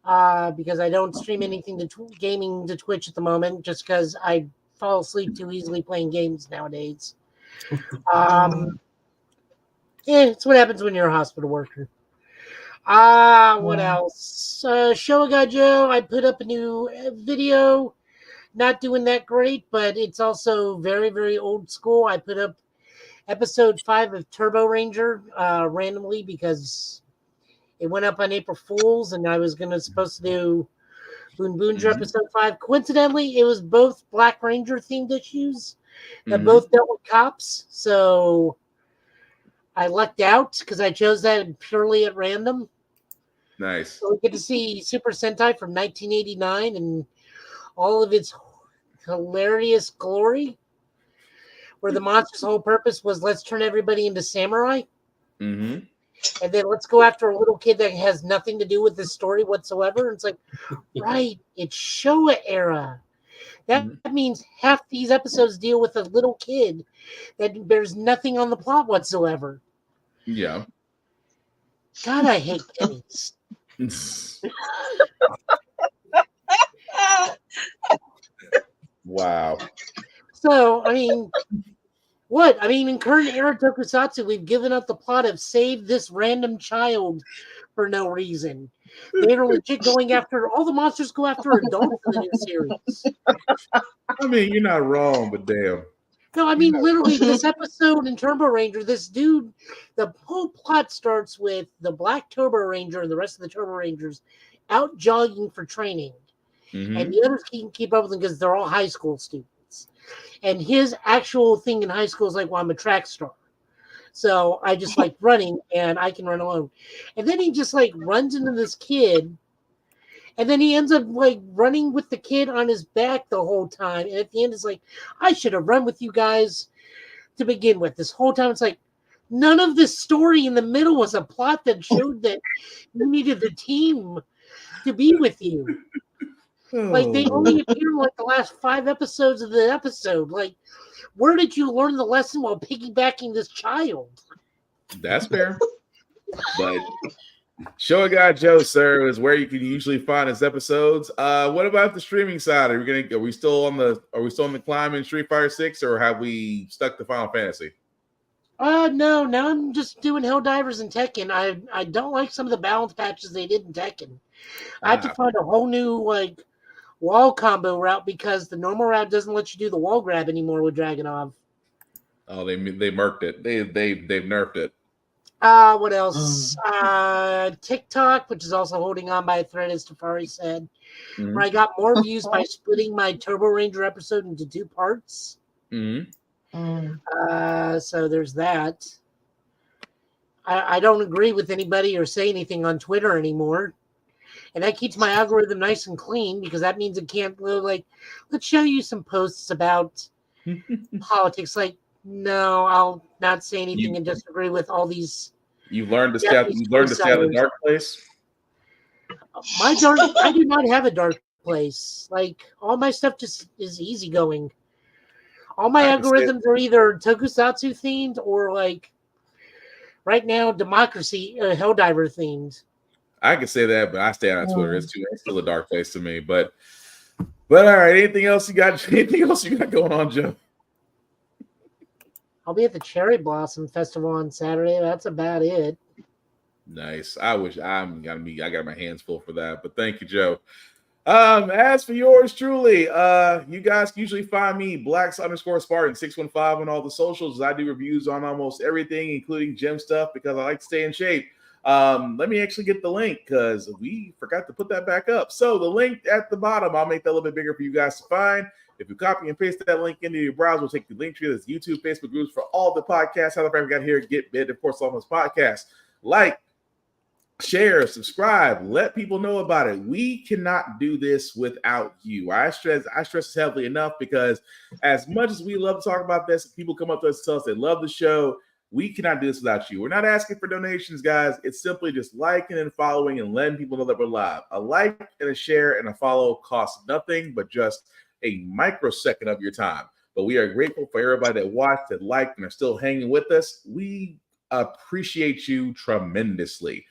Because I don't stream anything to gaming to Twitch at the moment, just because I fall asleep too easily playing games nowadays. It's what happens when you're a hospital worker. What else? Show Guy Joe, I put up a new video. Not doing that great, but it's also very, very old school. I put up episode 5 of Turbo Ranger randomly because it went up on April Fool's, and I was supposed to do Boon Boonger episode 5. Coincidentally, it was both Black Ranger themed issues that both dealt with cops. So I lucked out because I chose that purely at random. Nice. So we get to see Super Sentai from 1989 and all of its hilarious glory, where the monster's whole purpose was let's turn everybody into samurai. Mm-hmm. And then let's go after a little kid that has nothing to do with this story whatsoever. And it's like, right, it's Showa era. That means half these episodes deal with a little kid that bears nothing on the plot whatsoever. Yeah. God, I hate Kenny's. Wow. So, I mean, what? I mean, in current era tokusatsu, we've given up the plot of save this random child for no reason. They're legit going after, all the monsters go after adults in the new series. I mean, you're not wrong, but damn. No, I mean, literally, this episode in Turbo Ranger, this dude, the whole plot starts with the Black Turbo Ranger and the rest of the Turbo Rangers out jogging for training. And the others can keep up with them because they're all high school students. And his actual thing in high school is like, well, I'm a track star. So I just like running and I can run alone. And then he just like runs into this kid. And then he ends up like running with the kid on his back the whole time. And at the end, it's like, I should have run with you guys to begin with. This whole time, it's like, none of this story in the middle was a plot that showed that you needed the team to be with you. Like, they only appear in like the last 5 episodes of the episode. Like, where did you learn the lesson while piggybacking this child? That's fair. But Show Guy Joe, sir, is where you can usually find his episodes. What about the streaming side? Are we still on the climb in Street Fighter 6, or have we stuck to Final Fantasy? No, now I'm just doing Helldivers and Tekken. I don't like some of the balance patches they did in Tekken. I have to find a whole new like wall combo route because the normal route doesn't let you do the wall grab anymore with Dragunov. Oh, they murked it. They've nerfed it. What else? TikTok, which is also holding on by a thread, as Tafari said, where I got more views by splitting my Turbo Ranger episode into 2 parts. So there's that. I don't agree with anybody or say anything on Twitter anymore. And that keeps my algorithm nice and clean because that means it can't like, let's show you some posts about politics. Like, No, I'll not say anything and disagree with all these. You've learned to stay. You've learned to stay out of the dark place. I do not have a dark place. Like all my stuff just is easygoing. All my algorithms are either tokusatsu themed or like right now democracy Helldiver themed. I can say that, but I stay on Twitter. It's still a dark place to me. But all right. Anything else you got? Anything else you got going on, Joe? I'll be at the Cherry Blossom Festival on Saturday. That's about it. Nice. I got my hands full for that. But thank you, Joe. As for yours truly, you guys can usually find me Blacks_Spartan615 on all the socials. I do reviews on almost everything, including gym stuff, because I like to stay in shape. Let me actually get the link because we forgot to put that back up. So the link at the bottom, I'll make that a little bit bigger for you guys to find. If you copy and paste that link into your browser, we'll take the link tree. There's YouTube, Facebook groups for all the podcasts. How the we got here, Get Bit, of course, on this podcast. Like, share, subscribe, let people know about it. We cannot do this without you. I stress this heavily enough because as much as we love to talk about this, people come up to us and tell us they love the show. We cannot do this without you. We're not asking for donations, guys. It's simply just liking and following and letting people know that we're live. A like and a share and a follow costs nothing but just a microsecond of your time. But we are grateful for everybody that watched, that liked, and are still hanging with us. We appreciate you tremendously.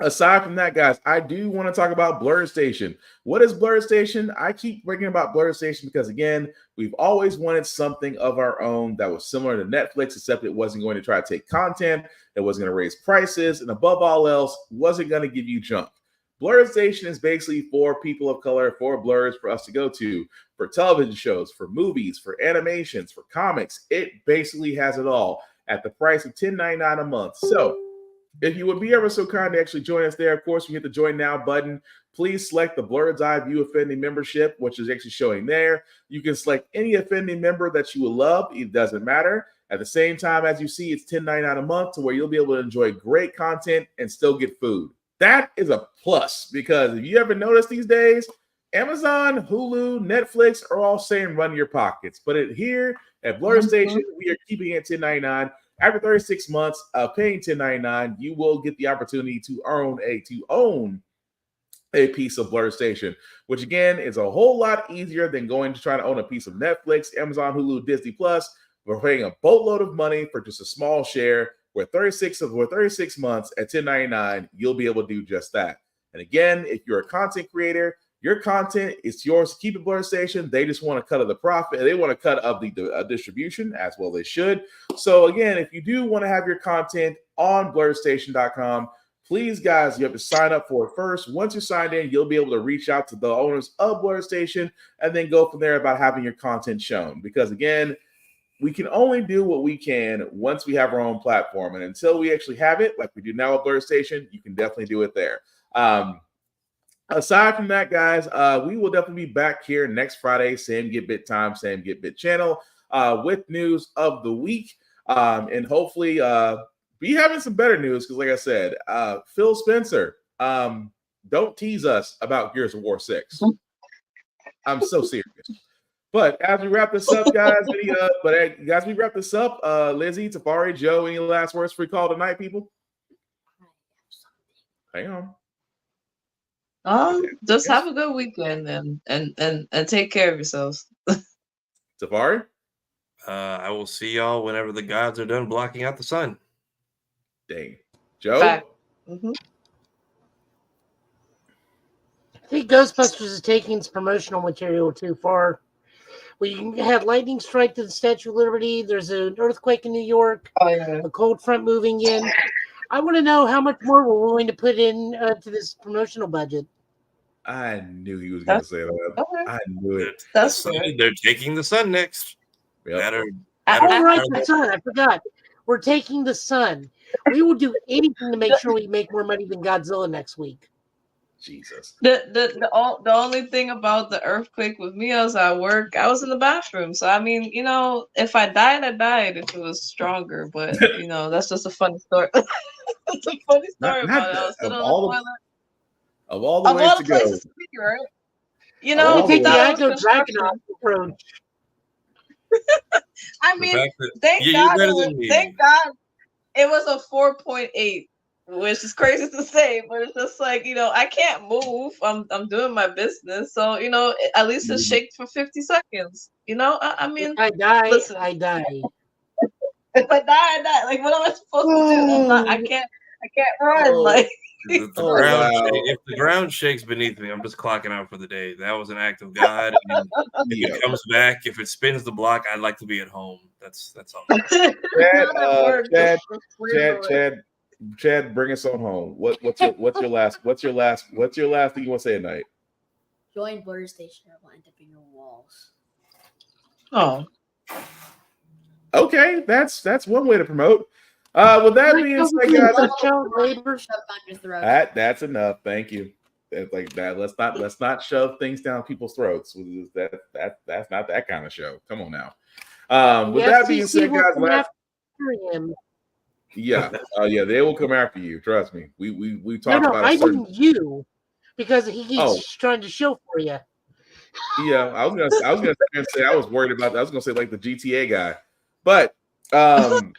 Aside from that, guys, I do want to talk about Blurred Station. What is Blurred Station? I keep bringing about Blurred Station because, again, we've always wanted something of our own that was similar to Netflix, except it wasn't going to try to take content, it wasn't going to raise prices, and above all else, wasn't going to give you junk. Blurred Station is basically for people of color, for blurs for us to go to, for television shows, for movies, for animations, for comics. It basically has it all at the price of $10.99 a month. So if you would be ever so kind to actually join us there, of course, you hit the Join Now button. Please select the Blurred's Eye View Offending membership, which is actually showing there. You can select any offending member that you would love. It doesn't matter. At the same time, as you see, it's $10.99 a month to where you'll be able to enjoy great content and still get food. That is a plus because if you ever notice these days, Amazon, Hulu, Netflix are all saying run your pockets. But here at Blurred Station, we are keeping it $10.99. After 36 months of paying $10.99, you will get the opportunity to own a piece of Blurred Station, which again is a whole lot easier than going to try to own a piece of Netflix, Amazon, Hulu, Disney Plus. We're paying a boatload of money for just a small share. Where 36 months at $10.99, you'll be able to do just that. And again, if you're a content creator, your content is yours to keep at Blurred Station. They just want a cut of the profit. They want a cut of the distribution, as well they should. So again, if you do want to have your content on blurredstation.com, please, guys, you have to sign up for it first. Once you're signed in, you'll be able to reach out to the owners of Blurred Station and then go from there about having your content shown. Because again, we can only do what we can once we have our own platform. And until we actually have it, like we do now at Blurred Station, you can definitely do it there. Aside from that, guys, we will definitely be back here next Friday, same Get Bit time, same Get Bit channel, with news of the week. And hopefully be having some better news because, like I said, Phil Spencer, don't tease us about Gears of War 6. I'm so serious. But as we wrap this up, guys, Lizzie, Tafari, Joe, any last words for we call tonight, people? Hang on. Just have a good weekend and take care of yourselves. Tafari? I will see y'all whenever the gods are done blocking out the sun. Dang. Joe? I think Ghostbusters is taking its promotional material too far. We had lightning strike to the Statue of Liberty. There's an earthquake in New York. A cold front moving in. I want to know how much more we're willing to put in to this promotional budget. I knew he was going to say that. Okay. I knew it. They're taking the sun next. Yep. The sun. I forgot. We're taking the sun. We will do anything to make sure we make more money than Godzilla next week. Jesus. The only thing about the earthquake with me, I was at work. I was in the bathroom, so I mean, if I died, I died. If it was stronger, but that's just a funny story. It's a funny story about it. I was sitting on the toilet. Of all the ways to places go, to be, right? Take the Dragon approach. I mean, thank God it was a 4.8, which is crazy to say, but it's just like, I can't move. I'm doing my business, so at least it shaked for 50 seconds. I mean, I die. listen, I die. if I die. Like, what am I supposed to do? I can't run. Like, if the ground shakes beneath me, I'm just clocking out for the day. That was an act of God. And if it comes back, if it spins the block, I'd like to be at home. That's all. Chad, bring us on home. What's your last thing you want to say at night? Join Border Station. I will end up in your walls. Oh. Okay, that's one way to promote. With that being said, guys, that's enough. Thank you. Like that. Let's not shove things down people's throats. That's not that kind of show. Come on now. With that being said, guys, yeah, they will come after you. Trust me. We talked about. I mean you, because he keeps trying to show for you. Yeah, I was gonna say I was worried about that. I was gonna say like the GTA guy, but the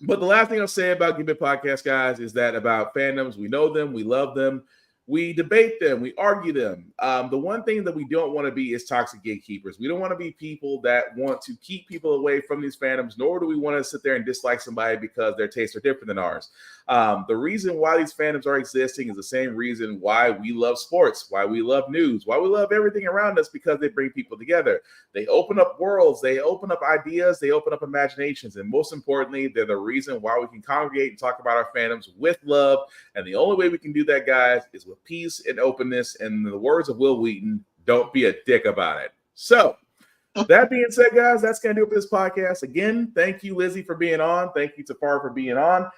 last thing I'll say about Give It Podcast, guys, is that about fandoms, we know them, we love them, we debate them, we argue them. The one thing that we don't want to be is toxic gatekeepers. We don't want to be people that want to keep people away from these fandoms, nor do we want to sit there and dislike somebody because their tastes are different than ours. The reason why these fandoms are existing is the same reason why we love sports, why we love news, why we love everything around us, because they bring people together. They open up worlds, they open up ideas, they open up imaginations, and most importantly, they're the reason why we can congregate and talk about our fandoms with love. And the only way we can do that, guys, is with peace and openness. And in the words of Will Wheaton, don't be a dick about it. So, that being said, guys, that's going to do it for this podcast. Again, thank you, Lizzie, for being on. Thank you, Tafar, for being on.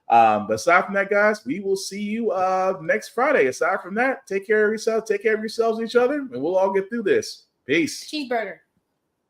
But aside from that, guys, we will see you next Friday. Aside from that, take care of yourselves and each other, and we'll all get through this. Peace. Cheeseburger.